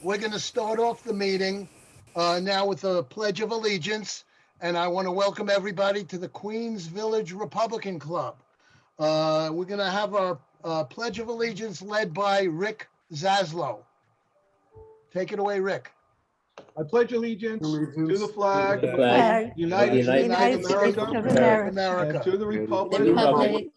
We're going to start off the meeting now with a Pledge of Allegiance, and I want to welcome everybody to the Queens Village Republican Club. We're going to have our Pledge of Allegiance led by Rick Zaslow. Take it away, Rick. I pledge allegiance to the flag the of flag the United States of America, and to the republic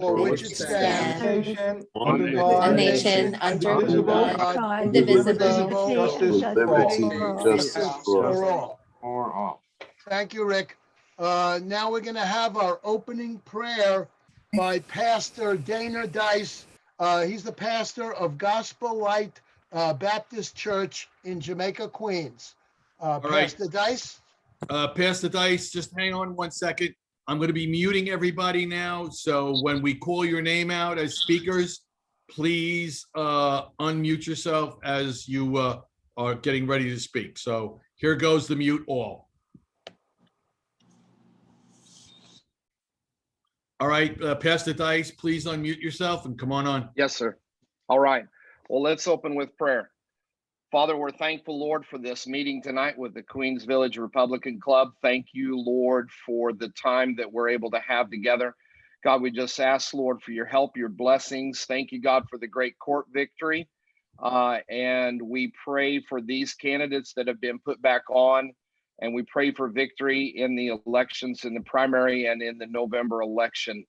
for which it stands, one nation, under God, a nation under indivisible, indivisible, justice for all. Thank you, Rick. Now we're going to have our opening prayer by Pastor Dana Dice. He's the pastor of Gospel Light Baptist Church in Jamaica, Queens. Pastor Dice? Pastor Dice, just hang on 1 second. I'm going to be muting everybody now. So when we call your name out as speakers, please unmute yourself as you are getting ready to speak. So here goes the mute all. All right, Pastor Dice, please unmute yourself and come on. Yes, sir. All right. Well, let's open with prayer. Father, we're thankful, Lord, for this meeting tonight with the Queens Village Republican Club. Thank you, Lord, for the time that we're able to have together. God, we just ask, Lord, for your help, your blessings. Thank you, God, for the great court victory. And we pray for these candidates that have been put back on. And we pray for victory in the elections, in the primary and in the November election.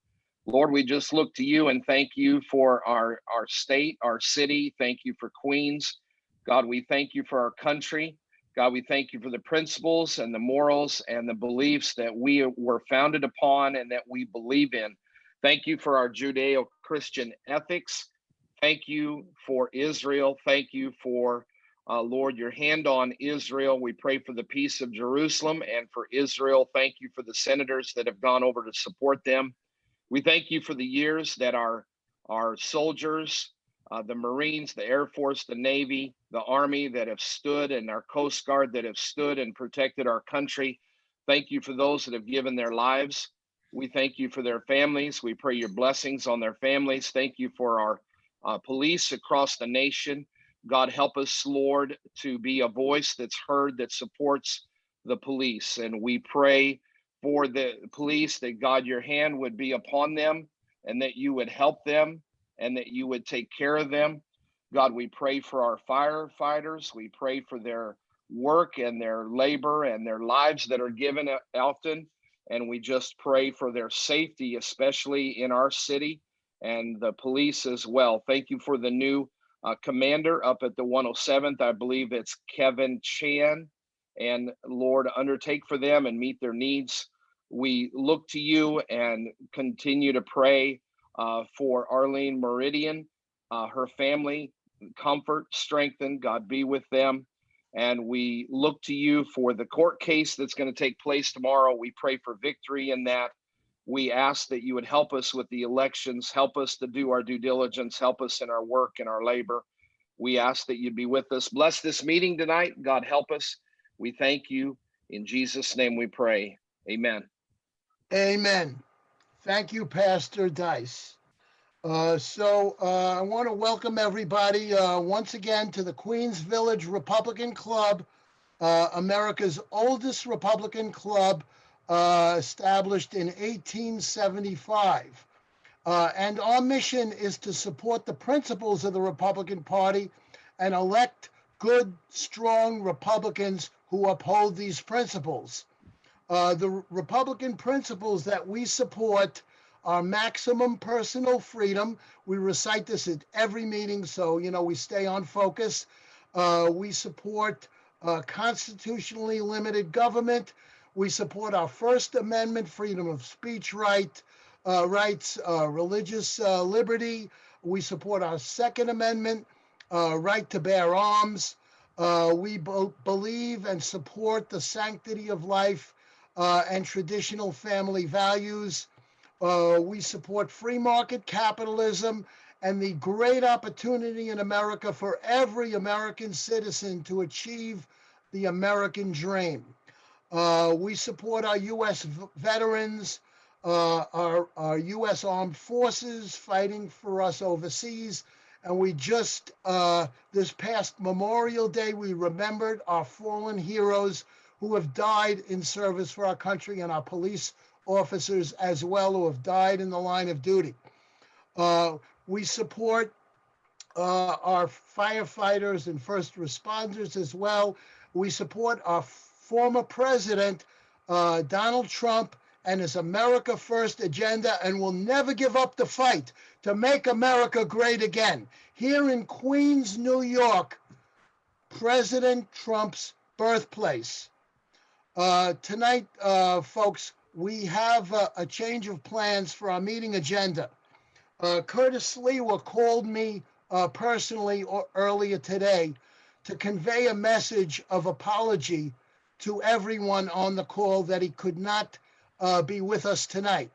Lord, we just look to you and thank you for our state, our city. Thank you for Queens. God, we thank you for our country. God, we thank you for the principles and the morals and the beliefs that we were founded upon and that we believe in. Thank you for our Judeo-Christian ethics. Thank you for Israel. Thank you for, Lord, your hand on Israel. We pray for the peace of Jerusalem and for Israel. Thank you for the senators that have gone over to support them. We thank you for the years that our soldiers, the Marines, the Air Force, the Navy, the Army that have stood, and our Coast Guard that have stood and protected our country. Thank you for those that have given their lives. We thank you for their families. We pray your blessings on their families. Thank you for our police across the nation. God, help us, Lord, to be a voice that's heard, that supports the police. And we pray for the police that, God, your hand would be upon them and that you would help them and that you would take care of them. God, we pray for our firefighters. We pray for their work and their labor and their lives that are given often. And we just pray for their safety, especially in our city, and the police as well. Thank you for the new commander up at the 107th. I believe it's Kevin Chan. And Lord, undertake for them and meet their needs. We look to you and continue to pray for Arlene Meridian, her family, comfort, strengthen, God be with them. And we look to you for the court case that's going to take place tomorrow. We pray for victory in that. We ask that you would help us with the elections, help us to do our due diligence, help us in our work and our labor. We ask that you'd be with us. Bless this meeting tonight. God, help us. We thank you. In Jesus' name we pray. Amen. Amen. Thank you, Pastor Dice. I want to welcome everybody once again to the Queens Village Republican Club, America's oldest Republican club, established in 1875. And our mission is to support the principles of the Republican Party and elect good, strong Republicans who uphold these principles. The Republican principles that we support are maximum personal freedom. We recite this at every meeting, so we stay on focus. We support constitutionally limited government. We support our First Amendment, freedom of speech rights, religious liberty. We support our Second Amendment, right to bear arms. We believe and support the sanctity of life and traditional family values. We support free market capitalism and the great opportunity in America for every American citizen to achieve the American dream. We support our U.S. veterans, our U.S. armed forces fighting for us overseas, And we just, this past Memorial Day, we remembered our fallen heroes who have died in service for our country, and our police officers as well who have died in the line of duty. We support our firefighters and first responders as well. We support our former president, Donald Trump, and his America First agenda, and will never give up the fight to make America great again. Here in Queens, New York, President Trump's birthplace. Tonight, folks, we have a change of plans for our meeting agenda. Curtis Sliwa called me personally earlier today to convey a message of apology to everyone on the call that he could not be with us tonight.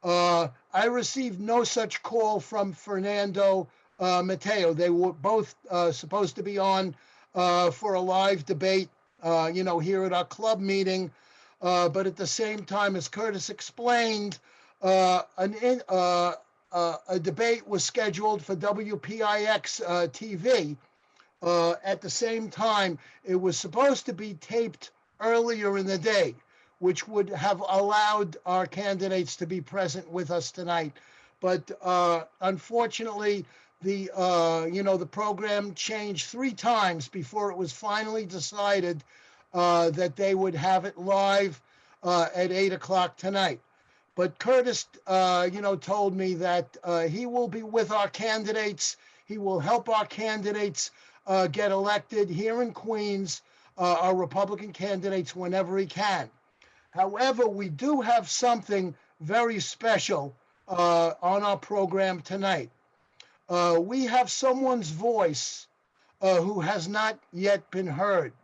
I received no such call from Fernando Mateo. They were both supposed to be on for a live debate, here at our club meeting. But at the same time, as Curtis explained, a debate was scheduled for WPIX TV. At the same time, it was supposed to be taped earlier in the day, which would have allowed our candidates to be present with us tonight. But unfortunately, the program changed 3 times before it was finally decided that they would have it live at 8 o'clock tonight. But Curtis, told me that he will be with our candidates. He will help our candidates get elected here in Queens, our Republican candidates, whenever he can. However, we do have something very special on our program tonight. We have someone's voice who has not yet been heard.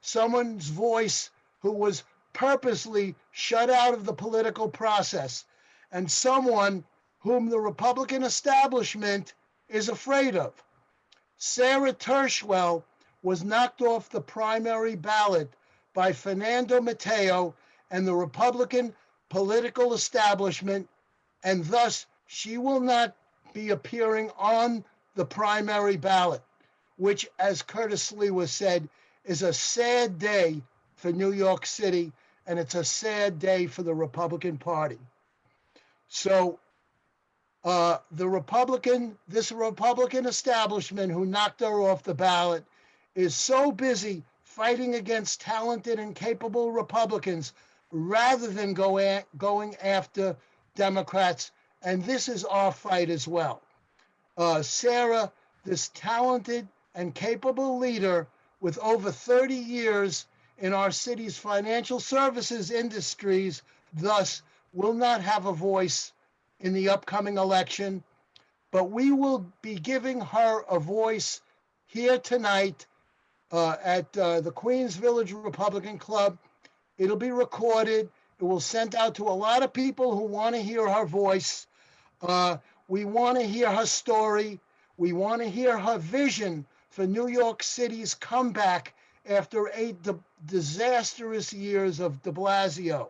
Someone's voice who was purposely shut out of the political process, and someone whom the Republican establishment is afraid of. Sara Tirschwell was knocked off the primary ballot by Fernando Mateo and the Republican political establishment, and thus she will not be appearing on the primary ballot, which, as Curtis Sliwa said, is a sad day for New York City, and it's a sad day for the Republican Party. So this Republican establishment who knocked her off the ballot is so busy fighting against talented and capable Republicans rather than going after Democrats. And this is our fight as well. Sara, this talented and capable leader with over 30 years in our city's financial services industries, thus will not have a voice in the upcoming election, but we will be giving her a voice here tonight at the Queens Village Republican Club. It'll be recorded. It will send out to a lot of people who want to hear her voice. We want to hear her story. We want to hear her vision for New York City's comeback after 8 disastrous years of de Blasio.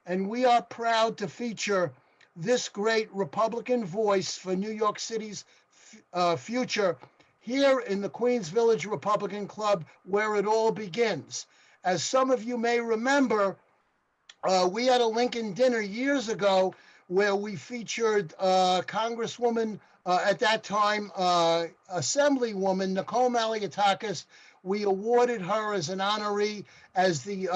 And we are proud to feature this great Republican voice for New York City's future here in the Queens Village Republican Club, where it all begins. As some of you may remember, we had a Lincoln dinner years ago where we featured Congresswoman, at that time, Assemblywoman Nicole Malliotakis. We awarded her as an honoree, as the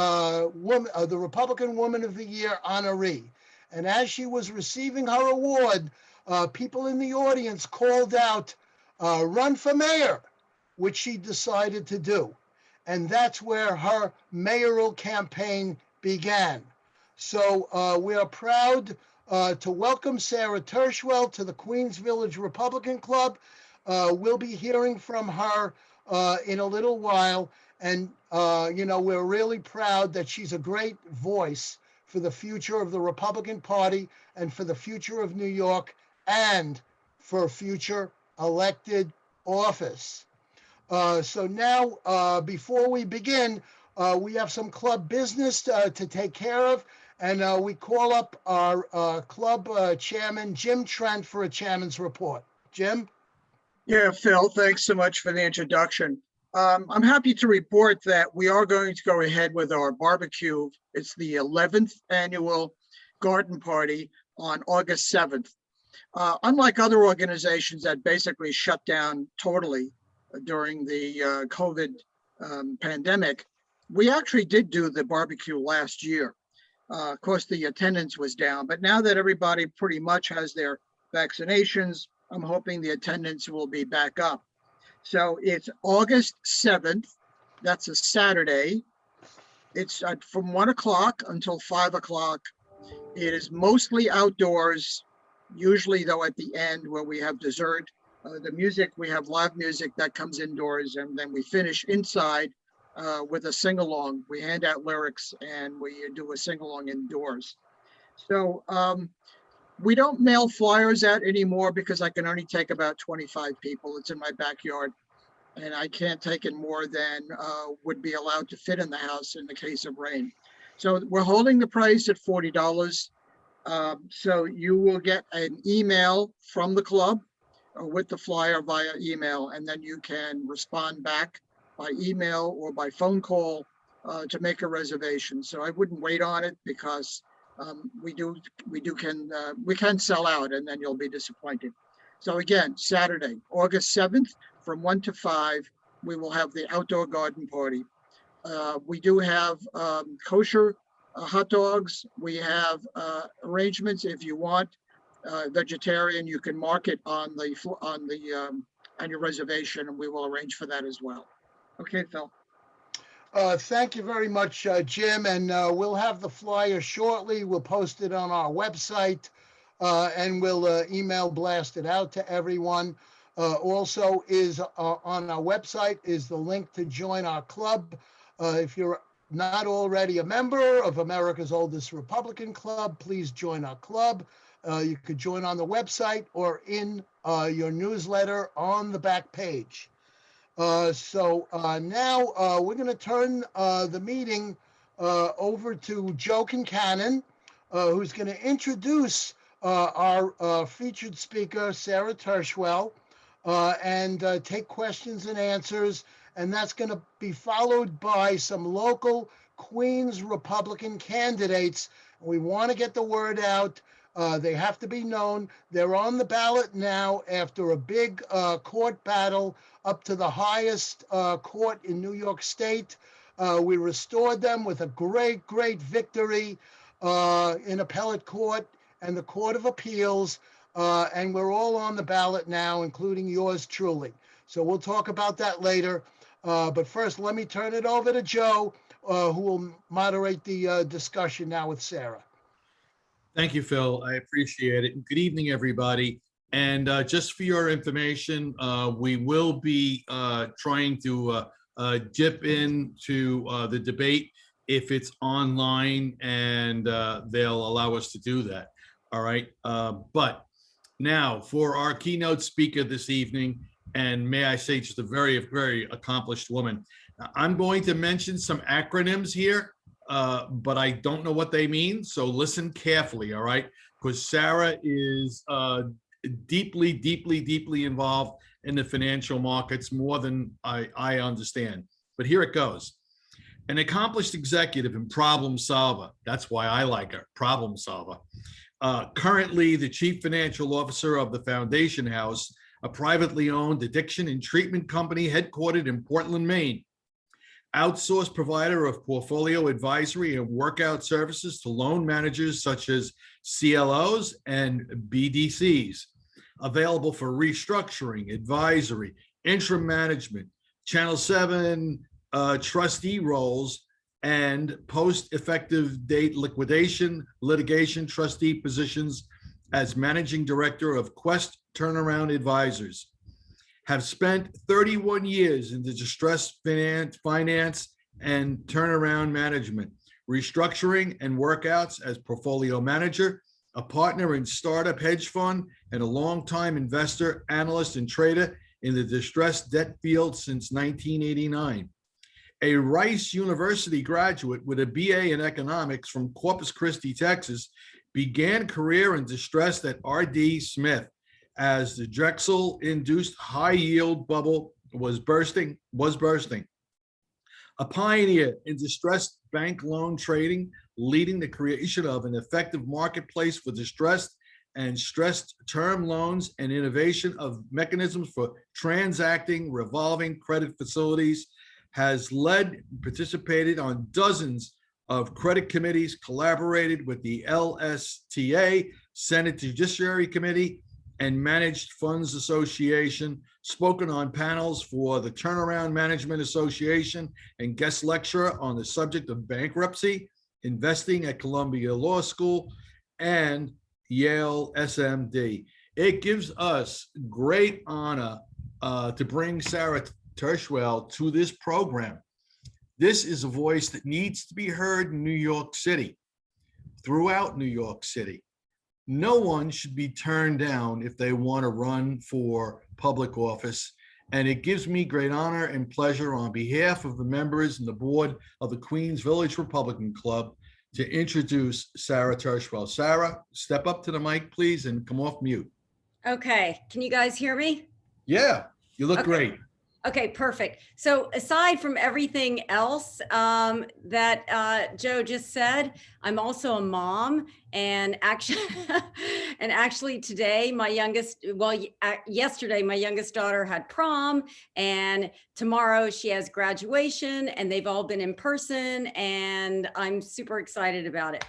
Republican Woman of the Year honoree. And as she was receiving her award, people in the audience called out, "Run for mayor," which she decided to do. And that's where her mayoral campaign began. So we are proud to welcome Sara Tirschwell to the Queens Village Republican Club. We'll be hearing from her in a little while. And, we're really proud that she's a great voice for the future of the Republican Party and for the future of New York and for future elected office. So now, before we begin, we have some club business to take care of, and we call up our club chairman, Jim Trent, for a chairman's report. Jim? Yeah, Phil, thanks so much for the introduction. I'm happy to report that we are going to go ahead with our barbecue. It's the 11th annual garden party on August 7th. Unlike other organizations that basically shut down totally during the COVID pandemic, we actually did do the barbecue last year. Of course, the attendance was down, but now that everybody pretty much has their vaccinations, I'm hoping the attendance will be back up. So it's August 7th. That's a Saturday. It's from 1 o'clock until 5 o'clock. It is mostly outdoors, usually though at the end where we have dessert. The music, we have live music that comes indoors, and then we finish inside with a sing-along. We hand out lyrics and we do a sing-along indoors. So we don't mail flyers out anymore because I can only take about 25 people. It's in my backyard, and I can't take in more than would be allowed to fit in the house in the case of rain. So we're holding the price at $40. So you will get an email from the club with the flyer via email, and then you can respond back by email or by phone call to make a reservation. So I wouldn't wait on it because we can sell out and then you'll be disappointed. So again, Saturday, August 7th from 1 to 5, we will have the outdoor garden party. We do have kosher hot dogs. We have arrangements if you want vegetarian. You can mark it on your reservation, and we will arrange for that as well. Okay, Phil. Thank you very much, Jim, and we'll have the flyer shortly. We'll post it on our website, and we'll email blast it out to everyone. Also is on our website is the link to join our club. If you're not already a member of America's oldest Republican club, please join our club. You could join on the website or in your newsletter on the back page. So now we're going to turn the meeting over to Joe Kincannon, who's going to introduce our featured speaker, Sara Tirschwell, and take questions and answers. And that's going to be followed by some local Queens Republican candidates. We want to get the word out. They have to be known. They're on the ballot now after a big court battle up to the highest court in New York State. We restored them with a great victory in appellate court and the Court of Appeals. And we're all on the ballot now, including yours truly. So we'll talk about that later. But first, let me turn it over to Joe, who will moderate the discussion now with Sara. Thank you, Phil. I appreciate it. Good evening, everybody. And just for your information, we will be trying to dip into the debate if it's online, and they'll allow us to do that. All right. But now for our keynote speaker this evening, and may I say just a very accomplished woman. I'm going to mention some acronyms here, but I don't know what they mean. So listen carefully, all right? Because Sara is deeply involved in the financial markets, more than I understand. But here it goes. An accomplished executive and problem solver. That's why I like her, problem solver. Currently the chief financial officer of the Foundation House, a privately owned addiction and treatment company headquartered in Portland, Maine. Outsourced provider of portfolio advisory and workout services to loan managers such as CLOs and BDCs. Available for restructuring, advisory, interim management, Channel 7 trustee roles, and post-effective date liquidation, litigation trustee positions as managing director of Quest Turnaround Advisors. Have spent 31 years in the distressed finance and turnaround management, restructuring and workouts as portfolio manager, a partner in startup hedge fund, and a longtime investor, analyst, and trader in the distressed debt field since 1989. A Rice University graduate with a BA in economics from Corpus Christi, Texas, began career in distressed at R.D. Smith as the Drexel-induced high-yield bubble was bursting. A pioneer in distressed bank loan trading, leading the creation of an effective marketplace for distressed and stressed term loans and innovation of mechanisms for transacting revolving credit facilities, has participated on dozens of credit committees, collaborated with the LSTA, Senate Judiciary Committee, and Managed Funds Association, spoken on panels for the Turnaround Management Association, and guest lecturer on the subject of bankruptcy, investing at Columbia Law School, and Yale SMD. It gives us great honor to bring Sara Tirschwell to this program. This is a voice that needs to be heard in New York City, throughout New York City. No one should be turned down if they want to run for public office. And it gives me great honor and pleasure on behalf of the members and the board of the Queens Village Republican Club to introduce Sara Tirschwell. Sara, step up to the mic, please, and come off mute. Okay, can you guys hear me? Yeah, you look Okay. great. Okay, perfect. So aside from everything else that Joe just said, I'm also a mom, and actually today yesterday my youngest daughter had prom, and tomorrow she has graduation, and they've all been in person, and I'm super excited about it.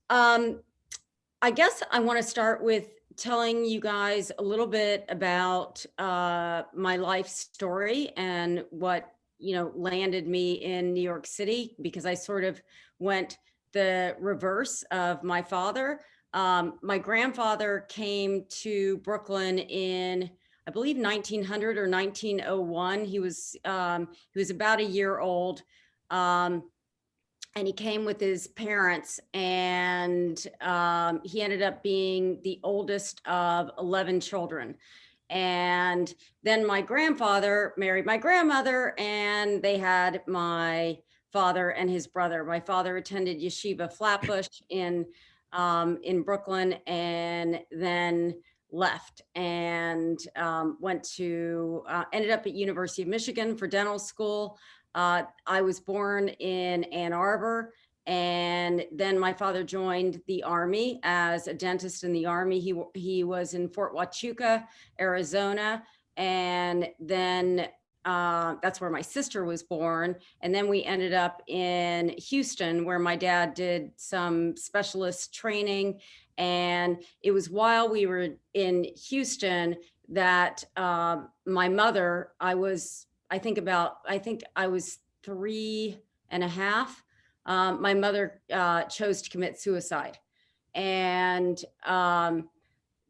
I guess I want to start with telling you guys a little bit about my life story and what, landed me in New York City, because I sort of went the reverse of my father. My grandfather came to Brooklyn in, I believe, 1900 or 1901. He was about a year old. And he came with his parents, and he ended up being the oldest of 11 children. And then my grandfather married my grandmother, and they had my father and his brother. My father attended Yeshiva Flatbush in Brooklyn, and then left and ended up at University of Michigan for dental school. I was born in Ann Arbor, and then my father joined the Army as a dentist in the Army. He was in Fort Huachuca, Arizona, and then that's where my sister was born. And then we ended up in Houston, where my dad did some specialist training. And it was while we were in Houston that my mother, I think I was 3.5. My mother chose to commit suicide. And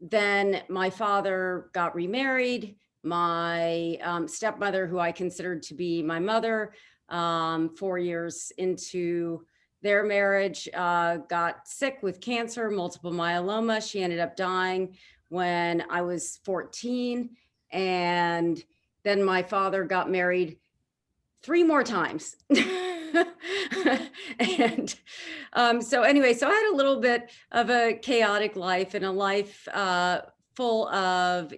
then my father got remarried. My stepmother, who I considered to be my mother, 4 years into their marriage, got sick with cancer, multiple myeloma. She ended up dying when I was 14. And then my father got married 3 more times. And so I had a little bit of a chaotic life, and a life full of,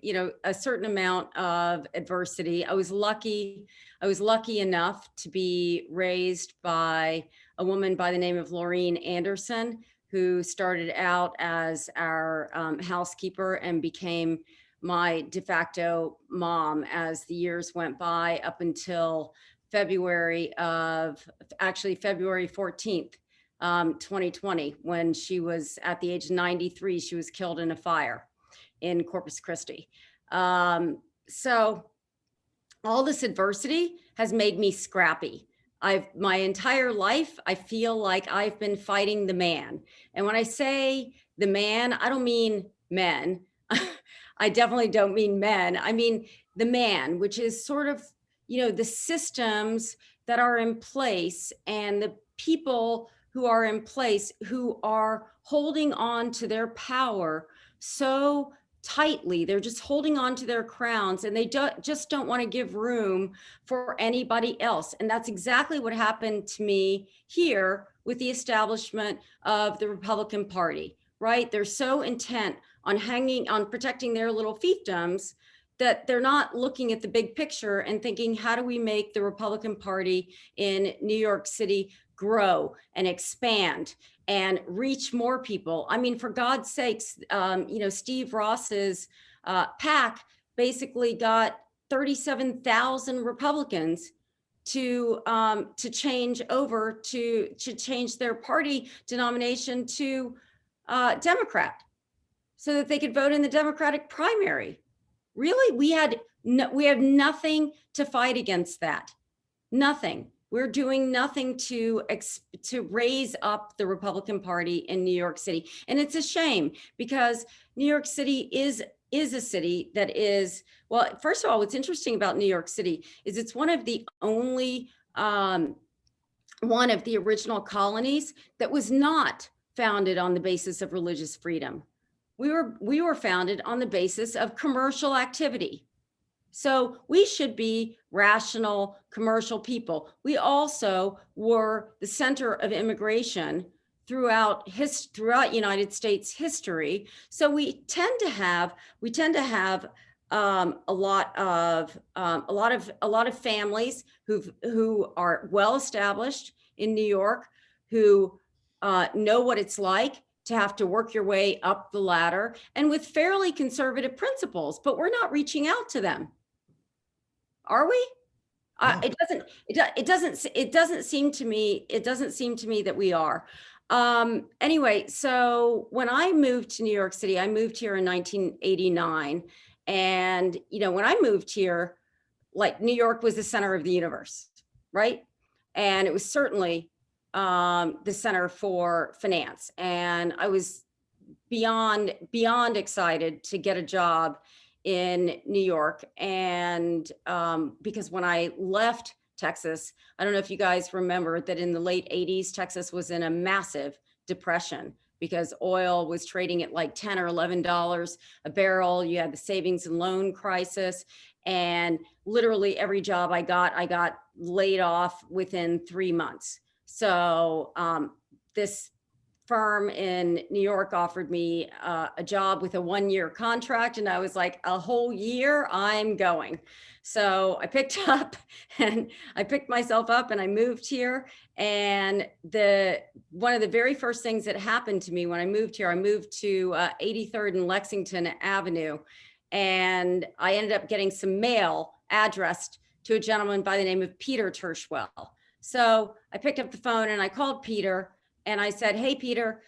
a certain amount of adversity. I was lucky enough to be raised by a woman by the name of Laureen Anderson, who started out as our housekeeper and became my de facto mom as the years went by, up until February 14th, 2020, when she was at the age of 93. She was killed in a fire in Corpus Christi. So all this adversity has made me scrappy. My entire life, I feel like I've been fighting the man. And when I say the man, I don't mean men. I definitely don't mean men. I mean the man, which is sort of, the systems that are in place and the people who are in place who are holding on to their power so tightly. They're just holding on to their crowns, and they just don't want to give room for anybody else. And that's exactly what happened to me here with the establishment of the Republican Party, right? They're so intent on protecting their little fiefdoms, that they're not looking at the big picture and thinking, how do we make the Republican Party in New York City grow and expand and reach more people? I mean, for God's sakes, Steve Ross's PAC basically got 37,000 Republicans to change over to change their party denomination to Democrat, so that they could vote in the Democratic primary. Really, we have nothing to fight against that. Nothing. We're doing nothing to raise up the Republican Party in New York City, and it's a shame, because New York City is a city that is, well, first of all, what's interesting about New York City is it's one of the only one of the original colonies that was not founded on the basis of religious freedom. We were founded on the basis of commercial activity. So we should be rational commercial people. We also were the center of immigration throughout United States history. So we tend to have a lot of families who are well established in New York, who know what it's like to have to work your way up the ladder, and with fairly conservative principles, but we're not reaching out to them. Are we? No. It doesn't seem to me that we are. Anyway, so when I moved to New York City, I moved here in 1989. And, when I moved here, like, New York was the center of the universe, right? And it was certainly the center for finance. And I was beyond excited to get a job in New York. And because when I left Texas, I don't know if you guys remember that in the late 80s, Texas was in a massive depression because oil was trading at like $10 or $11 a barrel. You had the savings and loan crisis, and literally every job I got laid off within 3 months. So this firm in New York offered me a job with a 1-year contract, and I was like, a whole year, I'm going. So I picked myself up and I moved here. And one of the very first things that happened to me when I moved here, I moved to 83rd and Lexington Avenue, and I ended up getting some mail addressed to a gentleman by the name of Peter Tirschwell. So I picked up the phone and I called Peter and I said, "Hey, Peter,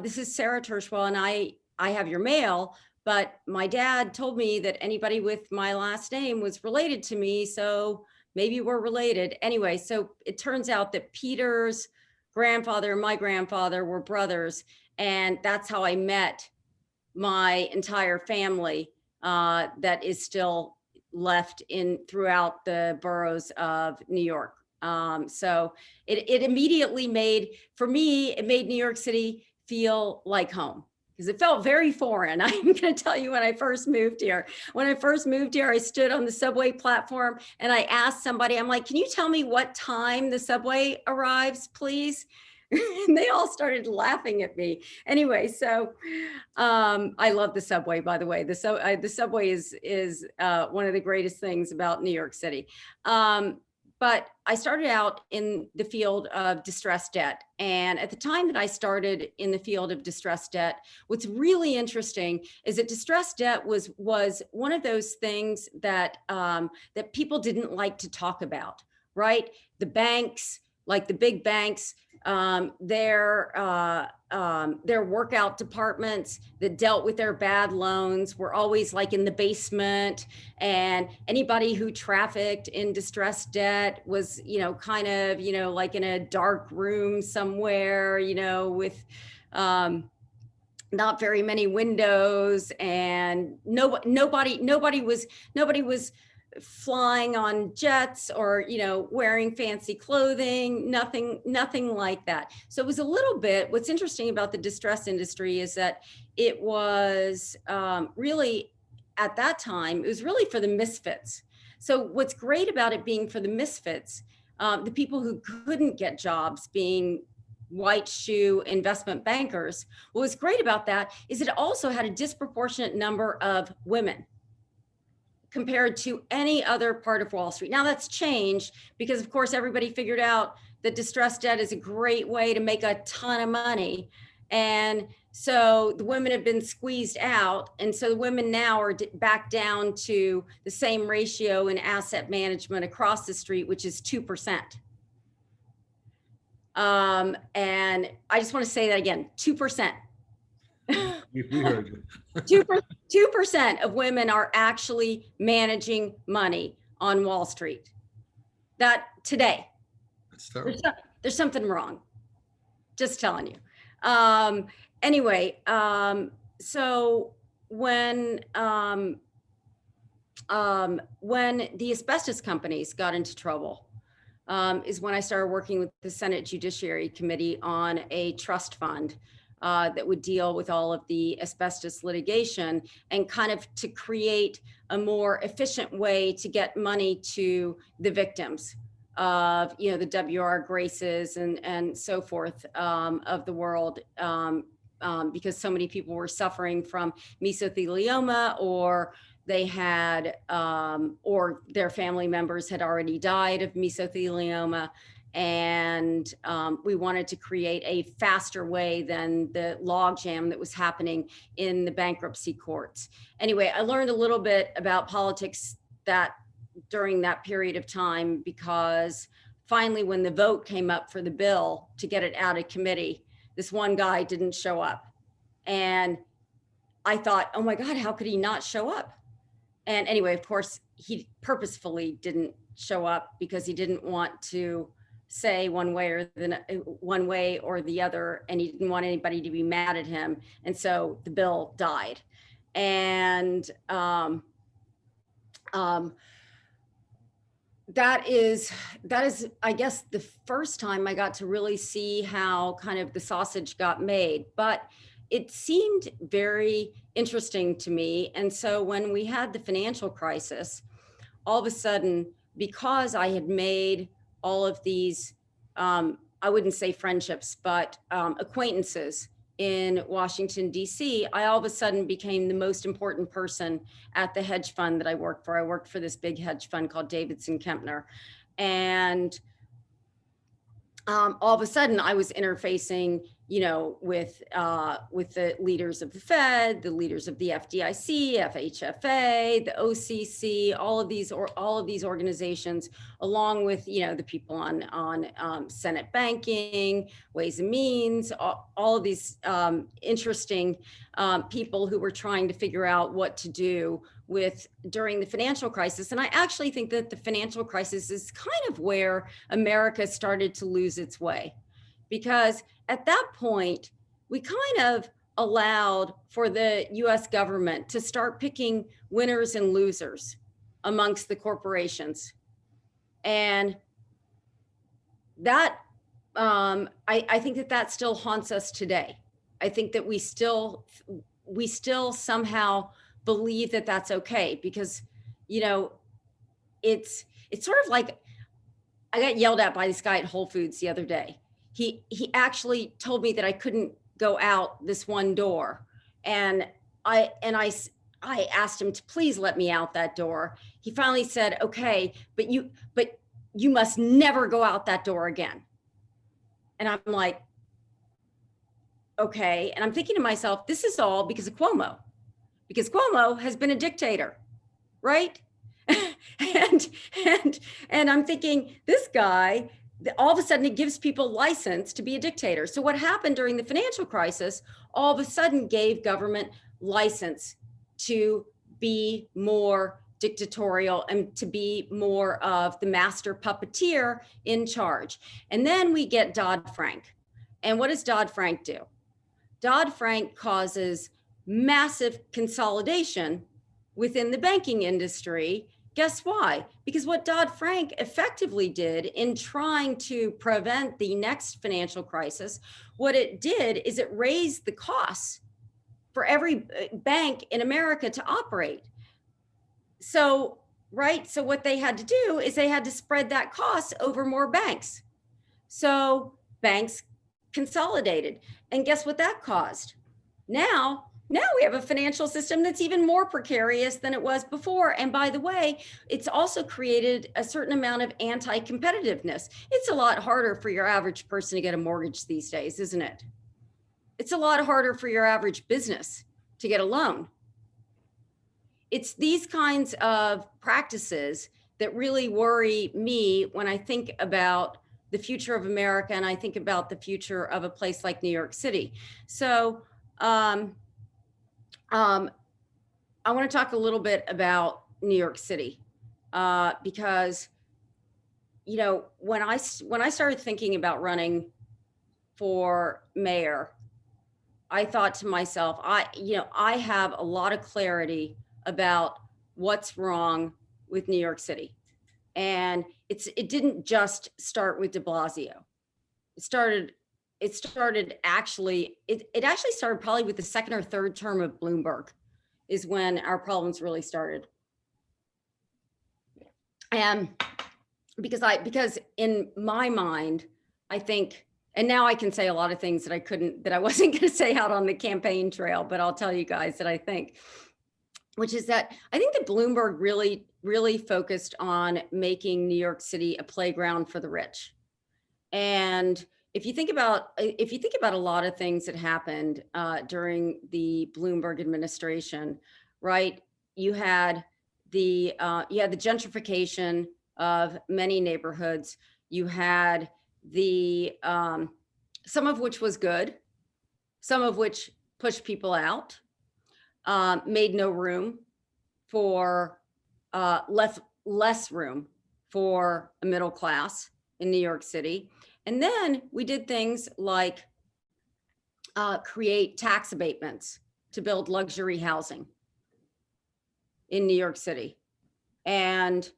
this is Sara Tirschwell, and I have your mail, but my dad told me that anybody with my last name was related to me, so maybe we're related." Anyway, so it turns out that Peter's grandfather and my grandfather were brothers, and that's how I met my entire family that is still left throughout the boroughs of New York. So it immediately made New York City feel like home, because it felt very foreign. I'm going to tell you, when I first moved here, I stood on the subway platform and I asked somebody, I'm like, "Can you tell me what time the subway arrives, please?" And they all started laughing at me. Anyway, so I love the subway, by the way. The subway is one of the greatest things about New York City. But I started out in the field of distressed debt. And at the time that I started in the field of distressed debt, what's really interesting is that distressed debt was one of those things that that people didn't like to talk about, right? The banks, like the big banks, their workout departments that dealt with their bad loans were always like in the basement, and anybody who trafficked in distressed debt was, kind of, like in a dark room somewhere, with not very many windows, and nobody was flying on jets or, wearing fancy clothing, nothing like that. So it was a little bit, what's interesting about the distress industry is that it was really, at that time, it was really for the misfits. So what's great about it being for the misfits, the people who couldn't get jobs being white shoe investment bankers. What was great about that is it also had a disproportionate number of women compared to any other part of Wall Street. Now that's changed because of course everybody figured out that distressed debt is a great way to make a ton of money. And so the women have been squeezed out. And so the women now are back down to the same ratio in asset management across the street, which is 2%. And I just want to say that again, 2%. We heard you. 2% of women are actually managing money on Wall Street. That today. That's terrible. There's something wrong. Just telling you. Anyway, so when the asbestos companies got into trouble, is when I started working with the Senate Judiciary Committee on a trust fund that would deal with all of the asbestos litigation and kind of to create a more efficient way to get money to the victims of, you know, the W.R. Graces and so forth of the world, because so many people were suffering from mesothelioma, or they had, or their family members had already died of mesothelioma. And we wanted to create a faster way than the logjam that was happening in the bankruptcy courts. Anyway, I learned a little bit about politics during that period of time, because finally when the vote came up for the bill to get it out of committee, this one guy didn't show up. And I thought, oh my God, how could he not show up? And anyway, of course, he purposefully didn't show up because he didn't want to say one way or the other, and he didn't want anybody to be mad at him. And so the bill died. And that is, I guess, the first time I got to really see how kind of the sausage got made. But it seemed very interesting to me. And so when we had the financial crisis, all of a sudden, because I had made all of these, I wouldn't say friendships, but acquaintances in Washington, D.C., I all of a sudden became the most important person at the hedge fund that I worked for. I worked for this big hedge fund called Davidson Kempner. And all of a sudden I was interfacing, you know, with the leaders of the Fed, the leaders of the FDIC, FHFA, the OCC, all of these organizations, along with, you know, the people on Senate banking, Ways and Means, all of these interesting people who were trying to figure out what to do during the financial crisis. And I actually think that the financial crisis is kind of where America started to lose its way, because at that point, we kind of allowed for the US government to start picking winners and losers amongst the corporations. And that, I think that still haunts us today. I think that we still somehow believe that that's okay, because, you know, it's sort of like, I got yelled at by this guy at Whole Foods the other day. He actually told me that I couldn't go out this one door. And I asked him to please let me out that door. He finally said, okay, but you must never go out that door again. And I'm like, okay. And I'm thinking to myself, this is all because of Cuomo, because Cuomo has been a dictator, right? and I'm thinking, this guy, all of a sudden it gives people license to be a dictator. So what happened during the financial crisis, all of a sudden gave government license to be more dictatorial and to be more of the master puppeteer in charge. And then we get Dodd-Frank. And what does Dodd-Frank do? Dodd-Frank causes massive consolidation within the banking industry. Guess why? Because what Dodd-Frank effectively did in trying to prevent the next financial crisis, what it did is it raised the costs for every bank in America to operate. So, right, so what they had to do is they had to spread that cost over more banks. So banks consolidated. And guess what that caused? Now we have a financial system that's even more precarious than it was before. And by the way, it's also created a certain amount of anti-competitiveness. It's a lot harder for your average person to get a mortgage these days, isn't it? It's a lot harder for your average business to get a loan. It's these kinds of practices that really worry me when I think about the future of America and I think about the future of a place like New York City. So I want to talk a little bit about New York City because, you know, when I started thinking about running for mayor, I thought to myself, I have a lot of clarity about what's wrong with New York City. And it didn't just start with de Blasio. It actually started probably with the second or third term of Bloomberg is when our problems really started. And because in my mind, I think, and now I can say a lot of things that I wasn't going to say out on the campaign trail, but I'll tell you guys that I think, which is that I think that Bloomberg really focused on making New York City a playground for the rich. And if you think about a lot of things that happened during the Bloomberg administration, right? You had the gentrification of many neighborhoods. You had the some of which was good, some of which pushed people out, made no room for less room for a middle class in New York City. And then we did things like create tax abatements to build luxury housing in New York City. And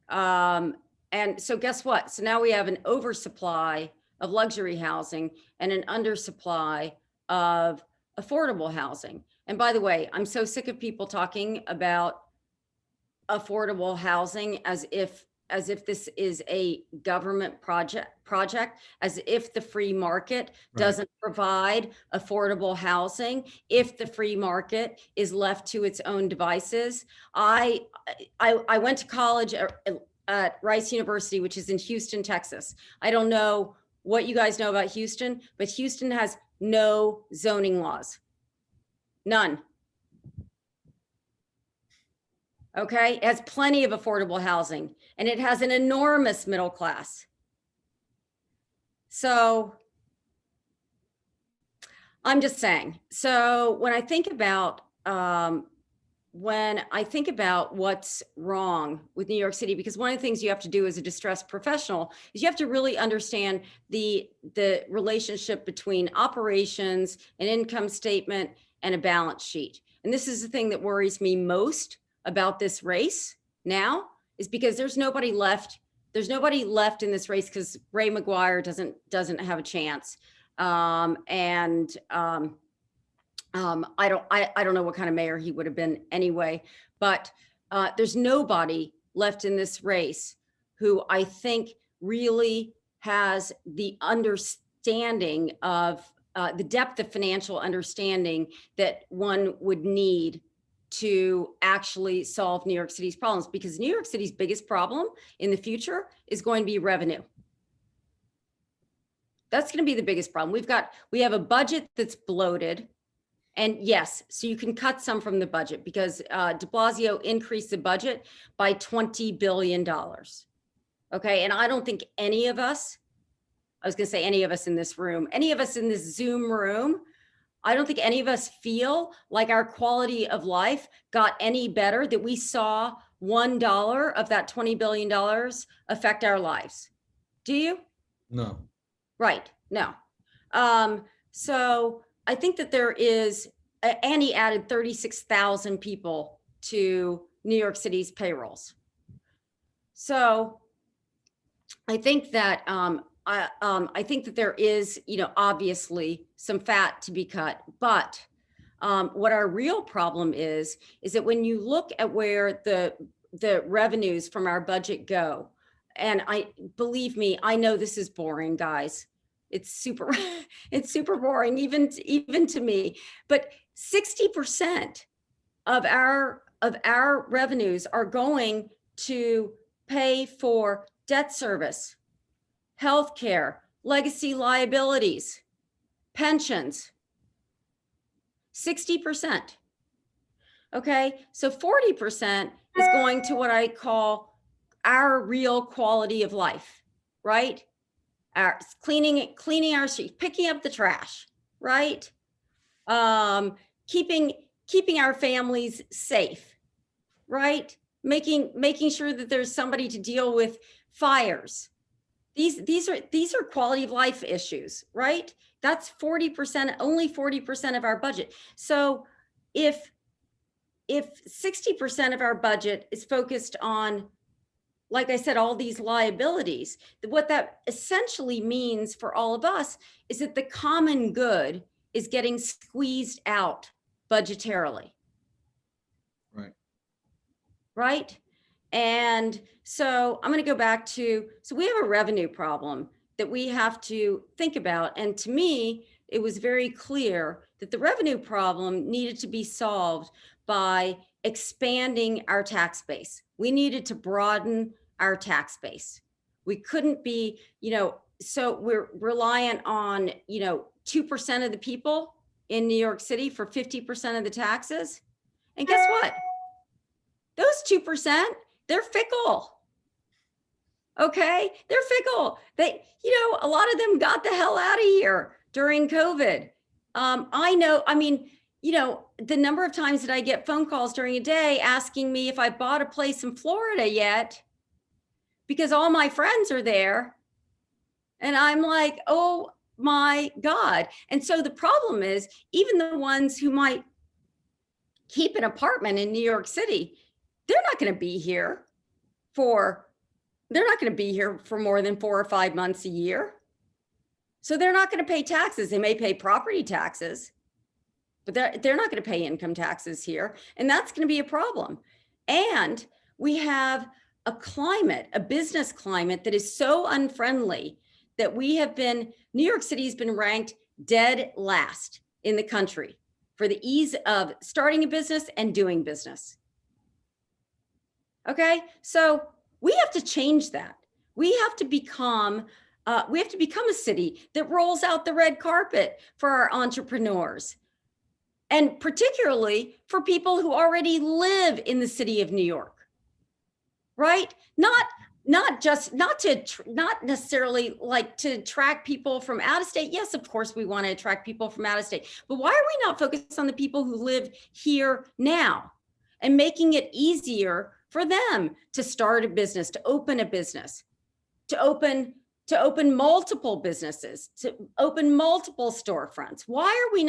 so guess what? So now we have an oversupply of luxury housing and an undersupply of affordable housing. And by the way, I'm so sick of people talking about affordable housing as if this is a government project, as if the free market doesn't provide affordable housing, if the free market is left to its own devices. I went to college at Rice University, which is in Houston, Texas. I don't know what you guys know about Houston, but Houston has no zoning laws. None. Okay, it has plenty of affordable housing and it has an enormous middle class. So I'm just saying, so when I think about what's wrong with New York City, because one of the things you have to do as a distressed professional is you have to really understand the relationship between operations, an income statement, and a balance sheet. And this is the thing that worries me most about this race now, is because there's nobody left in this race because Ray McGuire doesn't have a chance. I don't know what kind of mayor he would have been anyway, but there's nobody left in this race who I think really has the understanding of the depth of financial understanding that one would need to actually solve New York City's problems, because New York City's biggest problem in the future is going to be revenue. That's going to be the biggest problem. We have a budget that's bloated. And yes, so you can cut some from the budget because de Blasio increased the budget by $20 billion. Okay, and I don't think any of us in this room, any of us in this Zoom room, I don't think any of us feel like our quality of life got any better, that we saw $1 of that $20 billion affect our lives. Do you? No. Right, no. So I think that there is, and he added 36,000 people to New York City's payrolls. So I think that I think that there is, obviously some fat to be cut, but what our real problem is that when you look at where the revenues from our budget go, and believe me, I know this is boring, guys. It's super, it's super boring, even to me. But 60% of our revenues are going to pay for debt service, healthcare, legacy liabilities, pensions. 60%. Okay, so 40% is going to what I call our real quality of life, right? Our cleaning our streets, picking up the trash, right? Keeping our families safe, right? Making sure that there's somebody to deal with fires. These are quality of life issues, right? That's 40%, only 40% of our budget. So if 60% of our budget is focused on, like I said, all these liabilities, what that essentially means for all of us is that the common good is getting squeezed out budgetarily. Right. Right? And so I'm going to go back to, so we have a revenue problem that we have to think about. And to me, it was very clear that the revenue problem needed to be solved by expanding our tax base. We needed to broaden our tax base. We couldn't be, so we're reliant on, 2% of the people in New York City for 50% of the taxes. And guess what? Those 2%, they're fickle. Okay, they're fickle. They, a lot of them got the hell out of here during COVID. I know, the number of times that I get phone calls during a day asking me if I bought a place in Florida yet, because all my friends are there. And I'm like, oh my God. And so the problem is, even the ones who might keep an apartment in New York City, they're not going to be here for more than 4 or 5 months a year. So they're not going to pay taxes. They may pay property taxes, but they're not going to pay income taxes here. And that's going to be a problem. And we have a business climate that is so unfriendly that New York City has been ranked dead last in the country for the ease of starting a business and doing business. Okay, so we have to change that. We have to become a city that rolls out the red carpet for our entrepreneurs, and particularly for people who already live in the city of New York, right? Not necessarily like to attract people from out of state. Yes, of course, we want to attract people from out of state, but why are we not focused on the people who live here now and making it easier for them to start a business, to open a business, to open multiple businesses, to open multiple storefronts? Why are we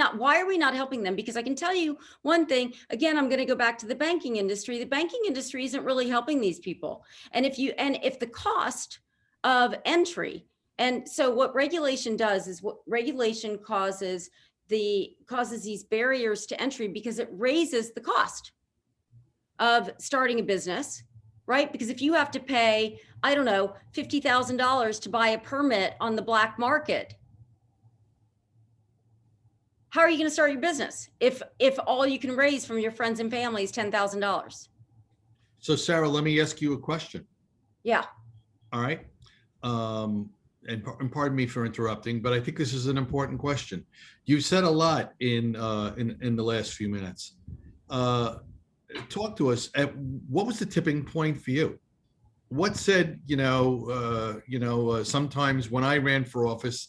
not helping them? Because I can tell you one thing, again, I'm going to go back to the banking industry. The banking industry isn't really helping these people. And if the cost of entry, and so what regulation does is regulation causes these barriers to entry because it raises the cost of starting a business, right? Because if you have to pay, I don't know, $50,000 to buy a permit on the black market, how are you going to start your business if all you can raise from your friends and family is $10,000? So Sarah, let me ask you a question. Yeah. All right. And pardon me for interrupting, but I think this is an important question. You've said a lot in the last few minutes. Talk to us. What was the tipping point for you? What said, sometimes when I ran for office,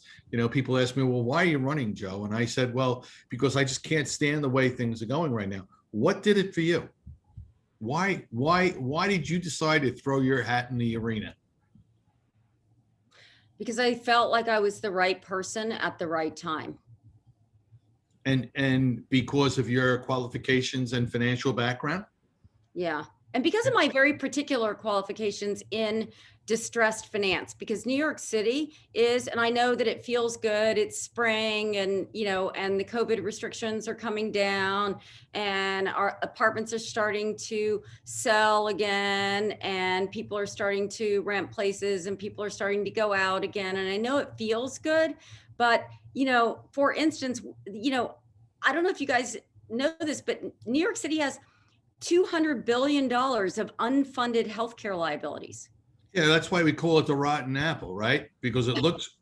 people ask me, well, why are you running, Joe? And I said, well, because I just can't stand the way things are going right now. What did it for you? Why did you decide to throw your hat in the arena? Because I felt like I was the right person at the right time. And because of your qualifications and financial background? Yeah. And because of my very particular qualifications in distressed finance, because New York City is, and I know that it feels good, it's spring and, and the COVID restrictions are coming down and our apartments are starting to sell again and people are starting to rent places and people are starting to go out again. And I know it feels good, But, for instance, I don't know if you guys know this, but New York City has $200 billion of unfunded healthcare liabilities. Yeah, that's why we call it the rotten apple, right? Because it looks,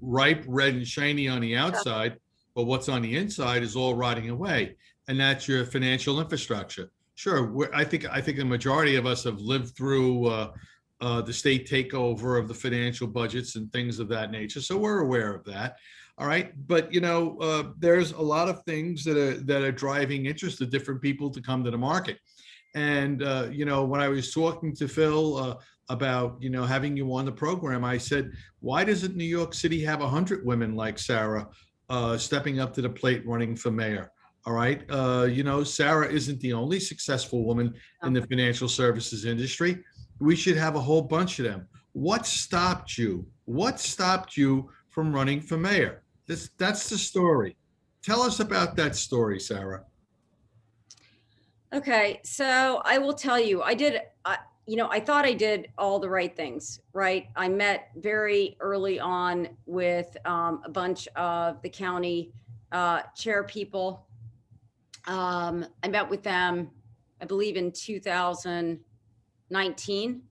ripe, red and shiny on the outside, but what's on the inside is all rotting away. And that's your financial infrastructure. Sure, I think the majority of us have lived through the state takeover of the financial budgets and things of that nature. So we're aware of that. All right. But, there's a lot of things that are driving interest of different people to come to the market. And, when I was talking to Phil about, having you on the program, I said, why doesn't New York City have 100 women like Sara stepping up to the plate running for mayor? All right. Sara isn't the only successful woman in the financial services industry. We should have a whole bunch of them. What stopped you? What stopped you from running for mayor? That's the story. Tell us about that story, Sara. Okay, so I will tell you, I thought I did all the right things, right? I met very early on with a bunch of the county chair people. I met with them, I believe in 2019.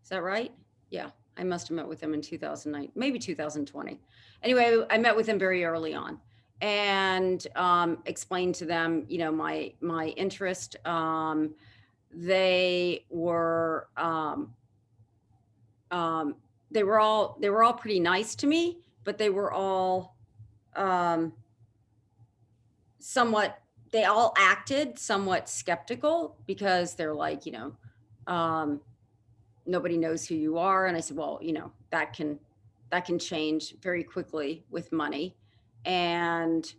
Is that right? Yeah, I must have met with them in 2009, maybe 2020. Anyway, I met with them very early on and explained to them, my interest. They were all pretty nice to me, but they were all they all acted somewhat skeptical because they're like, nobody knows who you are. And I said, well, that can change very quickly with money. And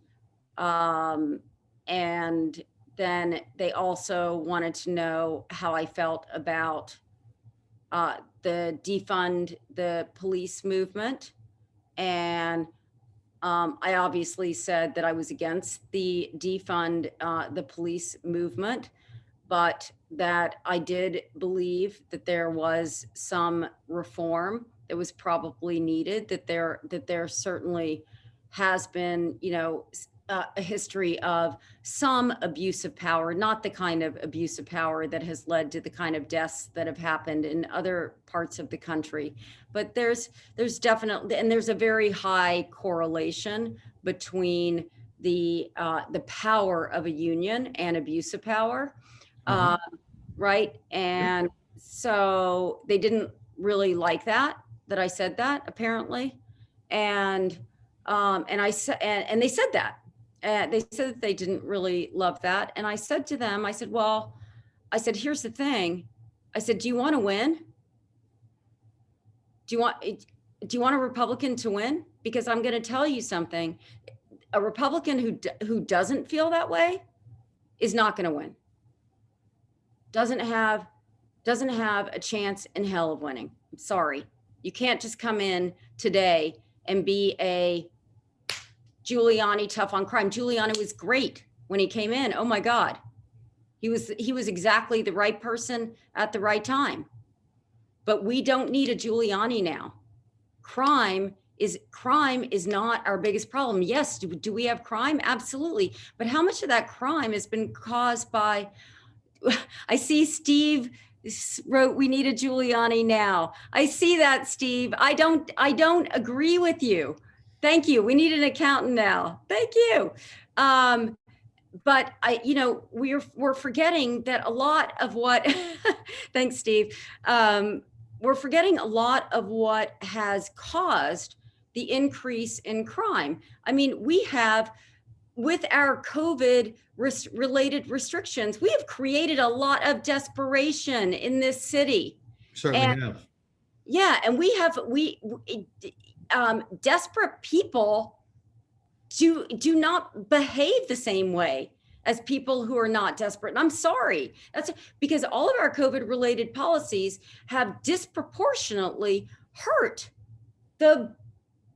then they also wanted to know how I felt about the defund the police movement. And I obviously said that I was against the defund the police movement, but that I did believe that there was some reform that was probably needed, that there certainly has been, a history of some abuse of power, not the kind of abuse of power that has led to the kind of deaths that have happened in other parts of the country. But there's definitely, and there's a very high correlation between the power of a union and abuse of power, right? And so they didn't really like that I said that, apparently, and I said, and they said that. They said that they didn't really love that. And I said to them, I said, here's the thing. I said, do you want to win? Do you want a Republican to win? Because I'm going to tell you something. A Republican who doesn't feel that way is not going to win. Doesn't have a chance in hell of winning. I'm sorry. You can't just come in today and be a Giuliani tough on crime. Giuliani was great when he came in. Oh my God. He was exactly the right person at the right time. But we don't need a Giuliani now. Crime is not our biggest problem. Yes, do we have crime? Absolutely. But how much of that crime has been caused by, I see Steve wrote, we need a Giuliani now. I see that, Steve. I don't agree with you. Thank you. We need an accountant now. Thank you. But we're forgetting that a lot of what, thanks, Steve. We're forgetting a lot of what has caused the increase in crime. I mean, we have, with our COVID related restrictions, we have created a lot of desperation in this city. Certainly have. Yeah, and desperate people do not behave the same way as people who are not desperate. And I'm sorry, that's because all of our COVID related policies have disproportionately hurt the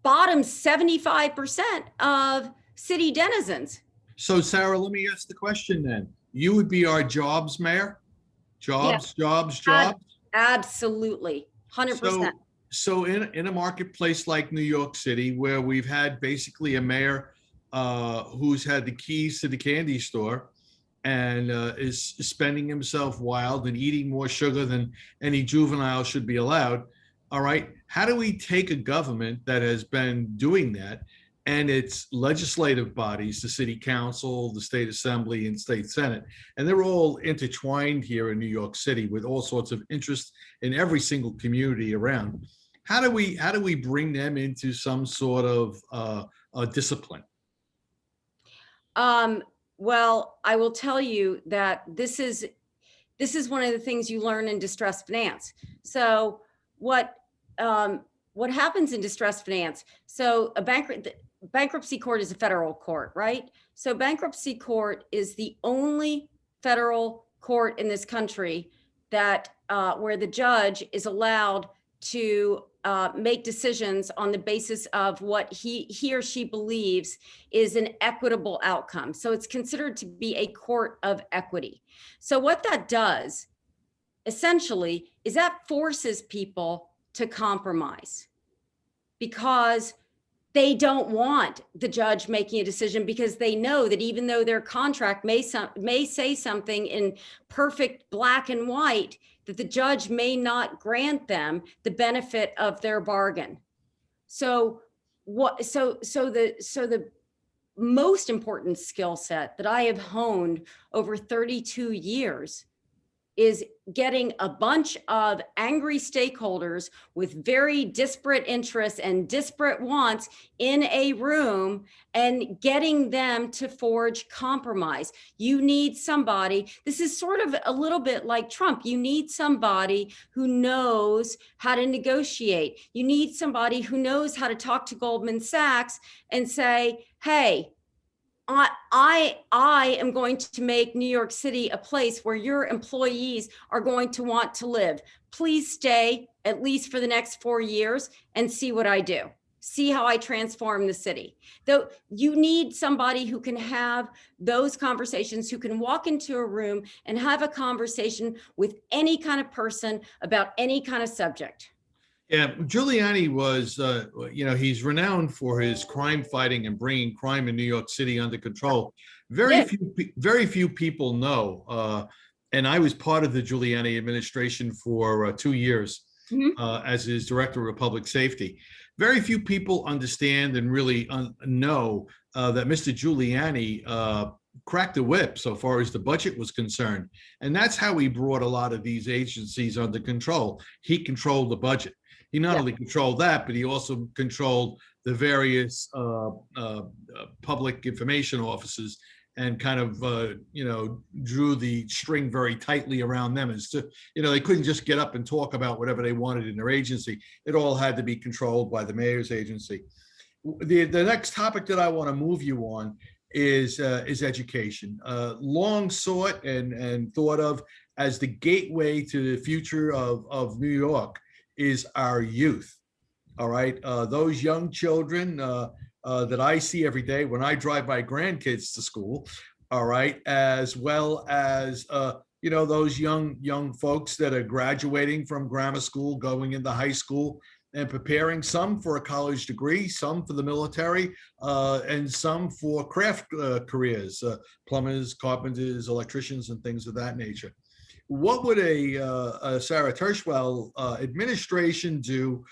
bottom 75% of city denizens. So Sara, let me ask the question then. You would be our jobs mayor? Jobs. Absolutely, 100%. So in a marketplace like New York City, where we've had basically a mayor who's had the keys to the candy store and is spending himself wild and eating more sugar than any juvenile should be allowed. All right. How do we take a government that has been doing that and its legislative bodies, the city council, the state assembly, and state senate, and they're all intertwined here in New York City with all sorts of interest in every single community around. How do we bring them into some sort of discipline? Well, I will tell you that this is one of the things you learn in distress finance. So what happens in distress finance? So bankruptcy court is a federal court, right? So bankruptcy court is the only federal court in this country that where the judge is allowed to make decisions on the basis of what he or she believes is an equitable outcome. So it's considered to be a court of equity. So what that does essentially is that forces people to compromise because they don't want the judge making a decision, because they know that even though their contract may say something in perfect black and white, that the judge may not grant them the benefit of their bargain. So the most important skill set that I have honed over 32 years is getting a bunch of angry stakeholders with very disparate interests and disparate wants in a room and getting them to forge compromise. You need somebody, this is sort of a little bit like Trump. You need somebody who knows how to negotiate. You need somebody who knows how to talk to Goldman Sachs and say, hey, I am going to make New York City a place where your employees are going to want to live. Please stay at least for the next 4 years and see what I do. See how I transform the city. Though you need somebody who can have those conversations, who can walk into a room and have a conversation with any kind of person about any kind of subject. Yeah, Giuliani was, he's renowned for his crime fighting and bringing crime in New York City under control. Very few people know, and I was part of the Giuliani administration for 2 years as his director of public safety. Very few people understand and really know that Mr. Giuliani cracked the whip so far as the budget was concerned. And that's how he brought a lot of these agencies under control. He controlled the budget. He not only controlled that, but he also controlled the various public information offices and kind of, drew the string very tightly around them. As to, they couldn't just get up and talk about whatever they wanted in their agency. It all had to be controlled by the mayor's agency. The next topic that I want to move you on is education. Long sought and thought of as the gateway to the future of New York is our youth. All right. Those young children that I see every day when I drive my grandkids to school. All right. As well as, those young folks that are graduating from grammar school, going into high school and preparing, some for a college degree, some for the military, and some for craft careers, plumbers, carpenters, electricians, and things of that nature. What would a Sara Tirschwell administration do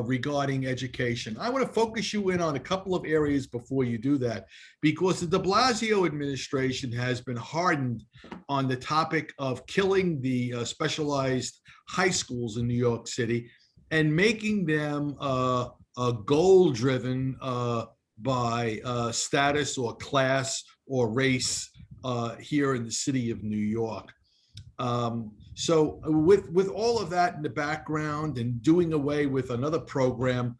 regarding education? I want to focus you in on a couple of areas before you do that, because the de Blasio administration has been hardened on the topic of killing the specialized high schools in New York City and making them goal-driven by status or class or race here in the city of New York. So with all of that in the background and doing away with another program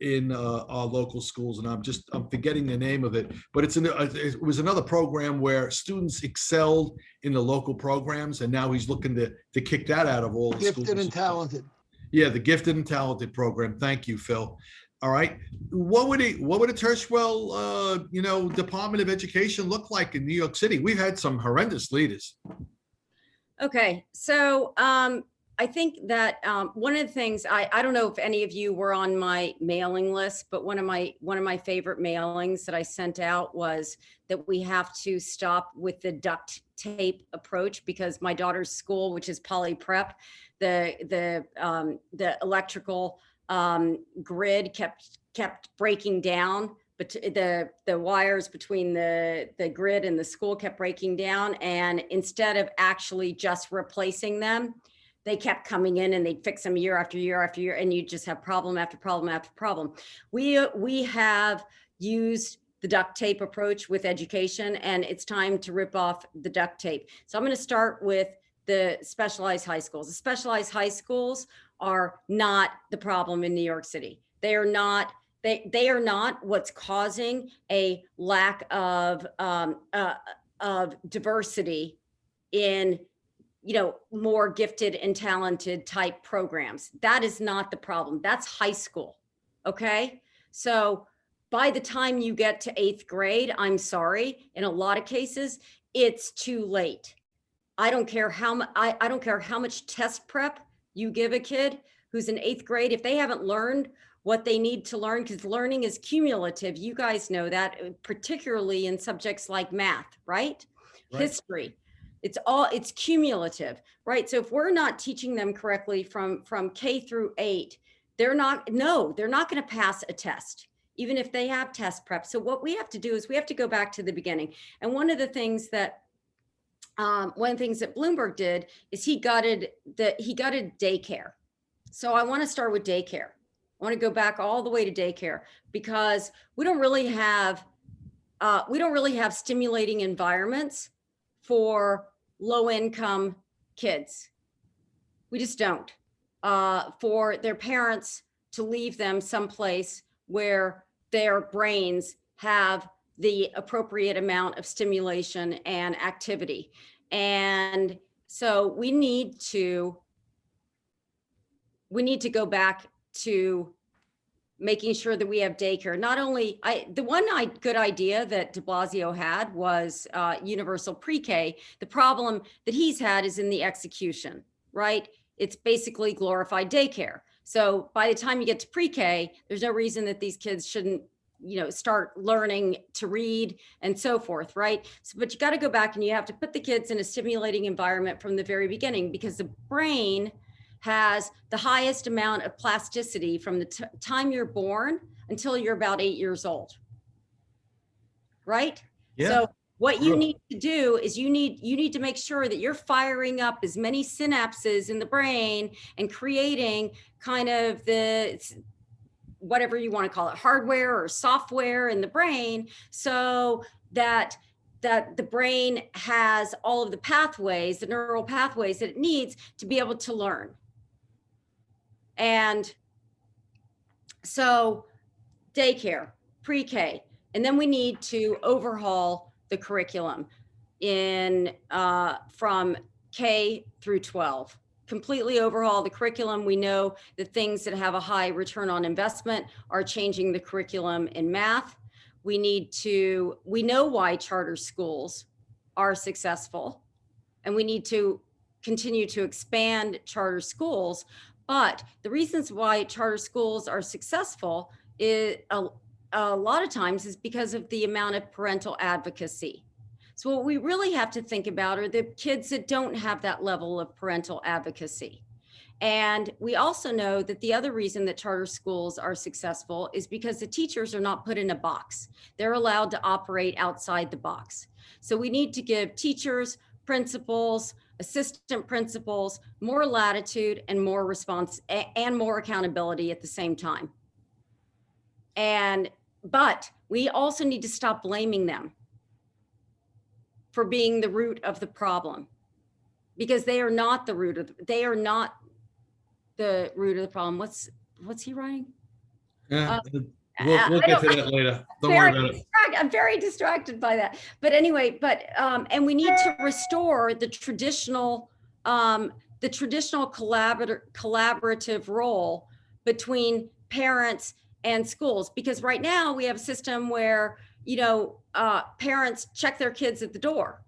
in our local schools, and I'm forgetting the name of it, but it was another program where students excelled in the local programs, and now he's looking to kick that out of all the schools. Gifted and talented. Yeah, the gifted and talented program. Thank you, Phil. All right. What would a Tirschwell, Department of Education look like in New York City? We've had some horrendous leaders. Okay, so I think that one of the things I don't know if any of you were on my mailing list, but one of my favorite mailings that I sent out was that we have to stop with the duct tape approach, because my daughter's school, which is poly prep, the electrical grid kept breaking down. But the wires between the grid and the school kept breaking down, and instead of actually just replacing them, they kept coming in and they'd fix them year after year after year, and you just have problem after problem after problem. We have used the duct tape approach with education, and it's time to rip off the duct tape. So I'm going to start with the specialized high schools. The specialized high schools are not the problem in New York City. They are not. They are not what's causing a lack of diversity in, more gifted and talented type programs. That is not the problem. That's high school. Okay. So by the time you get to 8th grade, I'm sorry, in a lot of cases, it's too late. I don't care how much test prep you give a kid who's in 8th grade. If they haven't learned what they need to learn, because learning is cumulative. You guys know that, particularly in subjects like math, right? History. It's cumulative, right? So if we're not teaching them correctly from K through 8, they're not going to pass a test, even if they have test prep. So what we have to do is we have to go back to the beginning. And one of the things that Bloomberg did is he gutted daycare. So I want to start with daycare. I want to go back all the way to daycare, because we don't really have stimulating environments for low-income kids. We just don't. For their parents to leave them someplace where their brains have the appropriate amount of stimulation and activity. And so we need to go back to making sure that we have daycare. Not only, the one good idea that de Blasio had was universal pre-K. The problem that he's had is in the execution, right? It's basically glorified daycare. So by the time you get to pre-K, there's no reason that these kids shouldn't, start learning to read and so forth, right? So, but you got to go back and you have to put the kids in a stimulating environment from the very beginning, because the brain has the highest amount of plasticity from the time you're born until you're about 8 years old, right? Yeah. So what you need to do is you need to make sure that you're firing up as many synapses in the brain and creating kind of the, whatever you want to call it, hardware or software in the brain, so that the brain has all of the pathways, the neural pathways that it needs to be able to learn. And so daycare, pre-K, and then we need to overhaul the curriculum from K through 12. Completely overhaul the curriculum. We know the things that have a high return on investment are changing the curriculum in math. We know why charter schools are successful, and we need to continue to expand charter schools. But the reasons why charter schools are successful is a lot of times is because of the amount of parental advocacy. So what we really have to think about are the kids that don't have that level of parental advocacy. And we also know that the other reason that charter schools are successful is because the teachers are not put in a box. They're allowed to operate outside the box. So we need to give teachers, principals, assistant principals more latitude and more response and more accountability at the same time. But we also need to stop blaming them for being the root of the problem, because they are not the root of the problem. What's he writing? Yeah, we'll get to that later. Don't worry about it. I'm very distracted by that. But anyway, and we need to restore the traditional collaborative role between parents and schools, because right now we have a system where parents check their kids at the door,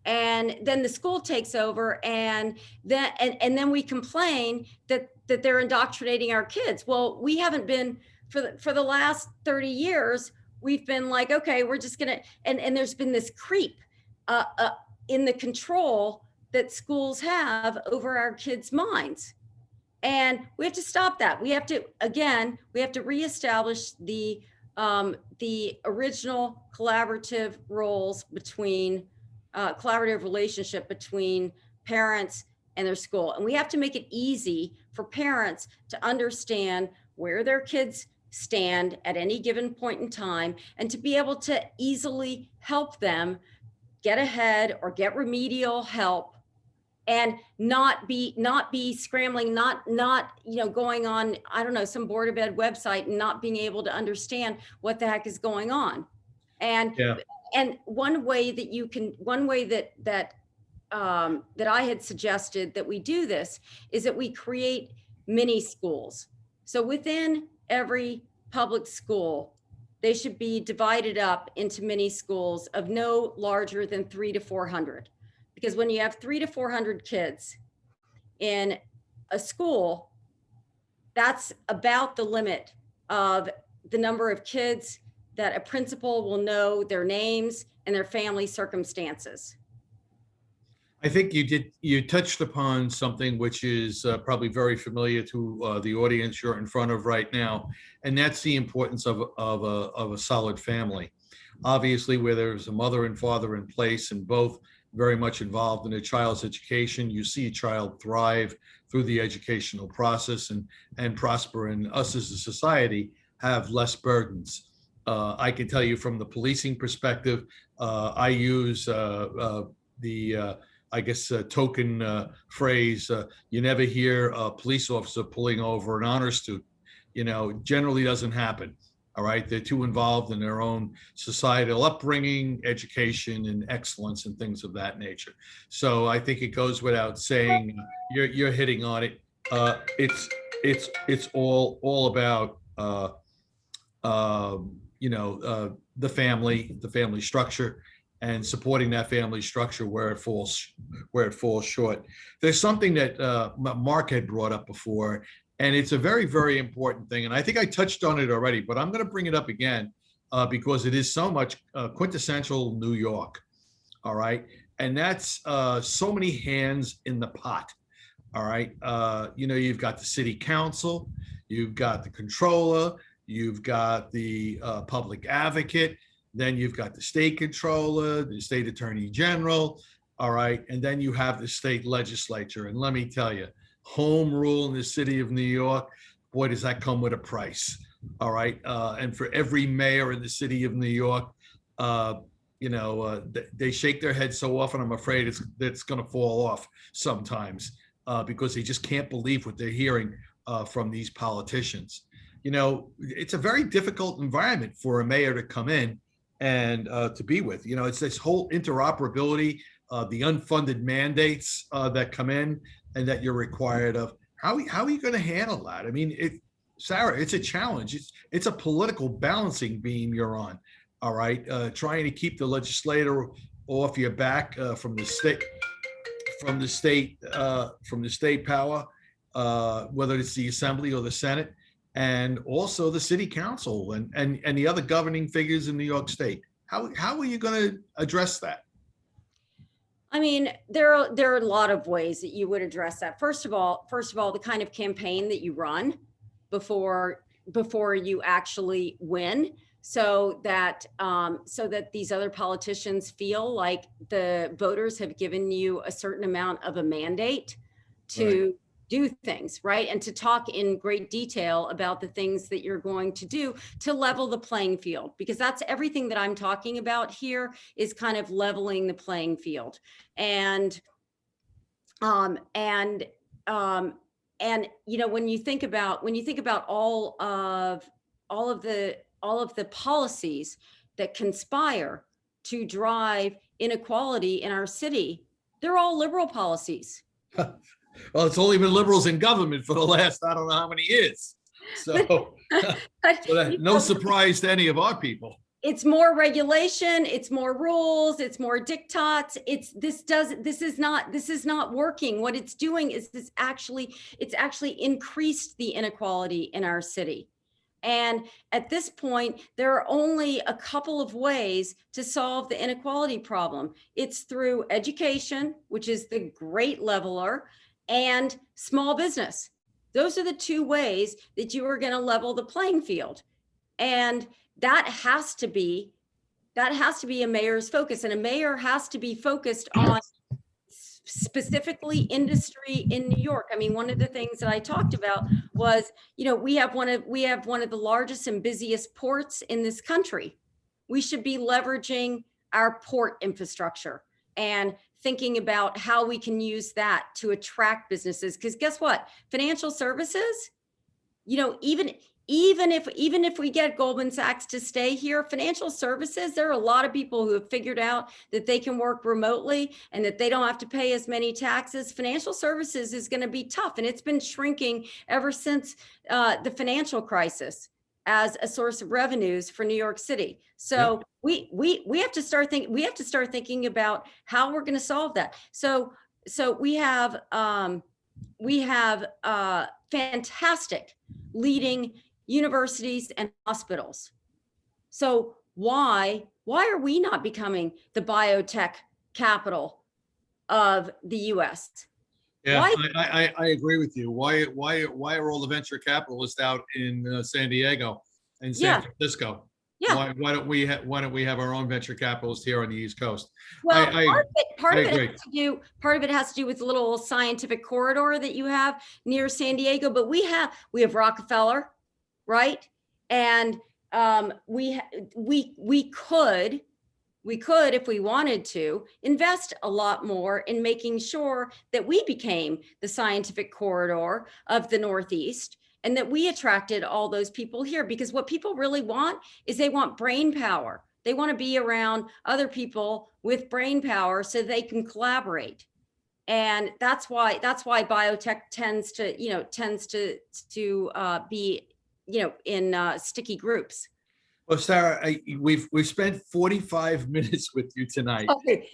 and then the school takes over, and then we complain that they're indoctrinating our kids. Well, we haven't been for the last 30 years. We've been like, okay, we're just gonna, and there's been this creep in the control that schools have over our kids' minds. And we have to stop that. We have to reestablish the original collaborative roles between, collaborative relationship between parents and their school. And we have to make it easy for parents to understand where their kids stand at any given point in time, and to be able to easily help them get ahead or get remedial help, and not be scrambling, not going on, I don't know, some Board of Ed website and not being able to understand what the heck is going on. And one way that I had suggested that we do this is that we create mini schools. So within every public school, they should be divided up into mini schools of no larger than 300 to 400. Because when you have 300 to 400 kids in a school, that's about the limit of the number of kids that a principal will know their names and their family circumstances. I think you touched upon something which is probably very familiar to the audience you're in front of right now, and that's the importance of a solid family. Obviously, where there's a mother and father in place and both very much involved in a child's education, you see a child thrive through the educational process and prosper, and us as a society have less burdens. I can tell you from the policing perspective, I use token phrase, you never hear a police officer pulling over an honor student. Generally doesn't happen. All right, they're too involved in their own societal upbringing, education, and excellence, and things of that nature. So I think it goes without saying, you're hitting on it. It's all about the family structure, and supporting that family structure where it falls short. There's something that Mark had brought up before, and it's a very, very important thing. And I think I touched on it already, but I'm going to bring it up again because it is so much quintessential New York. All right. And that's so many hands in the pot. All right. You've got the city council, you've got the controller, you've got the public advocate, then you've got the state controller, the state attorney general. All right. And then you have the state legislature. And let me tell you, home rule in the city of New York, boy, does that come with a price. All right. And for every mayor in the city of New York, they shake their heads so often, I'm afraid it's going to fall off sometimes because they just can't believe what they're hearing from these politicians. It's a very difficult environment for a mayor to come in and to be with. It's this whole interoperability, the unfunded mandates that come in and that you're required of. How are you going to handle that? I mean, Sarah, it's a challenge. It's a political balancing beam you're on. All right, trying to keep the legislator off your back from the state power, whether it's the assembly or the Senate, and also the city council and the other governing figures in New York State. How are you going to address that? I mean, there are a lot of ways that you would address that. First of all, the kind of campaign that you run before you actually win, so that these other politicians feel like the voters have given you a certain amount of a mandate to do things, right? And to talk in great detail about the things that you're going to do to level the playing field, because that's everything that I'm talking about here is kind of leveling the playing field. And when you think about all of the policies that conspire to drive inequality in our city, they're all liberal policies. Well, it's only been liberals in government for the last, I don't know how many years. So, no surprise to any of our people. It's more regulation, it's more rules, it's more diktats. This is not working. What it's doing is it's actually increased the inequality in our city. And at this point, there are only a couple of ways to solve the inequality problem. It's through education, which is the great leveler, and small business. Those are the two ways that you are going to level the playing field. And that has to be a mayor's focus. And a mayor has to be focused on specifically industry in New York. I mean, one of the things that I talked about was, we have one of the largest and busiest ports in this country. We should be leveraging our port infrastructure and thinking about how we can use that to attract businesses. Because guess what? Financial services, even if we get Goldman Sachs to stay here, financial services, there are a lot of people who have figured out that they can work remotely and that they don't have to pay as many taxes. Financial services is going to be tough, and it's been shrinking ever since the financial crisis as a source of revenues for New York City. So we have to start thinking about how we're going to solve that. So we have fantastic leading universities and hospitals. So why are we not becoming the biotech capital of the US? Yeah, I agree with you. Why are all the venture capitalists out in San Diego and San Francisco? Yeah. Why don't we have our own venture capitalists here on the East Coast? Well, I part of agree. it has to do with the little scientific corridor that you have near San Diego, but we have Rockefeller, right? And we could, if we wanted to, invest a lot more in making sure that we became the scientific corridor of the Northeast and that we attracted all those people here. Because what people really want is they want brain power. They want to be around other people with brain power so they can collaborate. And that's why biotech tends to be, in sticky groups. Well, Sarah, we've spent 45 minutes with you tonight. Okay.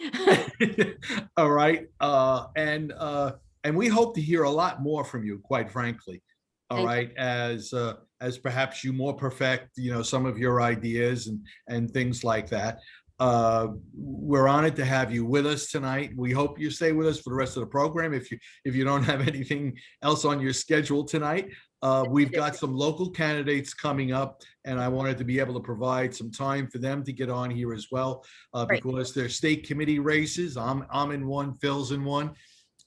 All right, and we hope to hear a lot more from you, quite frankly. All right, as perhaps you more perfect, some of your ideas and things like that. We're honored to have you with us tonight. We hope you stay with us for the rest of the program. If you don't have anything else on your schedule tonight, we've got some local candidates coming up, and I wanted to be able to provide some time for them to get on here as well, because there's state committee races. I'm in one, Phil's in one,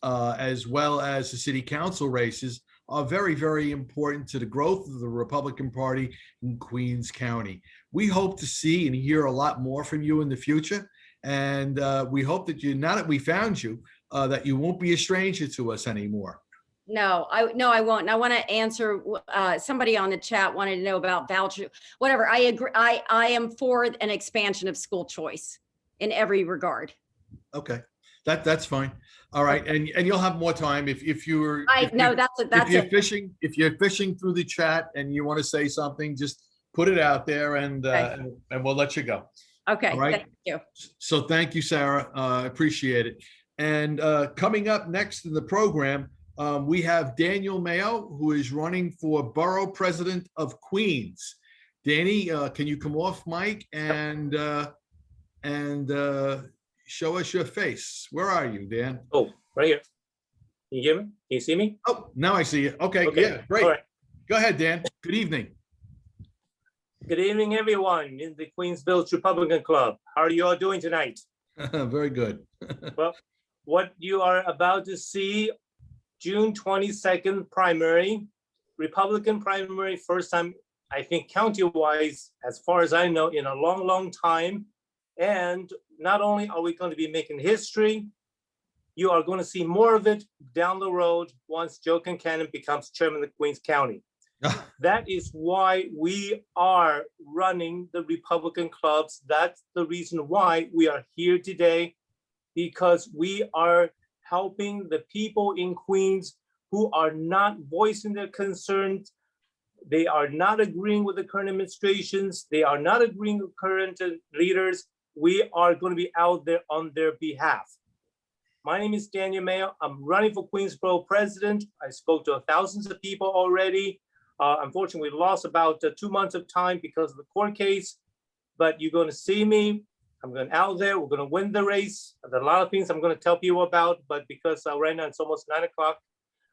as well as the city council races are very, very important to the growth of the Republican Party in Queens County. We hope to see and hear a lot more from you in the future. And we hope that now that we found you, that you won't be a stranger to us anymore. No, I won't. And I want to answer, somebody on the chat wanted to know about voucher, whatever. I agree. I am for an expansion of school choice in every regard. Okay, that's fine. All right, and you'll have more time if you're fishing through the chat and you want to say something, just put it out there and we'll let you go. Okay, all right? Thank you. So thank you, Sarah. Appreciate it. And coming up next in the program, we have Daniel Mayo, who is running for Borough President of Queens. Danny, can you come off mic and show us your face? Where are you, Dan? Oh, right here. Can you hear me? Can you see me? Oh, now I see you. Okay. Yeah, great. All right. Go ahead, Dan. Good evening. Good evening, everyone in the Queens Village Republican Club. How are you all doing tonight? Very good. Well, what you are about to see, June 22nd primary, Republican primary, first time, I think county-wise, as far as I know, in a long, long time. And not only are we going to be making history, you are going to see more of it down the road once Joe Concannon becomes chairman of Queens County. That is why we are running the Republican clubs. That's the reason why we are here today, because we are helping the people in Queens who are not voicing their concerns They are not agreeing with the current administrations. They are not agreeing with current leaders. We are going to be out there on their behalf. My name is Daniel Mayo. I'm running for Queensborough president. I spoke to thousands of people already. Unfortunately, we lost about 2 months of time because of the court case, but you're going to see me. I'm going out there. We're going to win the race. There's a lot of things I'm going to tell people about, but because right now it's almost 9 o'clock,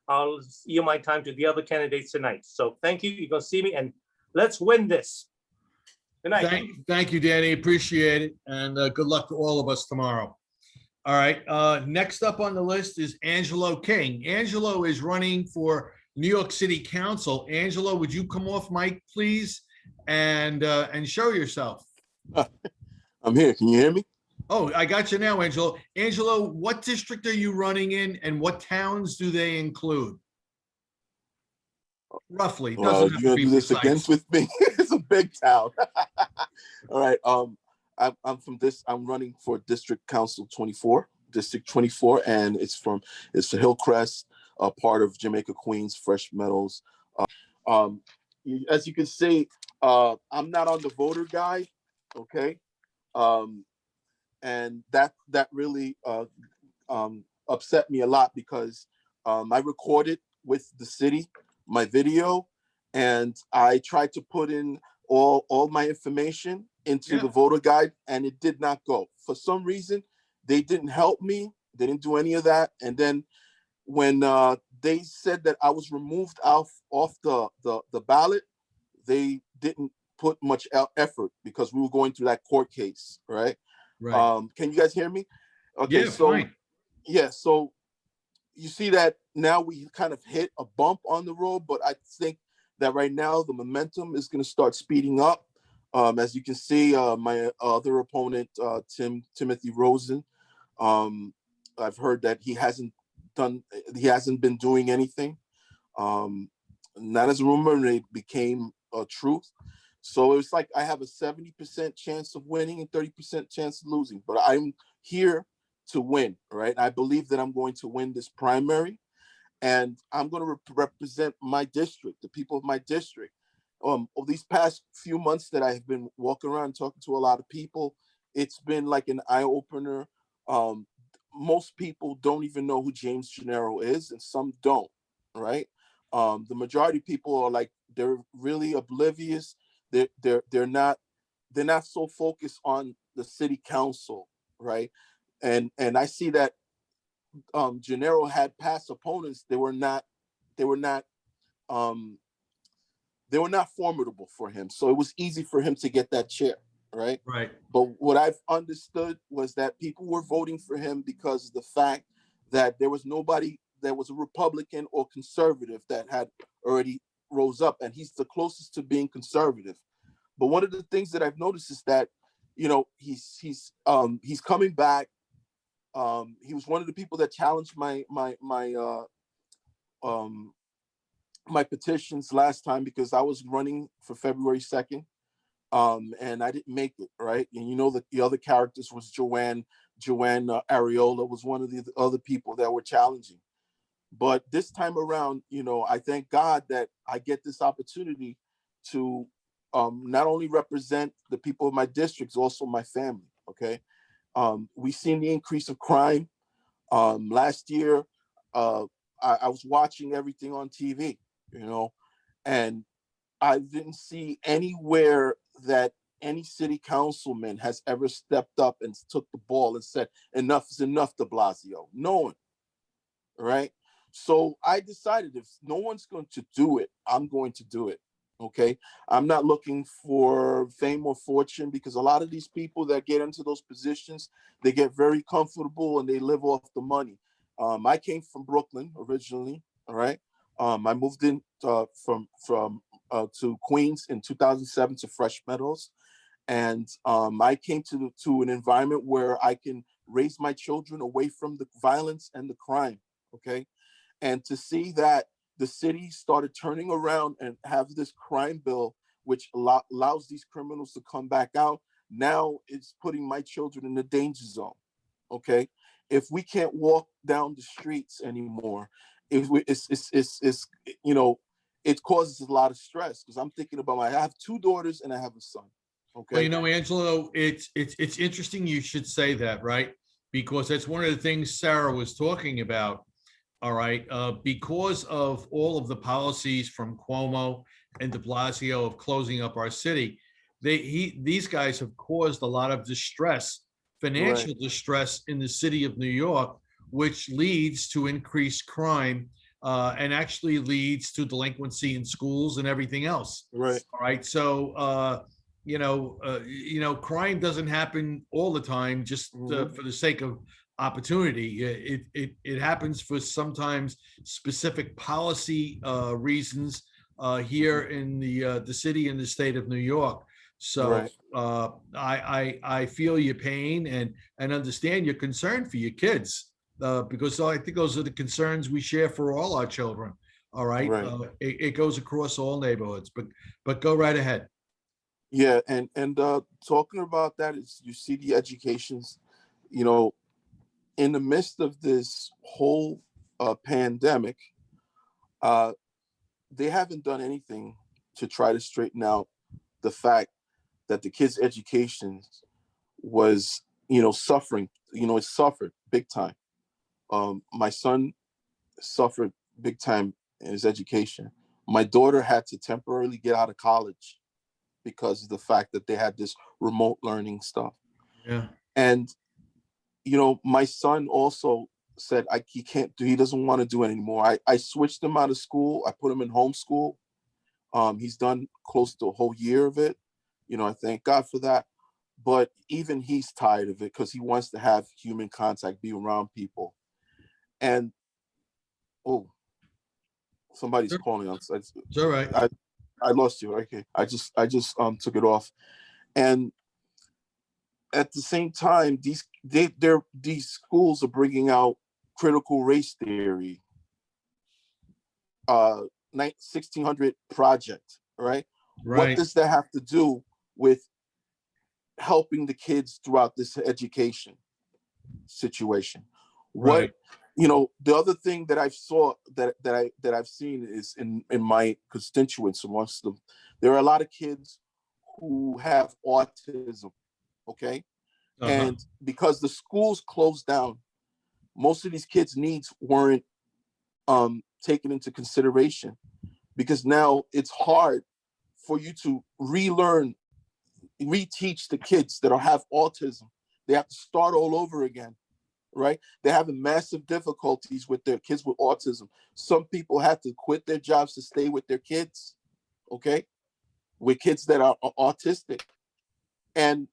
I'll yield my time to the other candidates tonight. So thank you. You're going to see me, and let's win this. Good night. Thank you, Danny. Appreciate it. And good luck to all of us tomorrow. All right. Next up on the list is Angelo King. Angelo is running for New York City Council. Angelo, would you come off mic, please, and show yourself? I'm here. Can you hear me? Oh, I got you now, Angelo. Angelo, what district are you running in, and what towns do they include? Roughly. Well, you're gonna do this against with me. It's a big town. All right. I'm from this. I'm running for District Council 24, District 24, and it's the Hillcrest, part of Jamaica, Queens, Fresh Meadows. As you can see, I'm not on the voter guide. Okay. And that really upset me a lot because I recorded with the city my video, and I tried to put in all my information into the voter guide, and it did not go. For some reason, they didn't help me. They didn't do any of that. And then when they said that I was removed off the ballot, they didn't put much effort because we were going through that court case, right? Right. Can you guys hear me? Okay, yeah, so fine. yeah, so you see that now we kind of hit a bump on the road, but I think that right now the momentum is going to start speeding up. As you can see, my other opponent, Timothy Rosen, I've heard that he hasn't been doing anything. Not as a rumor, and it became a truth. So it's like I have a 70% chance of winning and 30% chance of losing, but I'm here to win, right? I believe that I'm going to win this primary, and I'm going to represent my district, the people of my district. Over these past few months that I've been walking around talking to a lot of people, it's been like an eye-opener. Most people don't even know who James Gennaro is, and some don't, right? The majority of people are like, they're really oblivious. They're not so focused on the city council, right? And I see that Gennaro had past opponents. They were not formidable for him, so it was easy for him to get that chair, right? Right. But what I've understood was that people were voting for him because of the fact that there was nobody that was a Republican or conservative that had already rose up, and he's the closest to being conservative. But one of the things that I've noticed is that, you know, he's coming back. He was one of the people that challenged my petitions last time because I was running for February 2nd, and I didn't make it, right? And you know that the other characters was Joanne Ariola was one of the other people that were challenging. But this time around, you know, I thank God that I get this opportunity to not only represent the people of my districts, also my family, okay? We've seen the increase of crime. Last year, I was watching everything on TV, you know, and I didn't see anywhere that any city councilman has ever stepped up and took the ball and said, enough is enough, de Blasio. No one, right? So I decided if no one's going to do it, I'm going to do it, okay? I'm not looking for fame or fortune because a lot of these people that get into those positions, they get very comfortable and they live off the money. I came from Brooklyn originally, all right? I moved in from to Queens in 2007 to Fresh Meadows. And I came to an environment where I can raise my children away from the violence and the crime, okay? And to see that the city started turning around and have this crime bill, which allows these criminals to come back out, now it's putting my children in the danger zone, okay? If we can't walk down the streets anymore, it's you know, it causes a lot of stress because I'm thinking about I have 2 daughters and I have a son. Okay. Well, you know, Angelo, it's interesting you should say that, right? Because that's one of the things Sarah was talking about. All right, because of all of the policies from Cuomo and de Blasio of closing up our city, these guys have caused a lot of distress, financial distress in the city of New York, which leads to increased crime and actually leads to delinquency in schools and everything else. Right. All right. So, crime doesn't happen all the time just for the sake of opportunity. It happens for sometimes specific policy reasons here in the city and the state of New York. So I feel your pain and understand your concern for your kids because I think those are the concerns we share for all our children. All right. It goes across all neighborhoods, but go right ahead. Yeah, and talking about that is you see the educations, you know, in the midst of this whole pandemic, they haven't done anything to try to straighten out the fact that the kids' education was, suffering. It suffered big time. My son suffered big time in his education. My daughter had to temporarily get out of college because of the fact that they had this remote learning stuff. Yeah. And, my son also said he doesn't want to do it anymore. I switched him out of school. I put him in homeschool. He's done close to a whole year of it. I thank God for that. But even he's tired of it because he wants to have human contact, be around people. And, somebody's calling us. It's all right. I lost you. Okay. I just took it off. And at the same time, these schools are bringing out critical race theory, 1600 project, right? What does that have to do with helping the kids throughout this education situation? Right. The other thing that I've seen is in my constituents amongst them, there are a lot of kids who have autism. Okay. And because the schools closed down, most of these kids' needs weren't taken into consideration because now it's hard for you to reteach the kids that have autism. They have to start all over again, right? They're having massive difficulties with their kids with autism. Some people have to quit their jobs to stay with their kids, okay? With kids that are autistic. And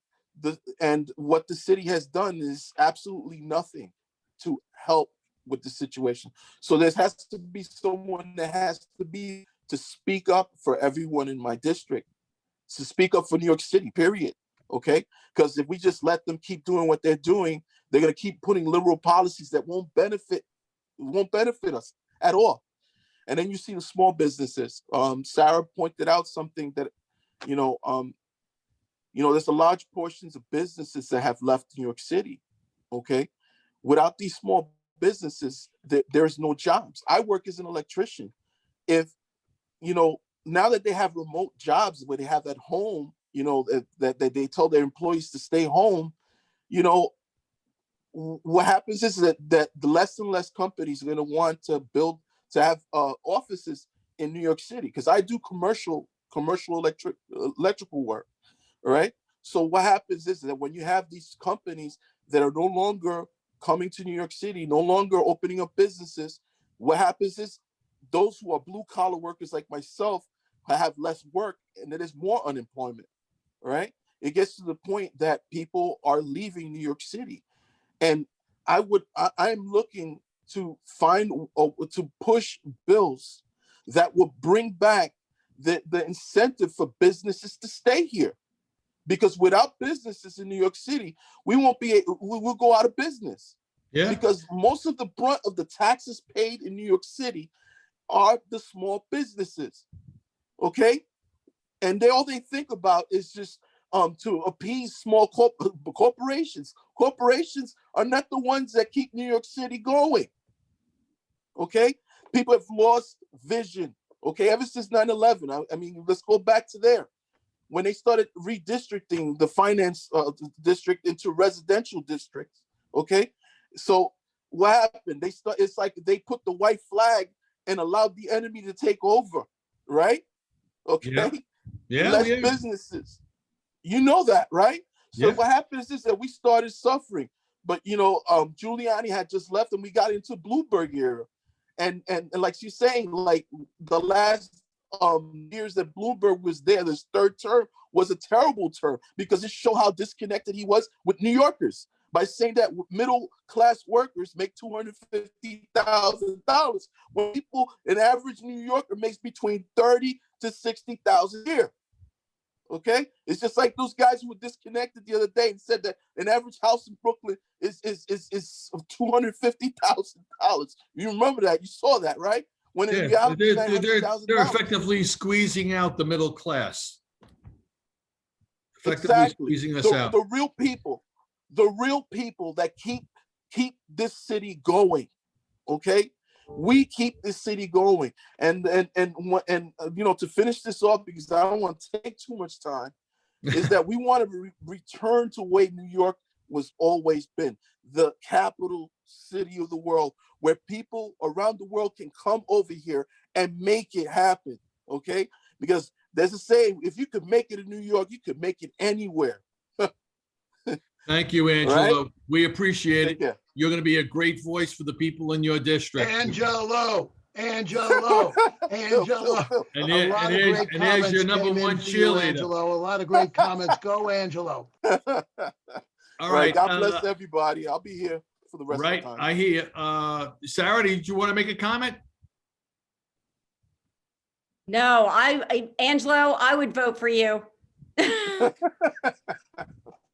what the city has done is absolutely nothing to help with the situation. So there has to be someone that has to speak up for everyone in my district, to speak up for New York City, period. Okay? Because if we just let them keep doing what they're doing, they're going to keep putting liberal policies that won't benefit us at all. And then you see the small businesses. Sarah pointed out something that, there's a large portions of businesses that have left New York City. Okay? Without these small businesses, there's no jobs. I work as an electrician. If, now that they have remote jobs where they have at home, that they tell their employees to stay home, what happens is that the less and less companies are going to want to have offices in New York City, because I do commercial electrical work, right? So what happens is that when you have these companies that are no longer coming to New York City, no longer opening up businesses, what happens is those who are blue collar workers like myself have less work, and there is more unemployment, right? It gets to the point that people are leaving New York City. And I'm looking to to push bills that will bring back the incentive for businesses to stay here. Because without businesses in New York City, we'll go out of business. Yeah. Because most of the brunt of the taxes paid in New York City are the small businesses. Okay? And all they think about is just to appease small corporations. Corporations are not the ones that keep New York City going. Okay? People have lost vision. Okay, ever since 9/11. I mean, let's go back to there. When they started redistricting the finance district into residential districts, okay? So what happened? It's like they put the white flag and allowed the enemy to take over, right? Okay? Yeah. Less businesses. You know that, right? So what happens is that we started suffering. But, Giuliani had just left and we got into Bloomberg era. And like she's saying, like the last years that Bloomberg was there, this third term was a terrible term because it showed how disconnected he was with New Yorkers by saying that middle class workers make $250,000 when an average New Yorker makes between 30 to 60,000 a year. Okay, it's just like those guys who were disconnected the other day and said that an average house in Brooklyn is $250,000. You remember that? You saw that, right? When in reality, they're effectively squeezing out the middle class. Exactly. Squeezing us out. The real people that keep this city going. Okay, we keep this city going, and to finish this off, because I don't want to take too much time, is that we want to return to the way New York was always been, the capital city of the world, where people around the world can come over here and make it happen. Okay, because there's a saying: if you could make it in New York, you could make it anywhere. Thank you, Angelo. Right? We appreciate it. Care. You're going to be a great voice for the people in your district. Angelo. And there's your number one cheerleader. Angelo. A lot of great comments. Go, Angelo. All right. God bless everybody. I'll be here for the rest of the time. I hear you. Sarah, did you want to make a comment? No, Angelo, I would vote for you.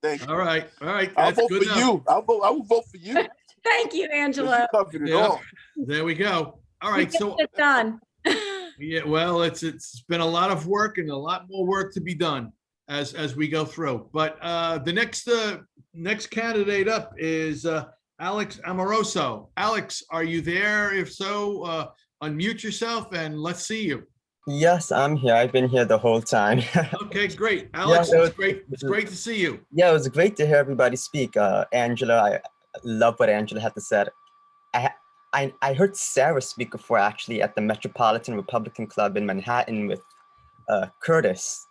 Thank you. All right. I'll vote for you. I will vote for you. Thank you, Angelo. You covered it all. There we go. All right. So it's done. Yeah, well, it's been a lot of work and a lot more work to be done as we go through. But the next candidate up is Alex Amoroso. Alex, are you there? If so, unmute yourself and let's see you. Yes, I'm here. I've been here the whole time. Okay, great. Alex, it's great. It's great to see you. Yeah, it was great to hear everybody speak. Angela, I love what Angela had to say. I heard Sarah speak before, actually, at the Metropolitan Republican Club in Manhattan with Curtis.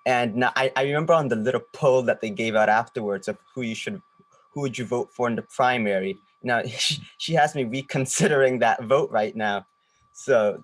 And now I remember on the little poll that they gave out afterwards of who would you vote for in the primary. Now, she has me reconsidering that vote right now. So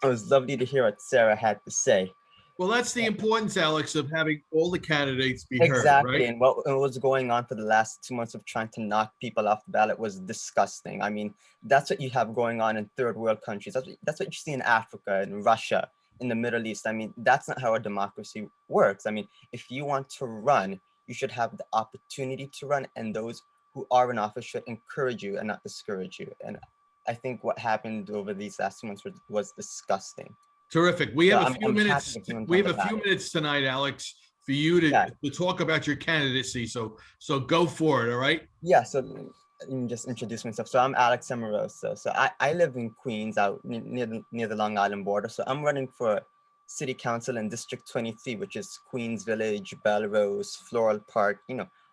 it was lovely to hear what Sarah had to say. Well, that's the importance, Alex, of having all the candidates be heard, Exactly, right? and what was going on for the last 2 months of trying to knock people off the ballot was disgusting. I mean, that's what you have going on in third world countries. That's what you see in Africa and Russia, in the Middle East. I mean, that's not how a democracy works. I mean, if you want to run, you should have the opportunity to run, and those who are in office should encourage you and not discourage you. And I think what happened over these last months was disgusting. Terrific. We have a few I'm minutes. We have a few minutes tonight, Alex, for you to talk about your candidacy. So go for it. All right. Yeah. So let me just introduce myself. So I'm Alex Amoroso. So I live in Queens, out near the Long Island border. So I'm running for City Council in District 23, which is Queens Village, Belrose, Floral Park,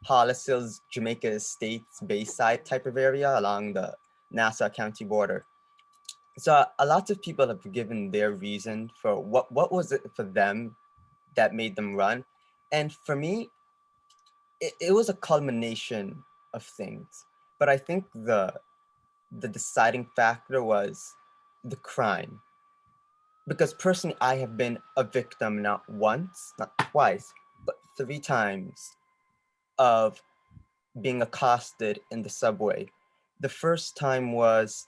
Hollis Hills, Jamaica Estates, Bayside type of area along the Nassau County border. So a lot of people have given their reason for what was it for them that made them run. And for me, it was a culmination of things. But I think the deciding factor was the crime. Because personally, I have been a victim not once, not twice, but 3 times of being accosted in the subway. The first time was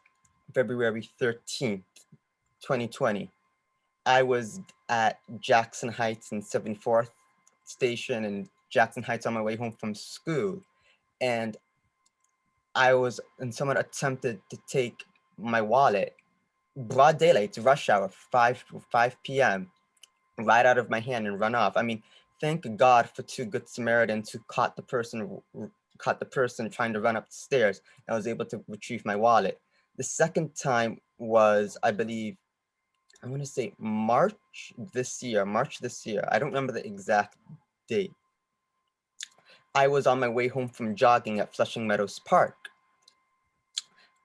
February 13th, 2020. I was at Jackson Heights and 74th Station in Jackson Heights on my way home from school. And someone attempted to take my wallet, broad daylight, rush hour, 5 p.m., right out of my hand and run off. I mean, thank God for 2 good Samaritans who caught the person trying to run up the stairs. I was able to retrieve my wallet. The second time was, I believe, I want to say March this year. I don't remember the exact date. I was on my way home from jogging at Flushing Meadows Park.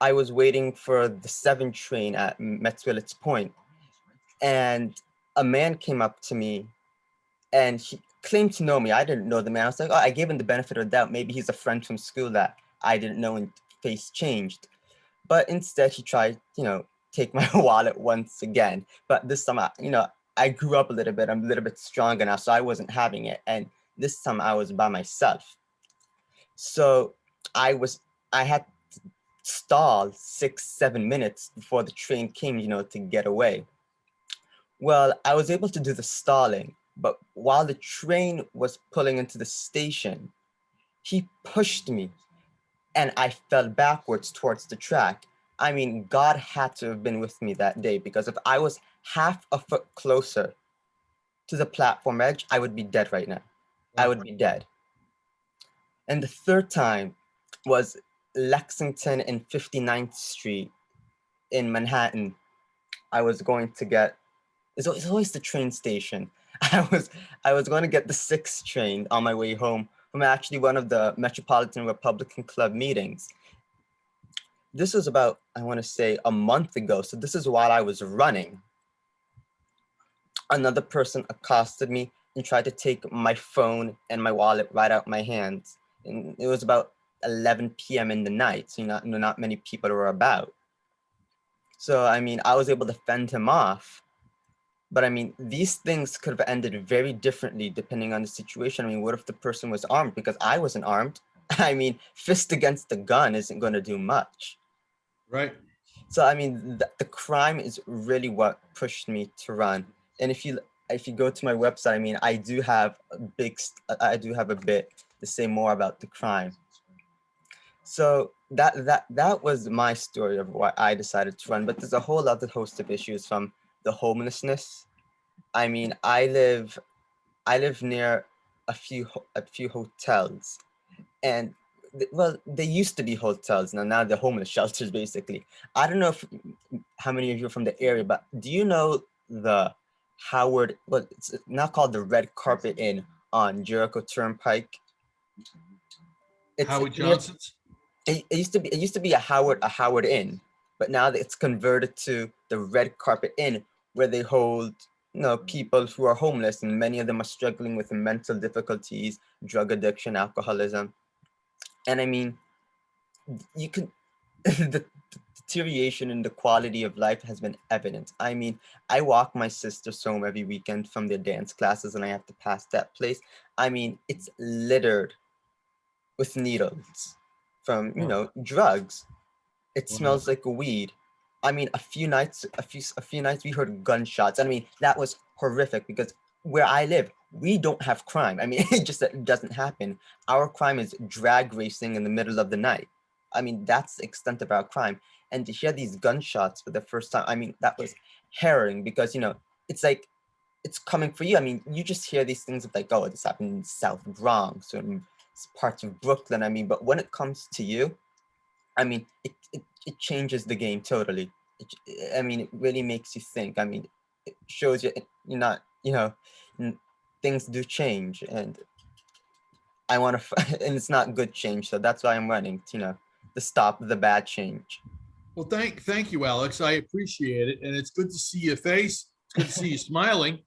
I was waiting for the 7 train at Metz-Willets Point, and a man came up to me and he claimed to know me. I didn't know the man. I was like, oh, I gave him the benefit of the doubt. Maybe he's a friend from school that I didn't know and face changed. But instead he tried, take my wallet once again. But this time, I grew up a little bit. I'm a little bit stronger now, so I wasn't having it. And this time I was by myself. So I had to stall 6-7 minutes before the train came, to get away. Well, I was able to do the stalling, but while the train was pulling into the station, he pushed me and I fell backwards towards the track. I mean, God had to have been with me that day, because if I was half a foot closer to the platform edge, I would be dead right now. I would be dead. And the third time was Lexington and 59th Street in Manhattan. I was going to get, it's always the train station. I was going to get the 6th train on my way home from actually one of the Metropolitan Republican Club meetings. This was about, I want to say, a month ago. So this is while I was running. Another person accosted me and tried to take my phone and my wallet right out my hands. And it was about 11 p.m. in the night. So not many people were about. So, I mean, I was able to fend him off. But I mean, these things could have ended very differently depending on the situation. I mean, what if the person was armed? Because I wasn't armed. I mean, fist against the gun isn't going to do much. Right. So, I mean, the crime is really what pushed me to run. And if you go to my website, I mean, I do have a bit to say more about the crime. So that was my story of why I decided to run. But there's a whole other host of issues, from the homelessness. I mean, I live near a few hotels, and well, they used to be hotels. Now they're homeless shelters, basically. I don't know how many of you are from the area, but do you know the Howard? Well, it's now called the Red Carpet Inn on Jericho Turnpike. Howard Johnson's. It used to be a Howard Inn, but now it's converted to the Red Carpet Inn, where they hold people who are homeless, and many of them are struggling with mental difficulties, drug addiction, alcoholism. And I mean, you can the deterioration in the quality of life has been evident. I mean, I walk my sisters home every weekend from their dance classes, and I have to pass that place. I mean, it's littered with needles from drugs. It smells like a weed. I mean, a few nights we heard gunshots. I mean, that was horrific, because where I live, we don't have crime. I mean, it doesn't happen. Our crime is drag racing in the middle of the night. I mean, that's the extent of our crime. And to hear these gunshots for the first time, I mean, that was harrowing, because it's like it's coming for you. I mean, you just hear these things of like, oh, this happened in South Bronx or in parts of Brooklyn. I mean, but when it comes to you, I mean, it changes the game totally. I mean, it really makes you think. I mean, it shows you're not, things do change, and I want to, and it's not good change. So that's why I'm running, to stop the bad change. Well, thank you, Alex. I appreciate it. And it's good to see your face. It's good to see you smiling.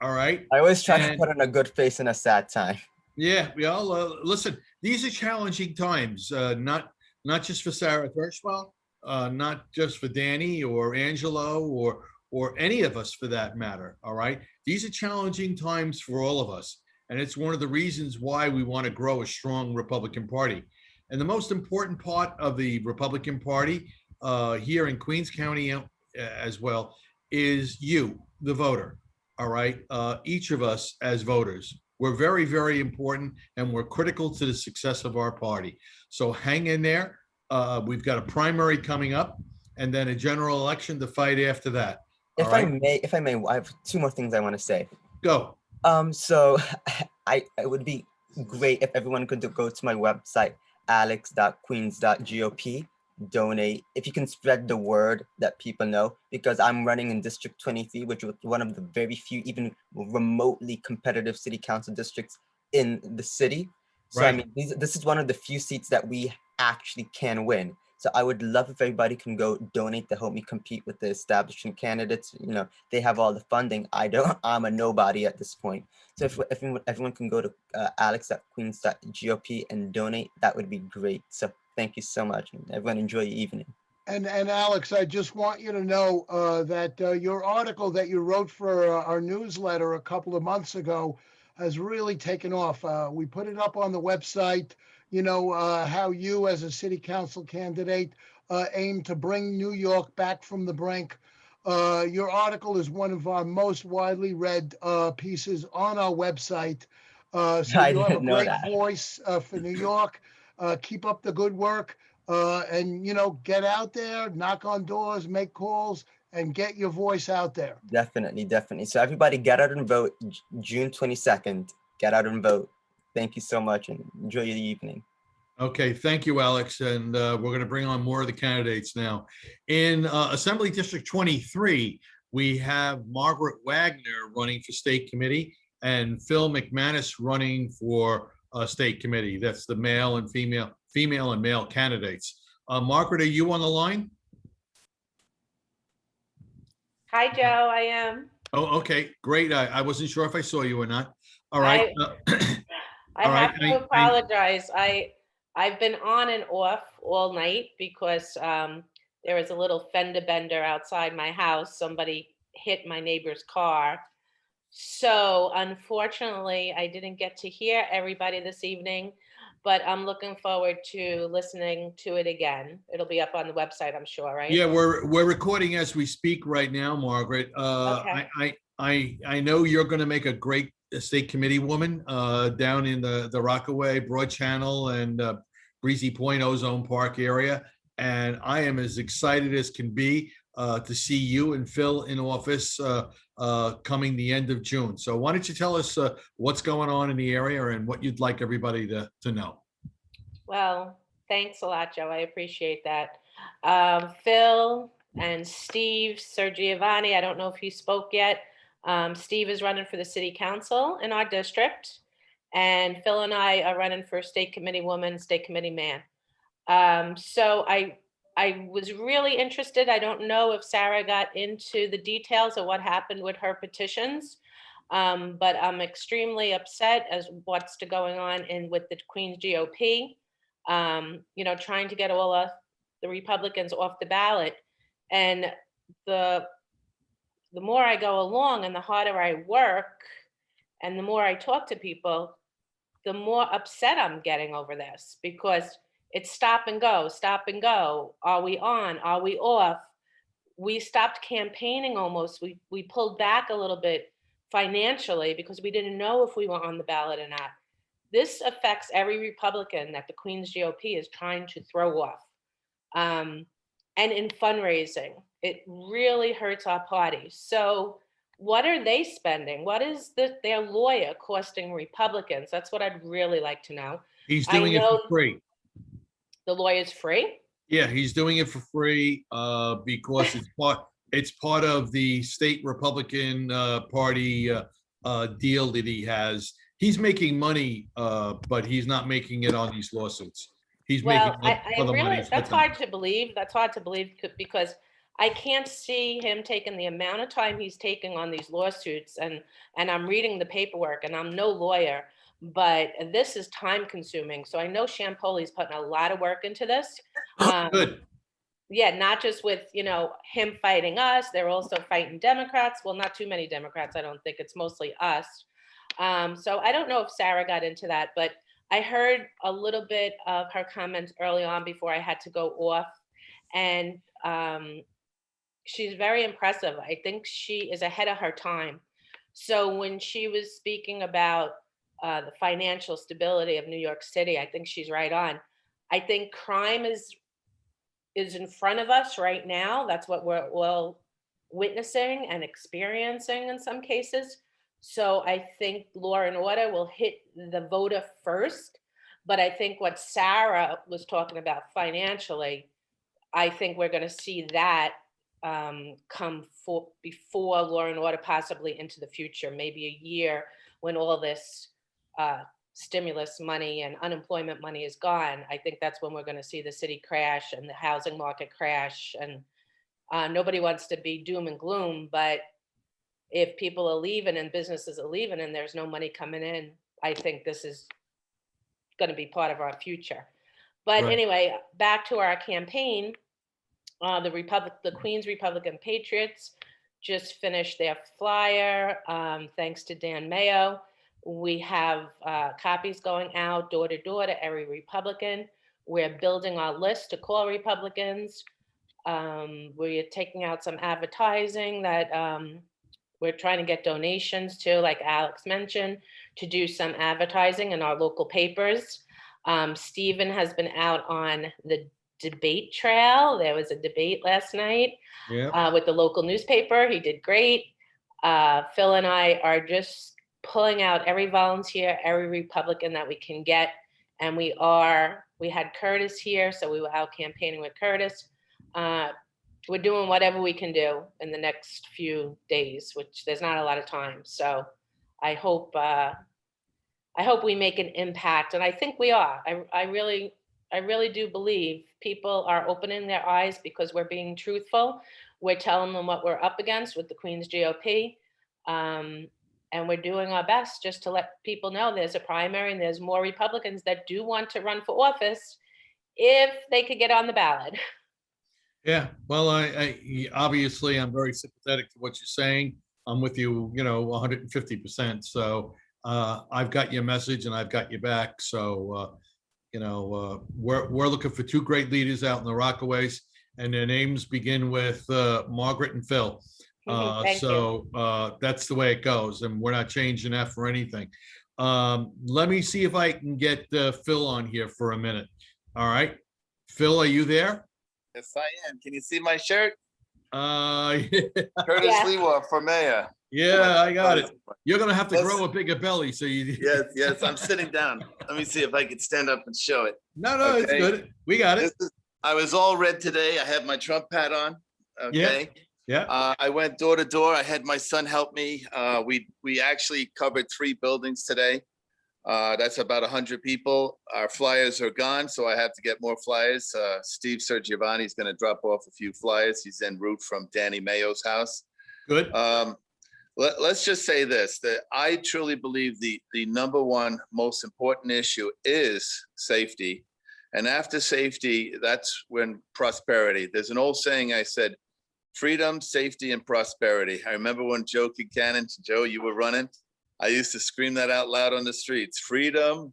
All right. I always try to put on a good face in a sad time. Yeah, we all listen. These are challenging times, not just for Sara Tirschwell, not just for Danny or Angelo or any of us for that matter. All right, these are challenging times for all of us, and it's one of the reasons why we want to grow a strong Republican Party. And the most important part of the Republican Party here in Queens County as well is you, the voter. All right, each of us as voters. We're very, very important, and we're critical to the success of our party. So hang in there. We've got a primary coming up, and then a general election to fight after that. If I may, I have 2 more things I want to say. Go. So it would be great if everyone could go to my website, alex.queens.gop, donate. If you can spread the word that people know, because I'm running in District 23, which was one of the very few even remotely competitive city council districts in the city. So I Right. mean, this is one of the few seats that we actually can win. So I would love if everybody can go donate to help me compete with the establishment candidates. You know, they have all the funding. I don't, I'm a nobody at this point. So if everyone can go to alex@queens.gop and donate, that would be great. So thank you so much. And everyone enjoy your evening. And Alex, I just want you to know that your article that you wrote for our newsletter a couple of months ago has really taken off. We put it up on the website, you know, how you as a city council candidate aim to bring New York back from the brink. Your article is one of our most widely read pieces on our website. So I you have a didn't know great that. voice for New York. Keep up the good work. And, you know, get out there, knock on doors, make calls, and get your voice out there. Definitely, definitely. So everybody get out and vote June 22nd. Get out and vote. Thank you so much and enjoy your evening. Okay, thank you, Alex. And we're going to bring on more of the candidates now. In Assembly District 23, we have Margaret Wagner running for State Committee and Phil McManus running for State Committee. That's the male and male candidates. Margaret, are you on the line? Hi, Joe, I am. Oh, okay, great. I wasn't sure if I saw you or not. All right. I all right, have to apologize. I've been on and off all night because there was a little fender bender outside my house. Somebody hit my neighbor's car. So unfortunately, I didn't get to hear everybody this evening, but I'm looking forward to listening to it again. It'll be up on the website, I'm sure, right? Yeah, we're recording as we speak right now, Margaret. Okay. I know you're going to make a great state committee woman down in the Rockaway, Broad Channel, and Breezy Point, Ozone Park area, and I am as excited as can be to see you and Phil in office coming the end of June. So why don't you tell us what's going on in the area and what you'd like everybody to know? Well, thanks a lot, Joe. I appreciate that. Phil and Steve, Sir Giovanni, I don't know if he spoke yet. Steve is running for the city council in our district, and Phil and I are running for state committee woman, state committee man. So I was really interested. I don't know if Sara got into the details of what happened with her petitions, but I'm extremely upset as what's going on with the Queens GOP. You know, trying to get all of the Republicans off the ballot. And the more I go along and the harder I work and the more I talk to people, the more upset I'm getting over this, because it's stop and go, stop and go. Are we on? Are we off? We stopped campaigning almost. We pulled back a little bit financially because we didn't know if we were on the ballot or not. This affects every Republican that the Queens GOP is trying to throw off. And in fundraising, it really hurts our party. So what are they spending? What is their lawyer costing Republicans? That's what I'd really like to know. He's doing it for free. The lawyer's free? Yeah, he's doing it for free because it's part of the state Republican Party deal that he has. He's making money, but he's not making it on these lawsuits. He's making other money. That's hard to believe. That's hard to believe because I can't see him taking the amount of time he's taking on these lawsuits. And I'm reading the paperwork, and I'm no lawyer, but this is time consuming. So I know Champoli's putting a lot of work into this. Good. Yeah, not just with, you know, him fighting us. They're also fighting Democrats. Well, not too many Democrats, I don't think. It's mostly us. So I don't know if Sara got into that, but I heard a little bit of her comments early on before I had to go off. And she's very impressive. I think she is ahead of her time. So when she was speaking about the financial stability of New York City, I think she's right on. I think crime is in front of us right now. That's what we're all witnessing and experiencing in some cases. So I think law and order will hit the voter first. But I think what Sara was talking about financially, I think we're going to see that come before law and order, possibly into the future, maybe a year when all this stimulus money and unemployment money is gone. I think that's when we're going to see the city crash and the housing market crash. And nobody wants to be doom and gloom, but if people are leaving and businesses are leaving and there's no money coming in, I think this is going to be part of our future. But Right. anyway, back to our campaign. The Queens Republican Patriots just finished their flyer. Thanks to Dan Mayo. We have copies going out door to door to every Republican. We're building our list to call Republicans. We're taking out some advertising that we're trying to get donations to, like Alex mentioned, to do some advertising in our local papers. Stephen has been out on the debate trail. There was a debate last night with the local newspaper. He did great. Phil and I are just pulling out every volunteer, every Republican that we can get. And we had Curtis here, so we were out campaigning with Curtis. We're doing whatever we can do in the next few days, which there's not a lot of time. So I hope we make an impact, and I think we are. I really do believe people are opening their eyes because we're being truthful. We're telling them what we're up against with the Queens GOP, and we're doing our best just to let people know there's a primary and there's more Republicans that do want to run for office if they could get on the ballot. Yeah, well, I obviously I'm very sympathetic to what you're saying. I'm with you, 150%. So I've got your message and I've got your back. So we're looking for two great leaders out in the Rockaways, and their names begin with Margaret and Phil. That's the way it goes, and we're not changing that for anything. Let me see if I can get Phil on here for a minute. All right, Phil, are you there? Yes, I am. Can you see my shirt? Curtis Sliwa for mayor. Yeah, I got it. You're gonna have to grow a bigger belly, so you. Yes. I'm sitting down. Let me see if I can stand up and show it. No, It's good. We got it. I was all red today. I had my Trump hat on. Okay. Yeah. I went door to door. I had my son help me. We actually covered 3 buildings today. That's about 100 people. Our flyers are gone, so I have to get more flyers. Steve Sergiovanni is going to drop off a few flyers. He's en route from Danny Mayo's house. Good. Let's just say this, that I truly believe the number one most important issue is safety. And after safety, that's when prosperity. There's an old saying I said, freedom, safety, and prosperity. I remember when Joe Buchanan, Joe, you were running. I used to scream that out loud on the streets, freedom,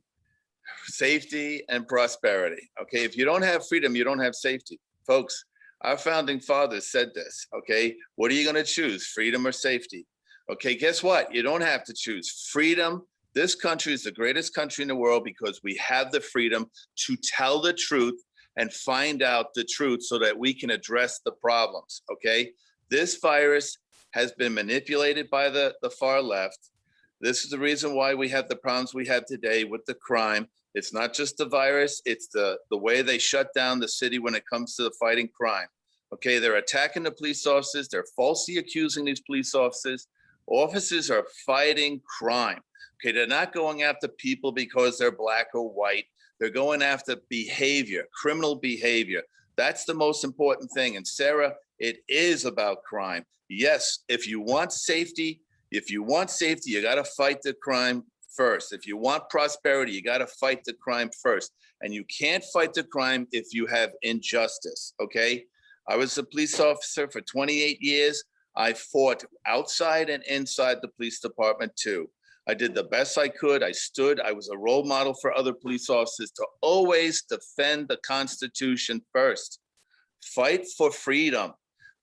safety, and prosperity. Okay, if you don't have freedom, you don't have safety. Folks, our founding fathers said this, okay? What are you gonna choose, freedom or safety? Okay, guess what? You don't have to choose freedom. This country is the greatest country in the world because we have the freedom to tell the truth and find out the truth so that we can address the problems, okay? This virus has been manipulated by the far left. This is the reason why we have the problems we have today with the crime. It's not just the virus, it's the way they shut down the city when it comes to the fighting crime. Okay, they're attacking the police officers, they're falsely accusing these police officers. Officers are fighting crime. Okay, they're not going after people because they're black or white. They're going after behavior, criminal behavior. That's the most important thing. And Sarah, it is about crime. Yes, if you want safety, you got to fight the crime first. If you want prosperity, you got to fight the crime first. And you can't fight the crime if you have injustice, okay? I was a police officer for 28 years. I fought outside and inside the police department too. I did the best I could. I was a role model for other police officers to always defend the Constitution first. Fight for freedom.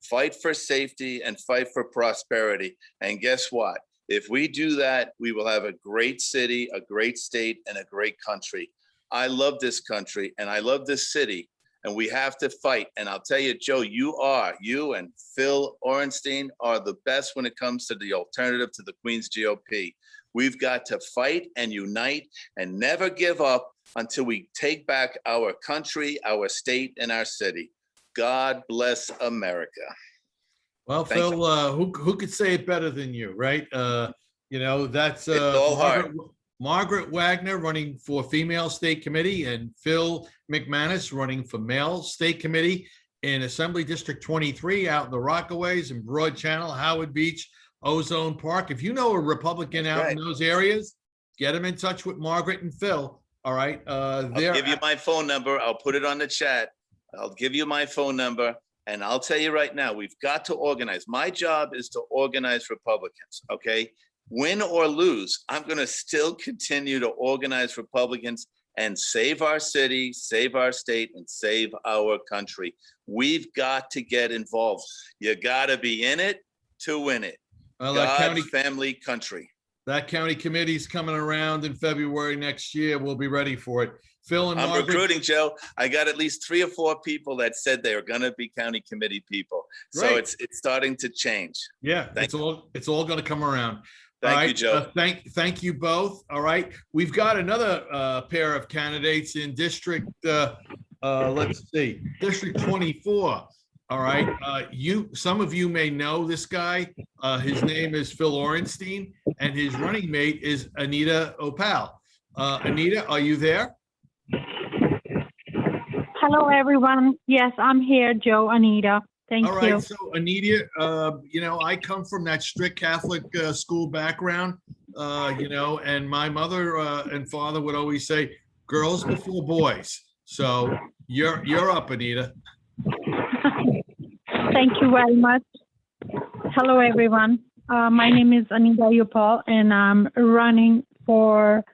Fight for safety and fight for prosperity. And guess what? If we do that, we will have a great city, a great state, and a great country. I love this country and I love this city, and we have to fight. And I'll tell you, Joe, you and Phil Orenstein are the best when it comes to the alternative to the Queens GOP. We've got to fight and unite and never give up until we take back our country, our state, and our city. God bless America. Well, Thank Phil, who could say it better than you, right? That's It's all Margaret Wagner running for female state committee and Phil McManus running for male state committee in Assembly District 23 out in the Rockaways and Broad Channel, Howard Beach, Ozone Park. If you know a Republican out in those areas, get them in touch with Margaret and Phil. All right. I'll give you my phone number. I'll put it on the chat. I'll give you my phone number. And I'll tell you right now, we've got to organize. My job is to organize Republicans, okay? Win or lose, I'm going to still continue to organize Republicans and save our city, save our state, and save our country. We've got to get involved. You got to be in it to win it. Well, God, family, country. That county committee's coming around in February next year. We'll be ready for it. Phil and I'm Margaret, recruiting, Joe. I got at least 3 or 4 people that said they are going to be county committee people. So Great. it's starting to change. Yeah, it's all going to come around. Thank you, Joe. Thank you both. All right, we've got another pair of candidates in District. Let's see, District 24. All right, some of you may know this guy. His name is Phil Orenstein, and his running mate is Anita Opal. Anita, are you there? Hello, everyone. Yes, I'm here, Joe, Anita. Thank you. All right, so Anita, I come from that strict Catholic school background, and my mother and father would always say, girls before boys. So you're up, Anita. Thank you very much. Hello, everyone. My name is Anita Upal, and I'm running for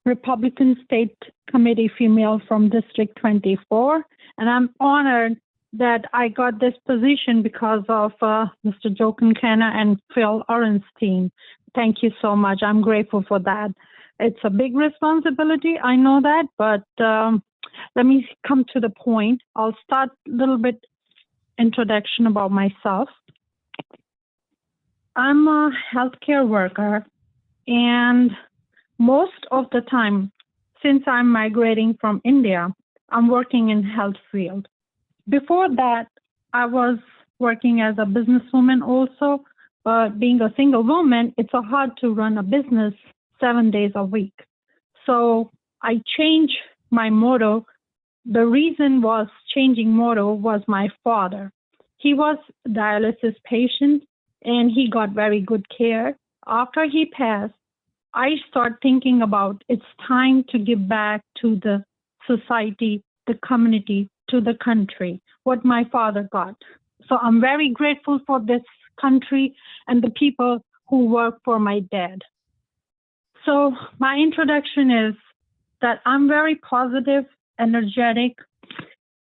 Republican State Committee female from District 24. And I'm honored that I got this position because of Mr. Joe Quintana and Phil Orenstein. Thank you so much. I'm grateful for that. It's a big responsibility, I know that, but let me come to the point. I'll start a little bit introduction about myself. I'm a healthcare worker, and most of the time, since I'm migrating from India, I'm working in health field. Before that, I was working as a businesswoman also, but being a single woman, it's so hard to run a business 7 days a week. So I changed my motto. The reason was changing motto was my father. He was a dialysis patient and he got very good care. After he passed, I started thinking about it's time to give back to the society, the community, to the country, what my father got. So I'm very grateful for this country and the people who work for my dad. So my introduction is that I'm very positive, energetic,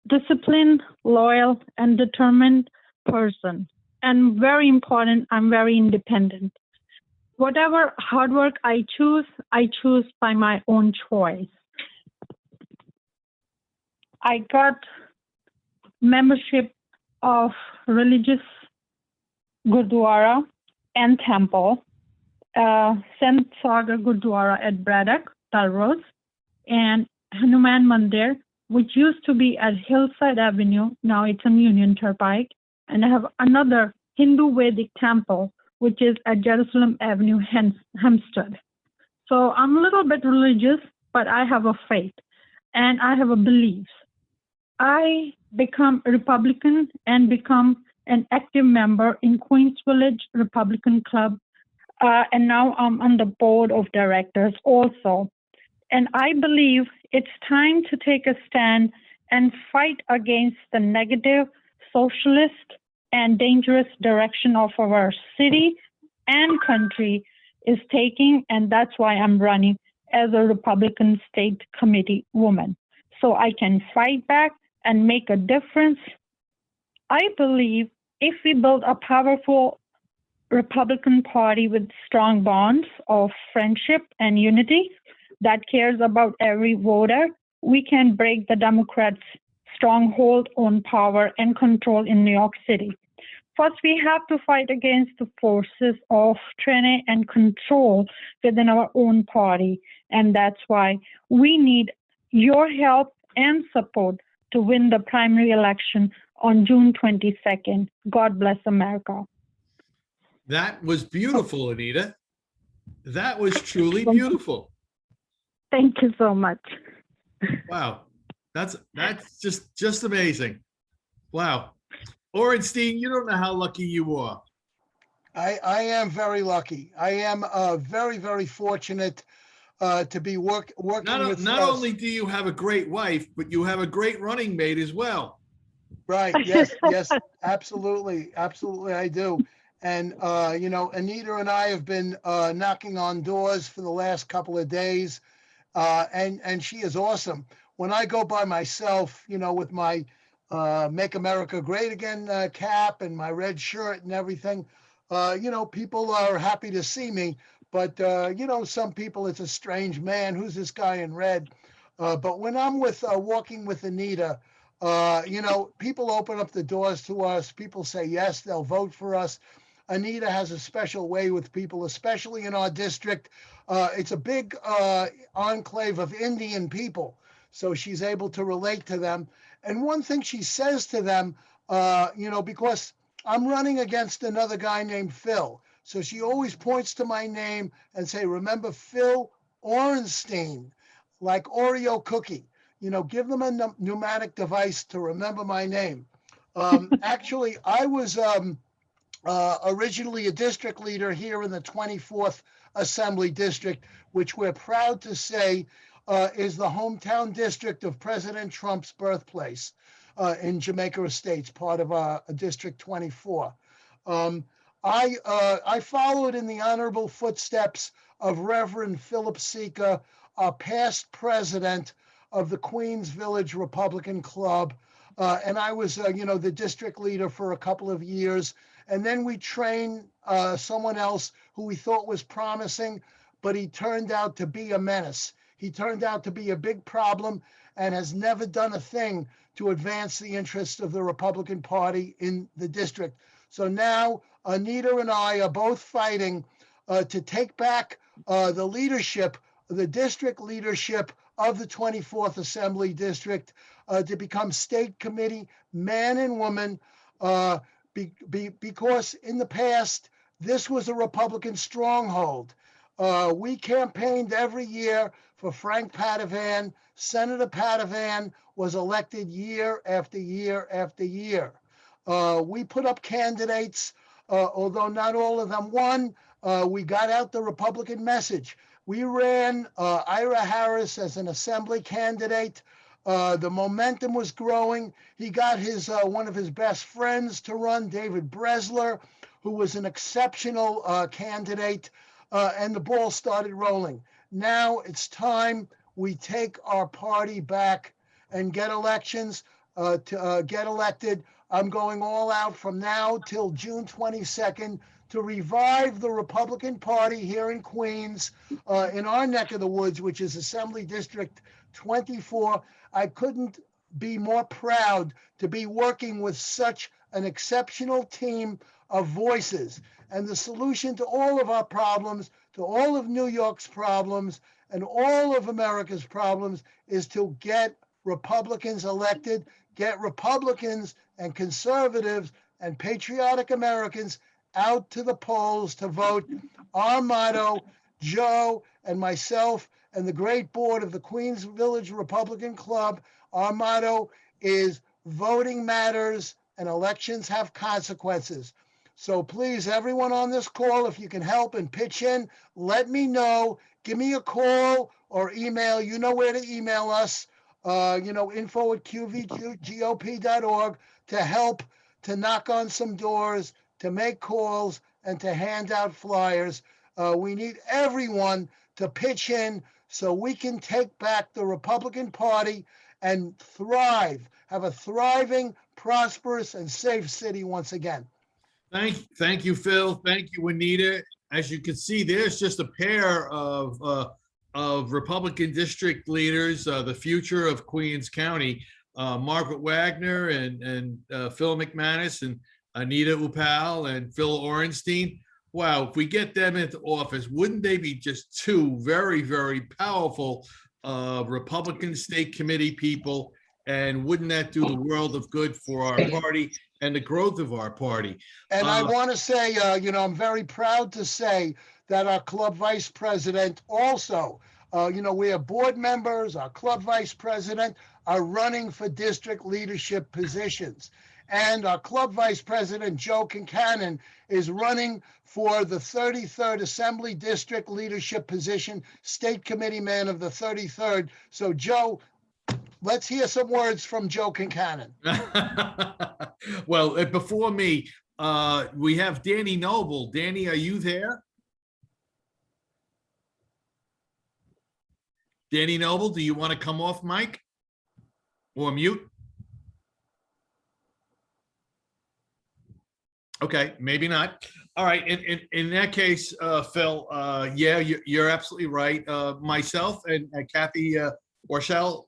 disciplined, loyal, and determined person. And very important, I'm very independent. Whatever hard work I choose by my own choice. I got membership of religious Gurdwara and temple, Sant Sagar Gurdwara at Braddock, Dalrose, and Hanuman Mandir, which used to be at Hillside Avenue. Now it's in Union Turnpike. And I have another Hindu Vedic temple, which is at Jerusalem Avenue, Hempstead. So I'm a little bit religious, but I have a faith and I have a belief. I become a Republican and become an active member in Queens Village Republican Club. And now I'm on the board of directors also. And I believe it's time to take a stand and fight against the negative, socialist, and dangerous direction of our city and country is taking. And that's why I'm running as a Republican State Committee woman. So I can fight back and make a difference. I believe if we build a powerful Republican Party with strong bonds of friendship and unity that cares about every voter, we can break the Democrats' stronghold on power and control in New York City. First, we have to fight against the forces of tyranny and control within our own party. And that's why we need your help and support to win the primary election on June 22nd. God bless America. That was beautiful, Anita. That was truly beautiful. Thank you so much. Wow. That's just amazing. Wow. Orenstein, you don't know how lucky you are. I am very lucky. I am very, very fortunate to be working with. Not only do you have a great wife, but you have a great running mate as well. Right. Yes. Yes. Absolutely. Absolutely. I do. And, you know, Anita and I have been knocking on doors for the last couple of days. And she is awesome. When I go by myself, you know, with my Make America Great Again cap and my red shirt and everything, you know, people are happy to see me. But, you know, some people, it's a strange man. Who's this guy in red? But when I'm walking with Anita, you know, people open up the doors to us. People say, yes, they'll vote for us. Anita has a special way with people, especially in our district. It's a big enclave of Indian people, so she's able to relate to them. And one thing she says to them, you know, because I'm running against another guy named Phil, so she always points to my name and say, remember Phil Orenstein, like Oreo cookie. You know, give them a pneumatic device to remember my name. Actually, I was originally a district leader here in the 24th Assembly District, which we're proud to say is the hometown district of President Trump's birthplace in Jamaica Estates, part of District 24. I followed in the honorable footsteps of Reverend Philip Sika, past president of the Queens Village Republican Club. And I was, you know, the district leader for a couple of years. And then we trained someone else who we thought was promising, but he turned out to be a menace. He turned out to be a big problem and has never done a thing to advance the interests of the Republican Party in the district. So now Anita and I are both fighting to take back the leadership, the district leadership of the 24th Assembly District, to become state committee man and woman, because in the past, this was a Republican stronghold. We campaigned every year for Frank Padovan. Senator Padovan was elected year after year after year. We put up candidates, although not all of them won. We got out the Republican message. We ran Ira Harris as an assembly candidate. The momentum was growing. He got his one of his best friends to run, David Bresler, who was an exceptional candidate, and the ball started rolling. Now it's time we take our party back and get elections, get elected. I'm going all out from now till June 22nd to revive the Republican Party here in Queens, in our neck of the woods, which is Assembly District 24. I couldn't be more proud to be working with such an exceptional team of voices. And the solution to all of our problems, to all of New York's problems, and all of America's problems is to get Republicans elected, get Republicans and conservatives and patriotic Americans out to the polls to vote. Our motto, Joe and myself and the great board of the Queens Village Republican Club, our motto is voting matters and elections have consequences. So please, everyone on this call, if you can help and pitch in, let me know. Give me a call or email. You know where to email us, info@qvgop.org to help, to knock on some doors, to make calls, and to hand out flyers. We need everyone to pitch in so we can take back the Republican Party and thrive, have a thriving, prosperous, and safe city once again. Thank you, Phil. Thank you, Anita. As you can see, there's just a pair of Republican district leaders, the future of Queens County, Margaret Wagner and Phil McManus and Anita Upal and Phil Orenstein. Wow, if we get them into office, wouldn't they be just two very, very powerful Republican state committee people? And wouldn't that do the world of good for our party and the growth of our party? And I want to say, I'm very proud to say that our club vice president also, we have board members, our club vice president are running for district leadership positions. And our club vice president, Joe Kincannon, is running for the 33rd Assembly District leadership position, state committee man of the 33rd. So Joe, let's hear some words from Joe Kincannon. Well, before me, we have Danny Noble. Danny, are you there? Danny Noble, do you want to come off mic or mute? Okay, maybe not. All right, in that case, Phil, yeah, you're absolutely right. Myself and Kathy Warshell,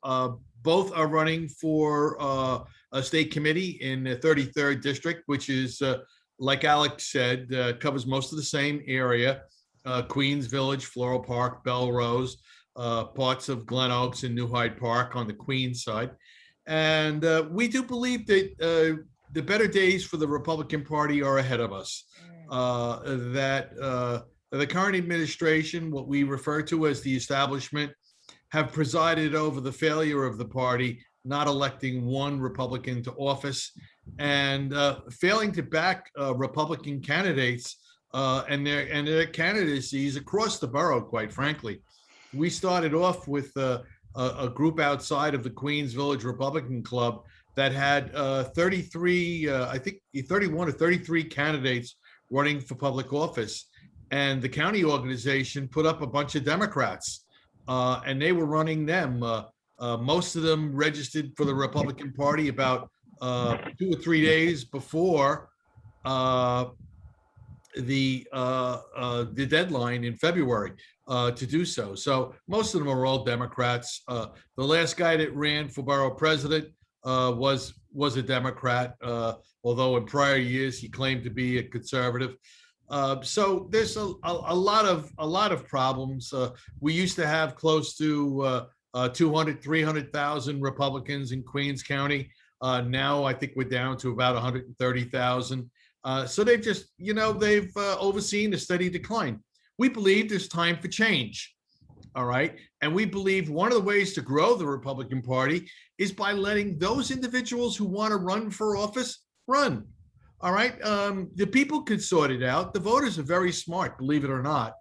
both are running for a state committee in the 33rd district, which is, like Alex said, covers most of the same area, Queens Village, Floral Park, Belrose, parts of Glen Oaks and New Hyde Park on the Queens side. And we do believe that the better days for the Republican Party are ahead of us. That the current administration, what we refer to as the establishment, have presided over the failure of the party, not electing one Republican to office, and failing to back Republican candidates and their candidacies across the borough, quite frankly. We started off with a group outside of the Queens Village Republican Club that had 33, I think 31 or 33 candidates running for public office. And the county organization put up a bunch of Democrats and they were running them. Most of them registered for the Republican Party about 2 or 3 days before the deadline in February to do so. So most of them are all Democrats. The last guy that ran for borough president was a Democrat, although in prior years he claimed to be a conservative. So there's a lot of problems. We used to have close to 200, 300,000 Republicans in Queens County. Now I think we're down to about 130,000. So they've just, they've overseen a steady decline. We believe there's time for change. All right. And we believe one of the ways to grow the Republican Party is by letting those individuals who want to run for office run. All right. The people can sort it out. The voters are very smart, believe it or not.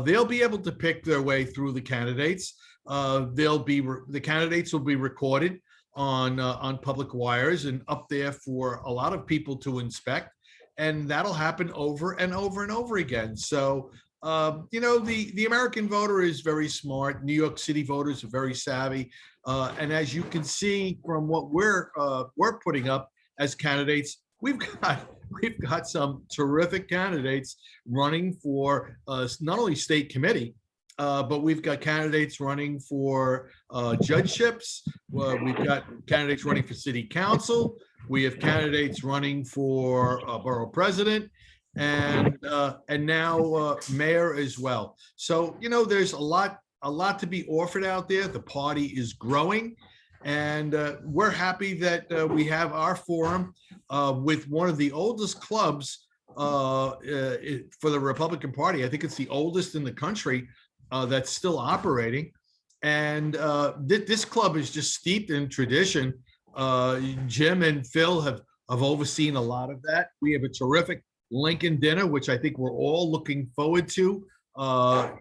They'll be able to pick their way through the candidates. The candidates will be recorded on public wires and up there for a lot of people to inspect. And that'll happen over and over and over again. So the American voter is very smart. New York City voters are very savvy. And as you can see from what we're putting up as candidates, we've got some terrific candidates running for not only state committee, but we've got candidates running for judgeships. We've got candidates running for city council. We have candidates running for borough president. And now mayor as well. So, there's a lot to be offered out there. The party is growing, and we're happy that we have our forum with one of the oldest clubs for the Republican Party. I think it's the oldest in the country that's still operating. And this club is just steeped in tradition. Jim and Phil have overseen a lot of that. We have a terrific Lincoln dinner, which I think we're all looking forward to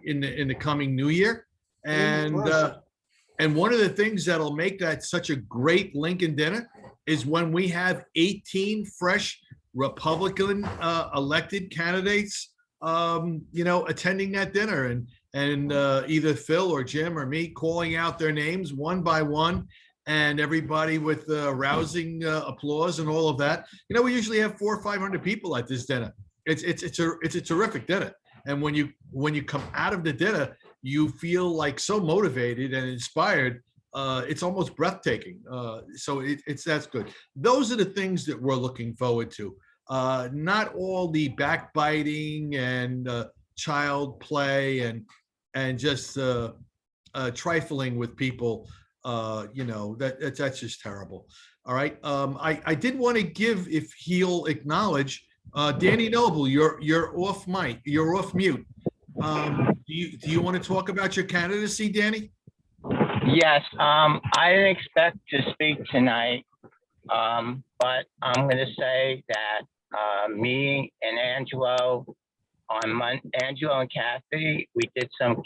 in the coming new year. And one of the things that'll make that such a great Lincoln dinner is when we have 18 fresh Republican elected candidates, attending that dinner, and either Phil or Jim or me calling out their names one by one, and everybody with rousing applause and all of that. We usually have 400 or 500 people at this dinner. It's a terrific dinner. And when you come out of the dinner, you feel like so motivated and inspired. It's almost breathtaking. So that's good. Those are the things that we're looking forward to. Not all the backbiting and child play and just trifling with people. That's just terrible. All right. I did want to give, if he'll acknowledge, Danny Noble, you're off mic, you're off mute. Do you want to talk about your candidacy, Danny? Yes, I didn't expect to speak tonight, but I'm going to say that me and Angelo Angelo and Kathy, we did some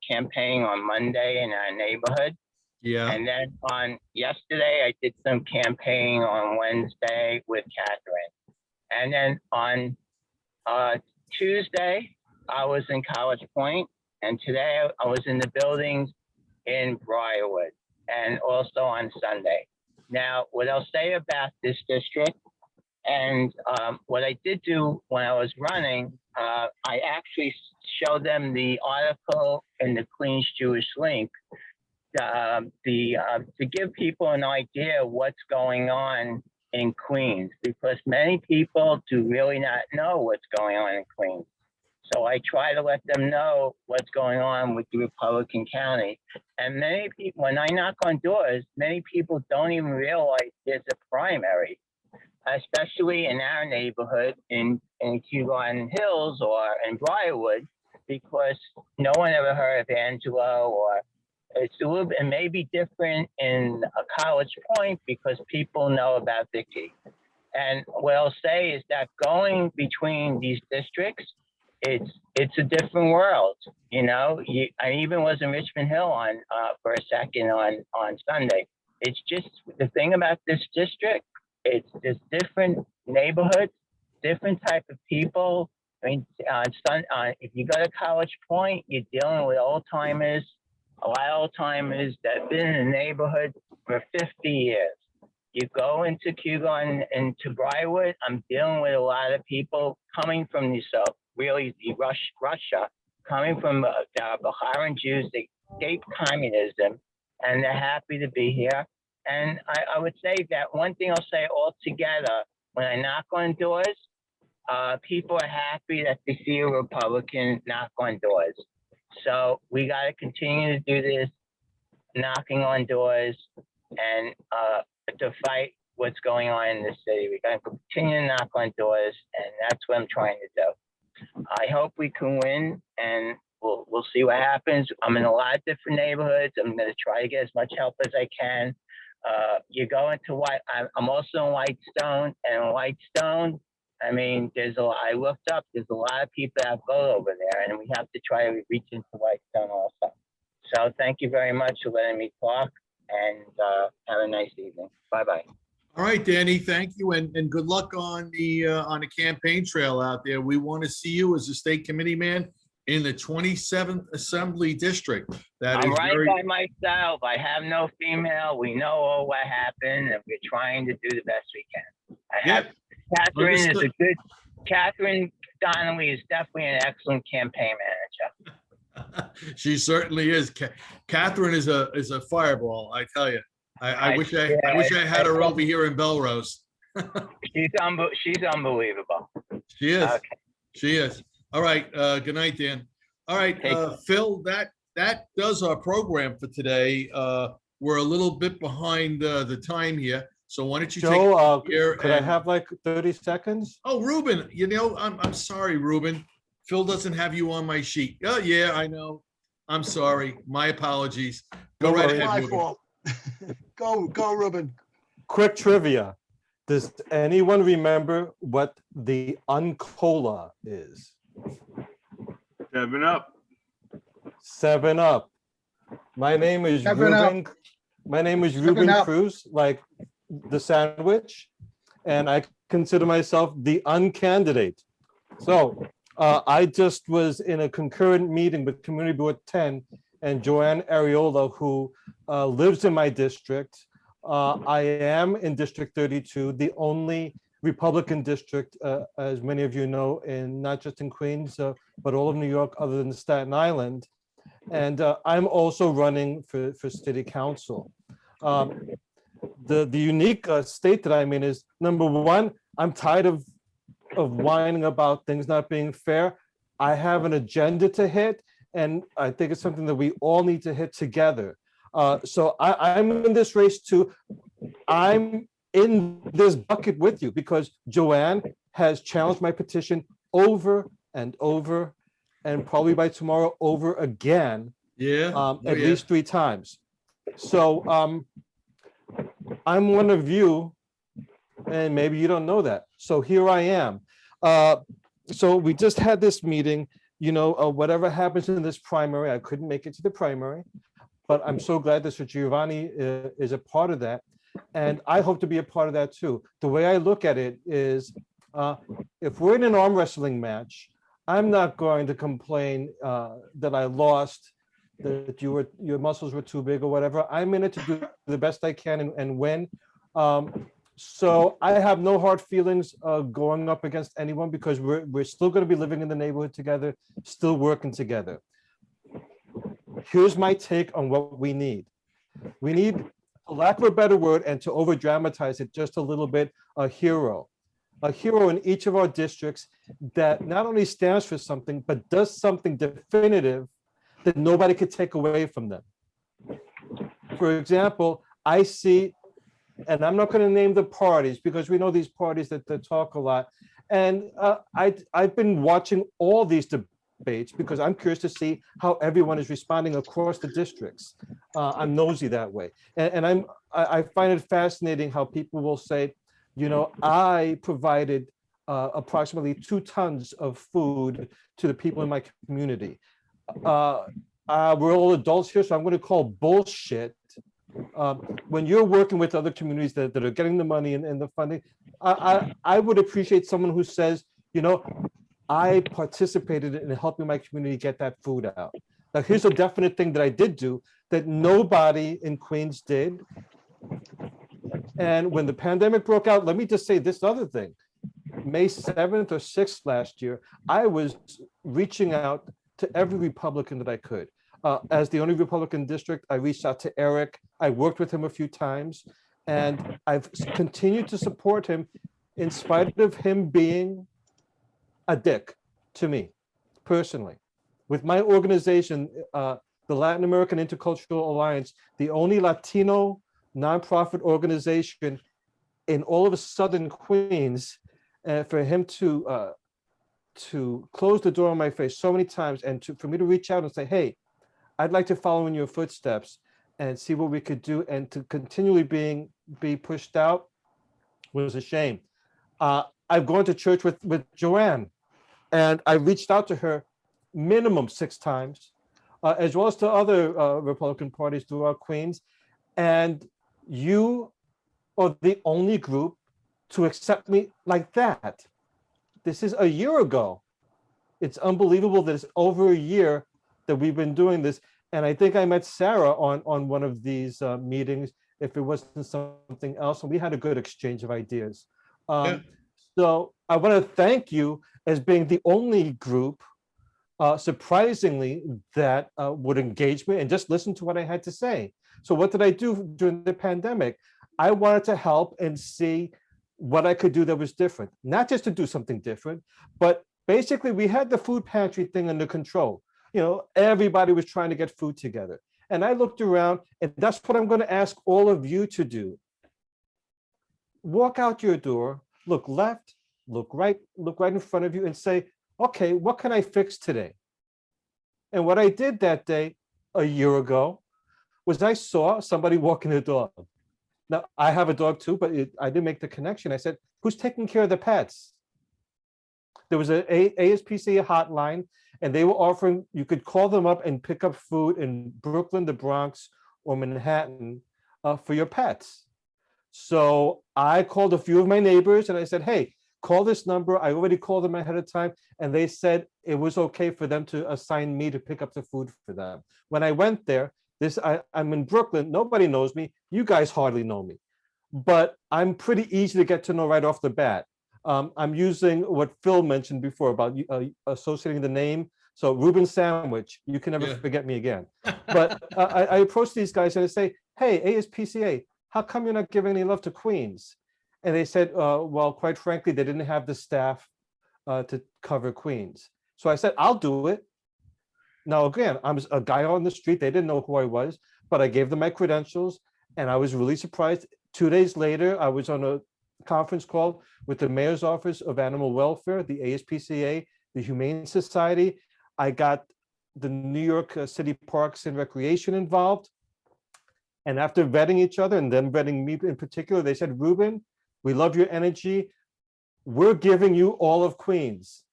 campaigning on Monday in our neighborhood. Yeah. And then on yesterday, I did some campaigning on Wednesday with Catherine. And then on Tuesday, I was in College Point, and today I was in the buildings in Briarwood, and also on Sunday. Now, what I'll say about this district, and what I did do when I was running, I actually showed them the article in the Queens Jewish Link to give people an idea of what's going on in Queens, because many people do really not know what's going on in Queens. So I try to let them know what's going on with the Republican County. And many people, when I knock on doors, many people don't even realize there's a primary, especially in our neighborhood in Kew Garden Hills or in Briarwood, because no one ever heard of Angelo, or it's a little bit, it may be different in a College Point because people know about Vicky. And what I'll say is that going between these districts, it's a different world, you know. I even was in Richmond Hill for a second on Sunday. It's just the thing about this district. It's just different neighborhoods, different type of people. I mean, if you go to College Point, you're dealing with old timers, a lot of old timers that have been in the neighborhood for 50 years. You go into Kew Garden, into Briarwood, I'm dealing with a lot of people coming from the south. Really, Russia, coming from Bahrain Jews, they escaped communism, and they're happy to be here. And I would say that one thing I'll say altogether, when I knock on doors, people are happy that they see a Republican knock on doors. So we got to continue to do this, knocking on doors, and to fight what's going on in the city. We got to continue to knock on doors, and that's what I'm trying to do. I hope we can win, and we'll see what happens. I'm in a lot of different neighborhoods. I'm going to try to get as much help as I can. You go into I'm also in Whitestone, and in Whitestone, I mean, I looked up, there's a lot of people that go over there, and we have to try to reach into Whitestone also. So thank you very much for letting me talk, and have a nice evening. Bye-bye. All right, Danny, thank you, and good luck on the campaign trail out there. We want to see you as a state committee man in the 27th Assembly District. I'm right by myself. I have no female. We know all what happened, and we're trying to do the best we can. Catherine Donnelly is definitely an excellent campaign manager. She certainly is. Catherine is a fireball, I tell you. I wish I had her over here in Belrose. She's unbelievable. She is. Okay. She is. All right. Good night, Dan. All right, Phil. That does our program for today. We're a little bit behind the time here, so why don't you Joe, take here? Could I have like 30 seconds? Oh, Ruben. You know, I'm sorry, Ruben. Phil doesn't have you on my sheet. Oh, yeah, I know. I'm sorry. My apologies. Go right ahead, My Ruben. fault. Go, Ruben. Quick trivia. Does anyone remember what the Uncola is? 7-Up. 7-Up. My name is Ruben. My name is Ruben Cruz, like the sandwich, and I consider myself the uncandidate. So I just was in a concurrent meeting with Community Board 10 and Joanne Areola, who lives in my district. I am in District 32, the only Republican district, as many of you know, in not just in Queens, but all of New York, other than Staten Island. And I'm also running for city council. The unique state that I'm in is, number one, I'm tired of whining about things not being fair. I have an agenda to hit, and I think it's something that we all need to hit together. So I'm in this race too. I'm in this bucket with you because Joanne has challenged my petition over and over, and probably by tomorrow over again, at least 3 times. So I'm one of you, and maybe you don't know that. So here I am. So we just had this meeting, whatever happens in this primary, I couldn't make it to the primary, but I'm so glad that Sir Giovanni is a part of that. And I hope to be a part of that too. The way I look at it is, if we're in an arm wrestling match, I'm not going to complain that I lost, that your muscles were too big or whatever. I'm in it to do the best I can and win. So I have no hard feelings going up against anyone because we're still going to be living in the neighborhood together, still working together. Here's my take on what we need. We need, for lack of a better word, and to over dramatize it just a little bit, a hero in each of our districts that not only stands for something, but does something definitive that nobody could take away from them. For example, I see, and I'm not going to name the parties because we know these parties that talk a lot. And I've been watching all these debates because I'm curious to see how everyone is responding across the districts. I'm nosy that way. And I find it fascinating how people will say, I provided approximately 2 tons of food to the people in my community. We're all adults here, so I'm going to call bullshit. When you're working with other communities that are getting the money and the funding, I would appreciate someone who says, I participated in helping my community get that food out. Now, here's a definite thing that I did do that nobody in Queens did. And when the pandemic broke out, let me just say this other thing. May 7th or 6th last year, I was reaching out to every Republican that I could. As the only Republican district, I reached out to Eric. I worked with him a few times, and I've continued to support him in spite of him being a dick to me personally. With my organization, the Latin American Intercultural Alliance, the only Latino nonprofit organization in all of Southern Queens, for him to close the door on my face so many times, and for me to reach out and say, hey, I'd like to follow in your footsteps and see what we could do, and to continually be pushed out was a shame. I've gone to church with Joanne, and I reached out to her minimum 6 times, as well as to other Republican parties throughout Queens. And you are the only group to accept me like that. This is a year ago. It's unbelievable that it's over a year that we've been doing this. And I think I met Sarah on one of these meetings, if it wasn't something else, and we had a good exchange of ideas. So I want to thank you as being the only group, surprisingly, that would engage me and just listen to what I had to say. So what did I do during the pandemic? I wanted to help and see what I could do that was different. Not just to do something different, but basically we had the food pantry thing under control. Everybody was trying to get food together. And I looked around, and that's what I'm going to ask all of you to do. Walk out your door, look left, look right in front of you, and say, okay, what can I fix today? And what I did that day, a year ago, was I saw somebody walking the dog. Now, I have a dog too, but I didn't make the connection. I said, who's taking care of the pets? There was an ASPCA hotline, and they were offering, you could call them up and pick up food in Brooklyn, the Bronx, or Manhattan for your pets. So I called a few of my neighbors and I said, hey, call this number. I already called them ahead of time, and they said it was okay for them to assign me to pick up the food for them. When I went there, I'm in Brooklyn. Nobody knows me. You guys hardly know me, but I'm pretty easy to get to know right off the bat. I'm using what Phil mentioned before about associating the name. So Reuben Sandwich, you can never forget me again. But I approach these guys and I say, hey, ASPCA, how come you're not giving any love to Queens? And they said, well, quite frankly, they didn't have the staff to cover Queens. So I said, I'll do it. Now, again, I'm a guy on the street. They didn't know who I was, but I gave them my credentials, and I was really surprised. 2 days later, I was on a conference call with the Mayor's Office of Animal Welfare, the ASPCA, the Humane Society. I got the New York City Parks and Recreation involved. And after vetting each other and then vetting me in particular, they said, Ruben, we love your energy. We're giving you all of Queens.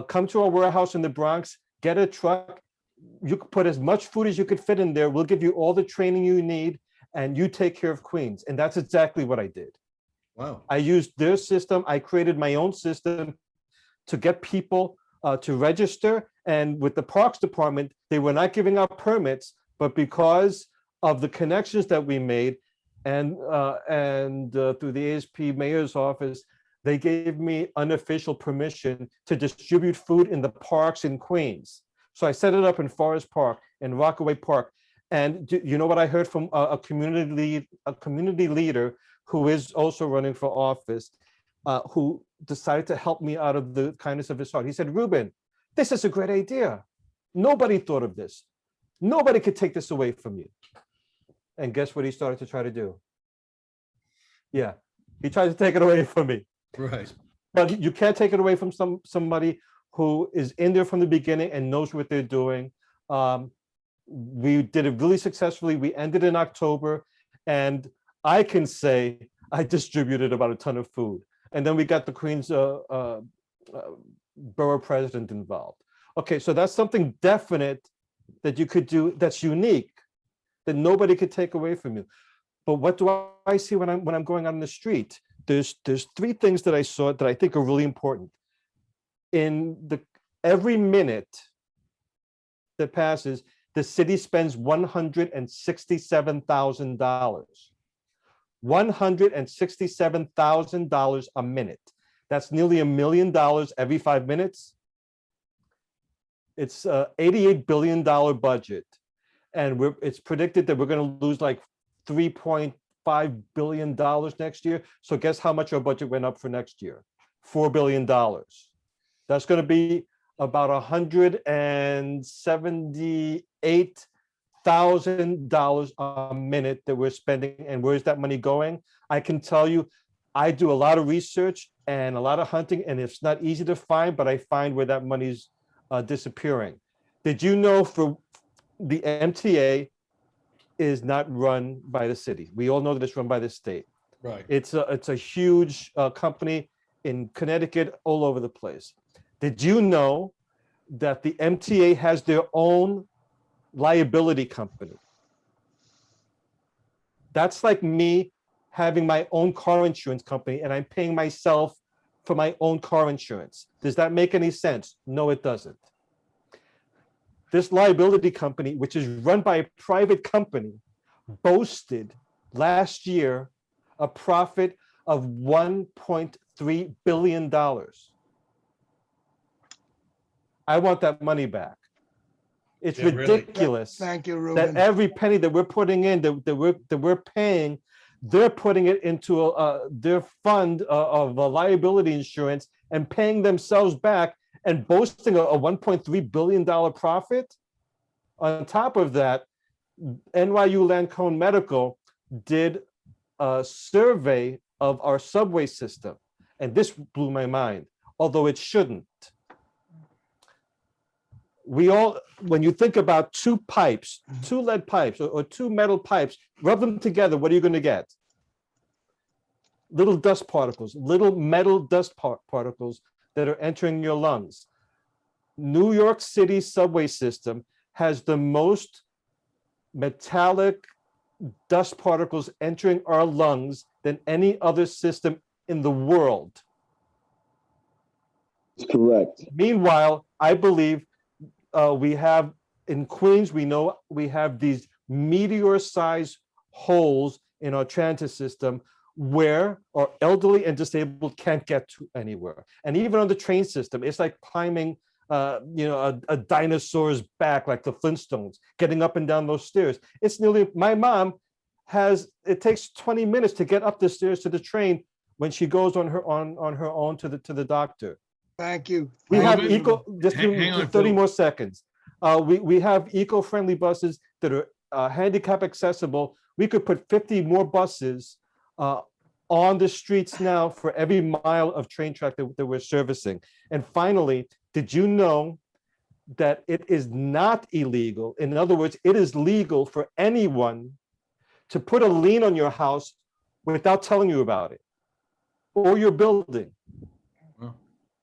Come to our warehouse in the Bronx, get a truck. You can put as much food as you could fit in there. We'll give you all the training you need, and you take care of Queens. And that's exactly what I did. Wow. I used their system. I created my own system to get people to register. And with the Parks Department, they were not giving out permits, but because of the connections that we made and through the ASP Mayor's Office, they gave me unofficial permission to distribute food in the parks in Queens. So I set it up in Forest Park and Rockaway Park. And you know what I heard from a community leader who is also running for office, who decided to help me out of the kindness of his heart. He said, Ruben, this is a great idea. Nobody thought of this. Nobody could take this away from you. And guess what he started to try to do? Yeah, he tried to take it away from me. Right. But you can't take it away from somebody who is in there from the beginning and knows what they're doing. We did it really successfully. We ended in October, and I can say I distributed about a ton of food. And then we got the Queens borough president involved. Okay, so that's something definite that you could do that's unique, that nobody could take away from you. But what do I see when I'm going out on the street? There's three things that I saw that I think are really important. In every minute that passes, the city spends $167,000. $167,000 a minute. That's nearly $1 million every 5 minutes. It's an $88 billion budget. And it's predicted that we're going to lose like $3.5 billion next year. So guess how much our budget went up for next year? $4 billion. That's going to be about $178,000 a minute that we're spending. And where's that money going? I can tell you, I do a lot of research and a lot of hunting, and it's not easy to find, but I find where that money's disappearing. Did you know for the MTA is not run by the city? We all know that it's run by the state. Right. It's a huge company in Connecticut, all over the place. Did you know that the MTA has their own liability company? That's like me having my own car insurance company and I'm paying myself for my own car insurance. Does that make any sense? No, it doesn't. This liability company, which is run by a private company, boasted last year a profit of $1.3 billion. I want that money back. It's ridiculous. Thank you, Ruben. That every penny that we're putting in, that we're paying, they're putting it into their fund of liability insurance and paying themselves back and boasting a $1.3 billion profit. On top of that, NYU Lancome Medical did a survey of our subway system. And this blew my mind, although it shouldn't. When you think about two pipes, two lead pipes or two metal pipes, rub them together, what are you going to get? Little dust particles, little metal dust particles that are entering your lungs. New York City subway system has the most metallic dust particles entering our lungs than any other system in the world. Correct. Meanwhile, I believe we have in Queens, we know we have these meteor-sized holes in our transit system where our elderly and disabled can't get to anywhere. And even on the train system, it's like climbing a dinosaur's back, like the Flintstones, getting up and down those stairs. It's nearly, my mom it takes 20 minutes to get up the stairs to the train when she goes on her own to the doctor. Thank you. We have Ruben, just hang on, 30 Phil. more seconds. we have eco-friendly buses that are handicap accessible. We could put 50 more buses on the streets now for every mile of train track that we're servicing. And finally, did you know that it is not illegal? In other words, it is legal for anyone to put a lien on your house without telling you about it or your building.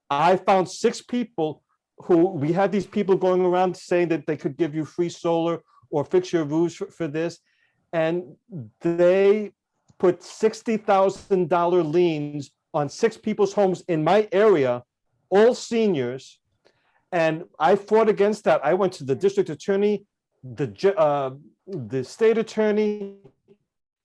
I found 6 people who, we had these people going around saying that they could give you free solar or fix your roofs for this. And they put $60,000 liens on 6 people's homes in my area, all seniors. And I fought against that. I went to the district attorney, the state attorney.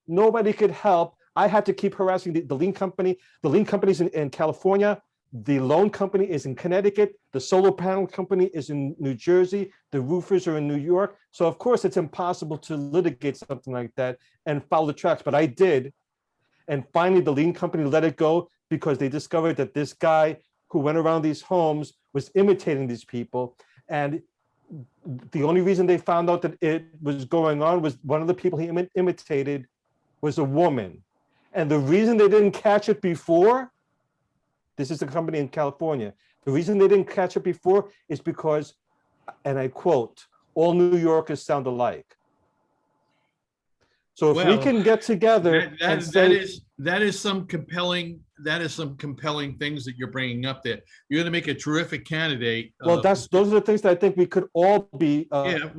Nobody could help. I had to keep harassing the lien company. The lien company's in California. The loan company is in Connecticut. The solar panel company is in New Jersey. The roofers are in New York. So of course it's impossible to litigate something like that and follow the tracks, but I did. And finally the lien company let it go because they discovered that this guy who went around these homes was imitating these people. And the only reason they found out that it was going on was one of the people he imitated was a woman. And the reason they didn't catch it before, this is a company in California, the reason they didn't catch it before is because, and I quote, all New Yorkers sound alike. So if we can get together and say, that is some compelling things that you're bringing up there. You're going to make a terrific candidate. Well, those are the things that I think we could all be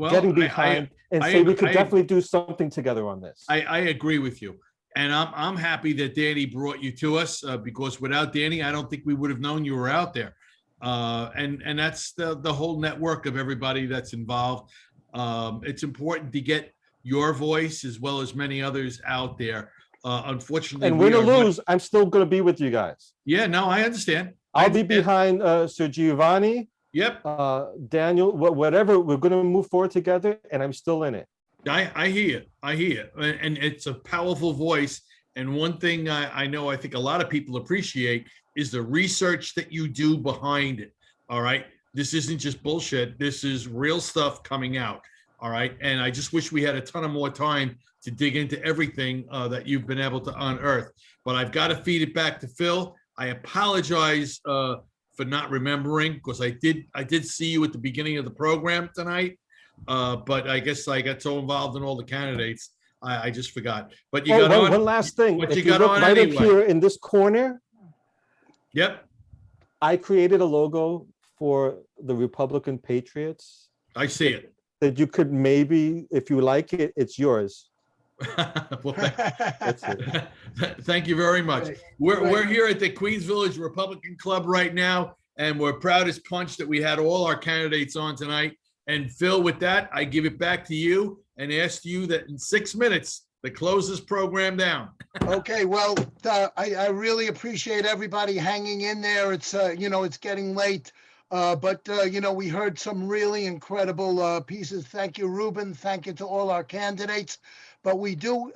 getting behind and say we could definitely do something together on this. I agree with you. And I'm happy that Danny brought you to us because without Danny, I don't think we would have known you were out there. And that's the whole network of everybody that's involved. It's important to get your voice as well as many others out there. Unfortunately, and win or lose, I'm still going to be with you guys. Yeah, no, I understand. I'll be behind Sir Giovanni. Yep. Daniel, whatever. We're going to move forward together, and I'm still in it. I hear you. And it's a powerful voice. And one thing I know I think a lot of people appreciate is the research that you do behind it. All right. This isn't just bullshit. This is real stuff coming out. All right. And I just wish we had a ton of more time to dig into everything that you've been able to unearth. But I've got to feed it back to Phil. I apologize for not remembering because I did see you at the beginning of the program tonight. But I guess I got so involved in all the candidates, I just forgot. But you got on. One last thing. What if you got on right anyway? up here in this corner. Yep. I created a logo for the Republican Patriots. I see it. That you could maybe, if you like it, it's yours. Well, that's it. Thank you very much. We're here at the Queens Village Republican Club right now, and we're proud as punch that we had all our candidates on tonight. And Phil, with that, I give it back to you and ask you that in 6 minutes to close this program down. Okay, well, I really appreciate everybody hanging in there. It's it's getting late. But we heard some really incredible pieces. Thank you, Ruben. Thank you to all our candidates. But we do,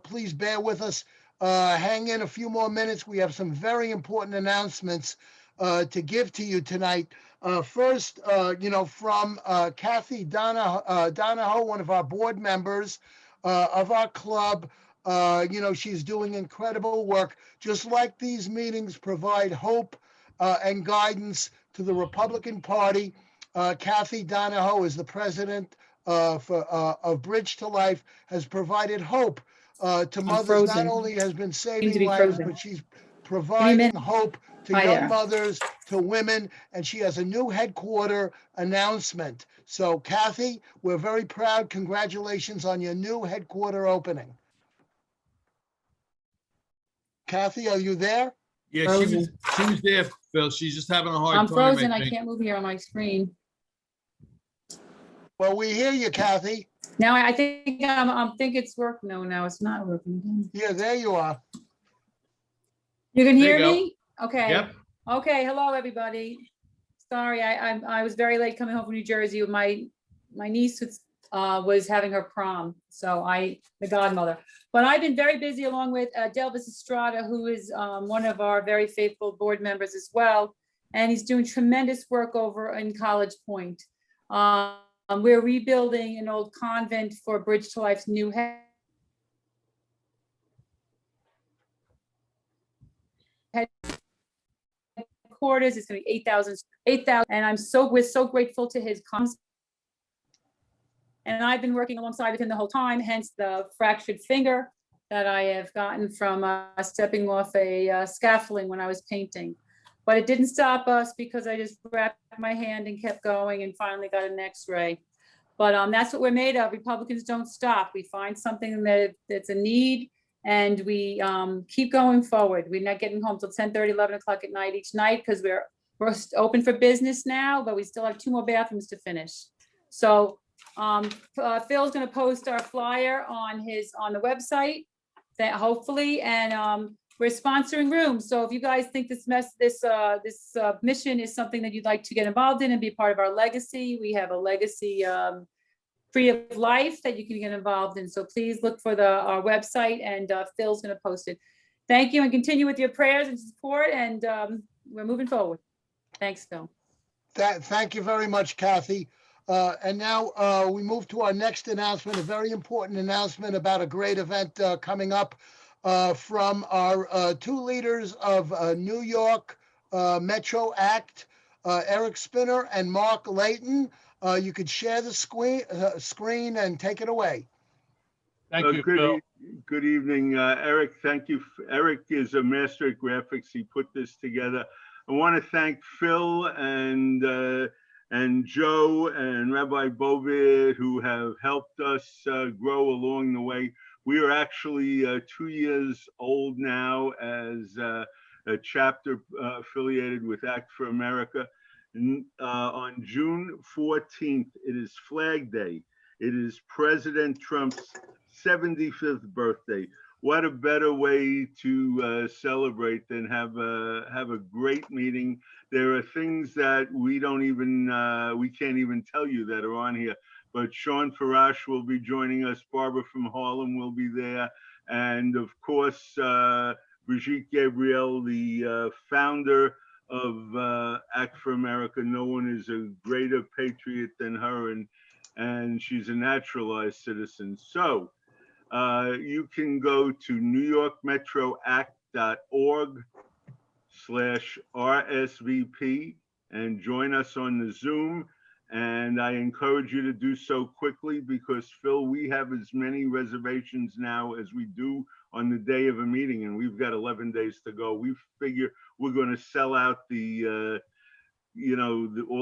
please bear with us. Hang in a few more minutes. We have some very important announcements to give to you tonight. First, from Kathy Donahoe, one of our board members of our club. She's doing incredible work. Just like these meetings provide hope and guidance to the Republican Party. Kathy Donahoe is the president of Bridge to Life, has provided hope to mothers. Not only has been saving lives, but she's providing hope to young mothers, to women, and she has a new headquarter announcement. So Kathy, we're very proud. Congratulations on your new headquarter opening. Kathy, are you there? Yeah, she was there, Phil. She's just having a hard time. I'm frozen. I can't move here on my screen. Well, we hear you, Kathy. Now I think it's working. No, it's not working. Yeah, there you are. You can hear There you me? Okay. Yep. Okay. Hello, everybody. Sorry, I was very late coming home from New Jersey. My niece was having her prom, so the godmother. But I've been very busy along with Delvis Estrada, who is one of our very faithful board members as well. And he's doing tremendous work over in College Point. We're rebuilding an old convent for Bridge to Life's new headquarters. It's going to be 8,000, and we're so grateful to his comments. And I've been working alongside of him the whole time, hence the fractured finger that I have gotten from stepping off a scaffolding when I was painting. But it didn't stop us because I just wrapped my hand and kept going and finally got an x-ray. But that's what we're made of. Republicans don't stop. We find something that's a need and we keep going forward. We're not getting home till 10:30, 11 o'clock at night each night because we're open for business now, but we still have 2 more bathrooms to finish. So Phil's gonna post our flyer on the website, that hopefully, and we're sponsoring rooms. So if you guys think this mission is something that you'd like to get involved in and be part of our legacy, we have a legacy free of life that you can get involved in. So please look for our website, and Phil's gonna post it. Thank you, and continue with your prayers and support, and we're moving forward. Thanks, Phil. Thank you very much, Kathy. And now we move to our next announcement, a very important announcement about a great event coming up from our 2 leaders of New York Metro Act, Eric Spinner and Mark Layton. You could share the screen and take it away. Thank you, Phil. Good evening, Eric. Thank you. Eric is a master at graphics. He put this together. I want to thank Phil and Joe and Rabbi Bovid, who have helped us grow along the way. We are actually 2 years old now as a chapter affiliated with Act for America. On June 14th, it is Flag Day. It is President Trump's 75th birthday. What a better way to celebrate than have a great meeting. There are things that we can't even tell you that are on here, but Sean Farash will be joining us. Barbara from Harlem will be there. And of course, Brigitte Gabriel, the founder of Act for America. No one is a greater patriot than her, and she's a naturalized citizen. So you can go to newyorkmetroact.org/RSVP and join us on the Zoom. And I encourage you to do so quickly because, Phil, we have as many reservations now as we do on the day of a meeting, and we've got 11 days to go. We figure we're going to sell out all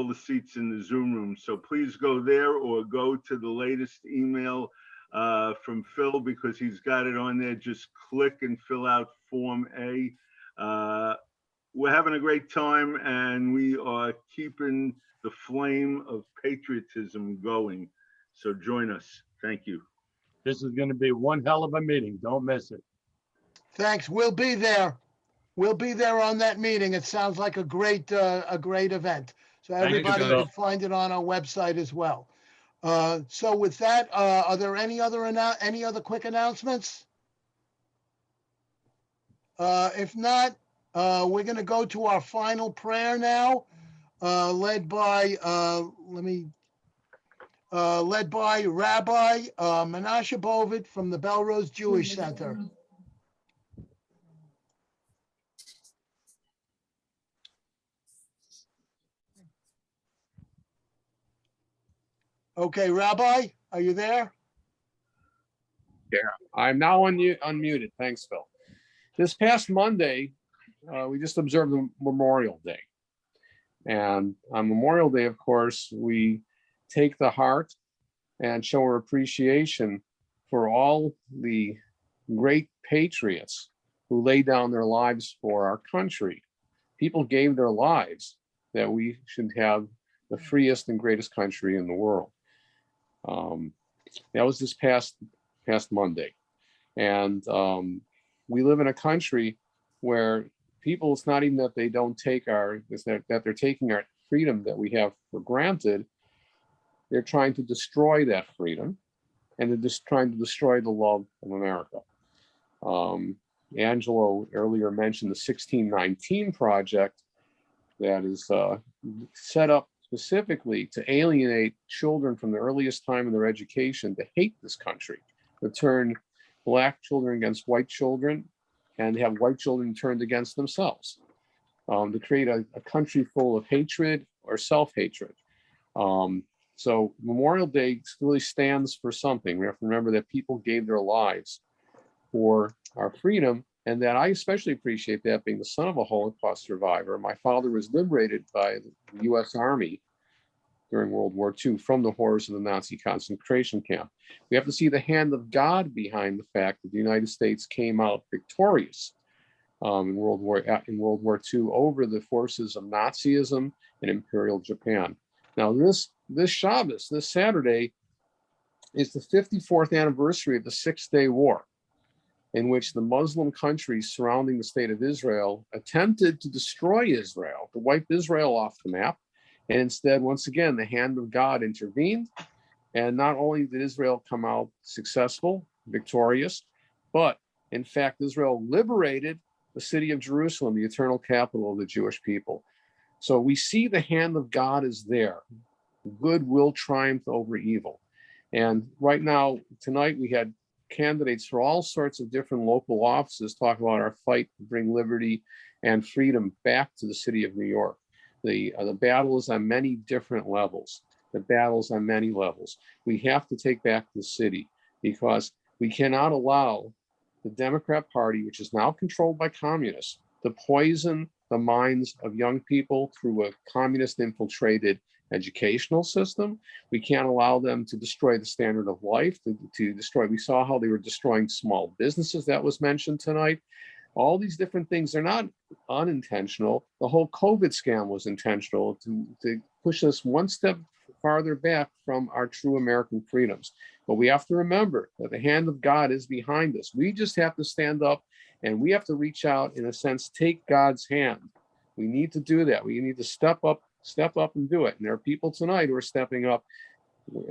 the seats in the Zoom room. So please go there or go to the latest email from Phil because he's got it on there. Just click and fill out Form A. We're having a great time, and we are keeping the flame of patriotism going. So join us. Thank you. This is going to be one hell of a meeting. Don't miss it. Thanks. We'll be there. We'll be there on that meeting. It sounds like a great event. So everybody can find it on our website as well. So with that, are there any other quick announcements? If not, we're going to go to our final prayer now, led by Rabbi Menashe Bovid from the Belrose Jewish Center. Okay, Rabbi, are you there? Yeah, I'm now unmuted. Thanks, Phil. This past Monday, we just observed the Memorial Day. And on Memorial Day, of course, we take the heart and show our appreciation for all the great patriots who laid down their lives for our country. People gave their lives that we should have the freest and greatest country in the world. That was this past Monday. And we live in a country where people, it's not even that they don't take that they're taking our freedom that we have for granted. They're trying to destroy that freedom, and they're just trying to destroy the love of America. Angelo earlier mentioned the 1619 project that is set up specifically to alienate children from the earliest time in their education to hate this country, to turn Black children against white children and have white children turned against themselves, to create a country full of hatred or self-hatred. So Memorial Day really stands for something. We have to remember that people gave their lives for our freedom, and that I especially appreciate that, being the son of a Holocaust survivor. My father was liberated by the US Army during World War II from the horrors of the Nazi concentration camp. We have to see the hand of God behind the fact that the United States came out victorious in World War II over the forces of Nazism and Imperial Japan. Now this Shabbos, this Saturday, is the 54th anniversary of the Six-Day War, in which the Muslim countries surrounding the state of Israel attempted to destroy Israel, to wipe Israel off the map. And instead, once again, the hand of God intervened. And not only did Israel come out successful, victorious, but in fact, Israel liberated the city of Jerusalem, the eternal capital of the Jewish people. So we see the hand of God is there. Good will triumph over evil. And right now, tonight, we had candidates for all sorts of different local offices talk about our fight to bring liberty and freedom back to the city of New York. The battle is on many different levels. The battle's on many levels. We have to take back the city because we cannot allow the Democrat Party, which is now controlled by communists, to poison the minds of young people through a communist infiltrated educational system. We can't allow them to destroy the standard of life, to destroy. We saw how they were destroying small businesses that was mentioned tonight. All these different things are not unintentional. The whole COVID scam was intentional to push us one step farther back from our true American freedoms. But we have to remember that the hand of God is behind us. We just have to stand up and we have to reach out, in a sense, take God's hand. We need to do that. We need to step up and do it. And there are people tonight who are stepping up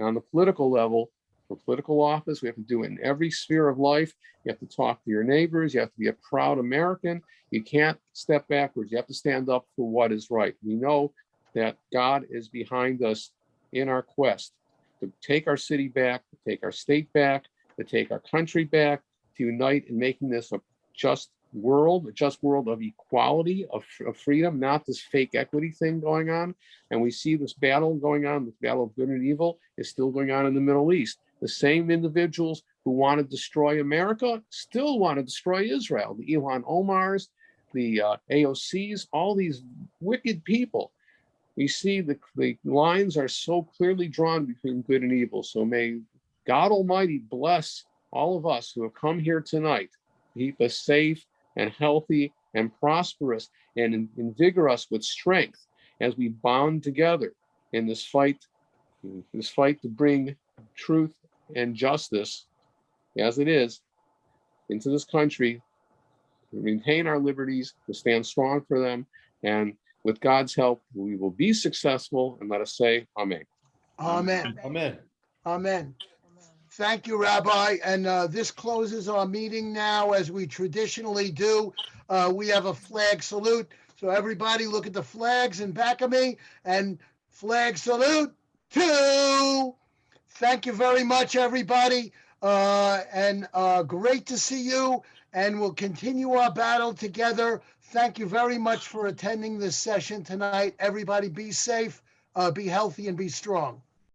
on the political level for political office. We have to do it in every sphere of life. You have to talk to your neighbors. You have to be a proud American. You can't step backwards. You have to stand up for what is right. We know that God is behind us in our quest to take our city back, to take our state back, to take our country back, to unite in making this a just world of equality, of freedom, not this fake equity thing going on. And we see this battle going on, this battle of good and evil is still going on in the Middle East. The same individuals who want to destroy America still want to destroy Israel. The Ilhan Omars, the AOCs, all these wicked people. We see the lines are so clearly drawn between good and evil. So may God Almighty bless all of us who have come here tonight, keep us safe and healthy and prosperous, and invigor us with strength as we bond together in this fight to bring truth and justice as it is into this country, to maintain our liberties, to stand strong for them. And with God's help, we will be successful. And let us say amen. Amen. Amen. Amen. Thank you, Rabbi. And this closes our meeting now, as we traditionally do. We have a flag salute. So everybody look at the flags in back of me and flag salute 2. Thank you very much, everybody. And great to see you. And we'll continue our battle together. Thank you very much for attending this session tonight. Everybody be safe, be healthy, and be strong.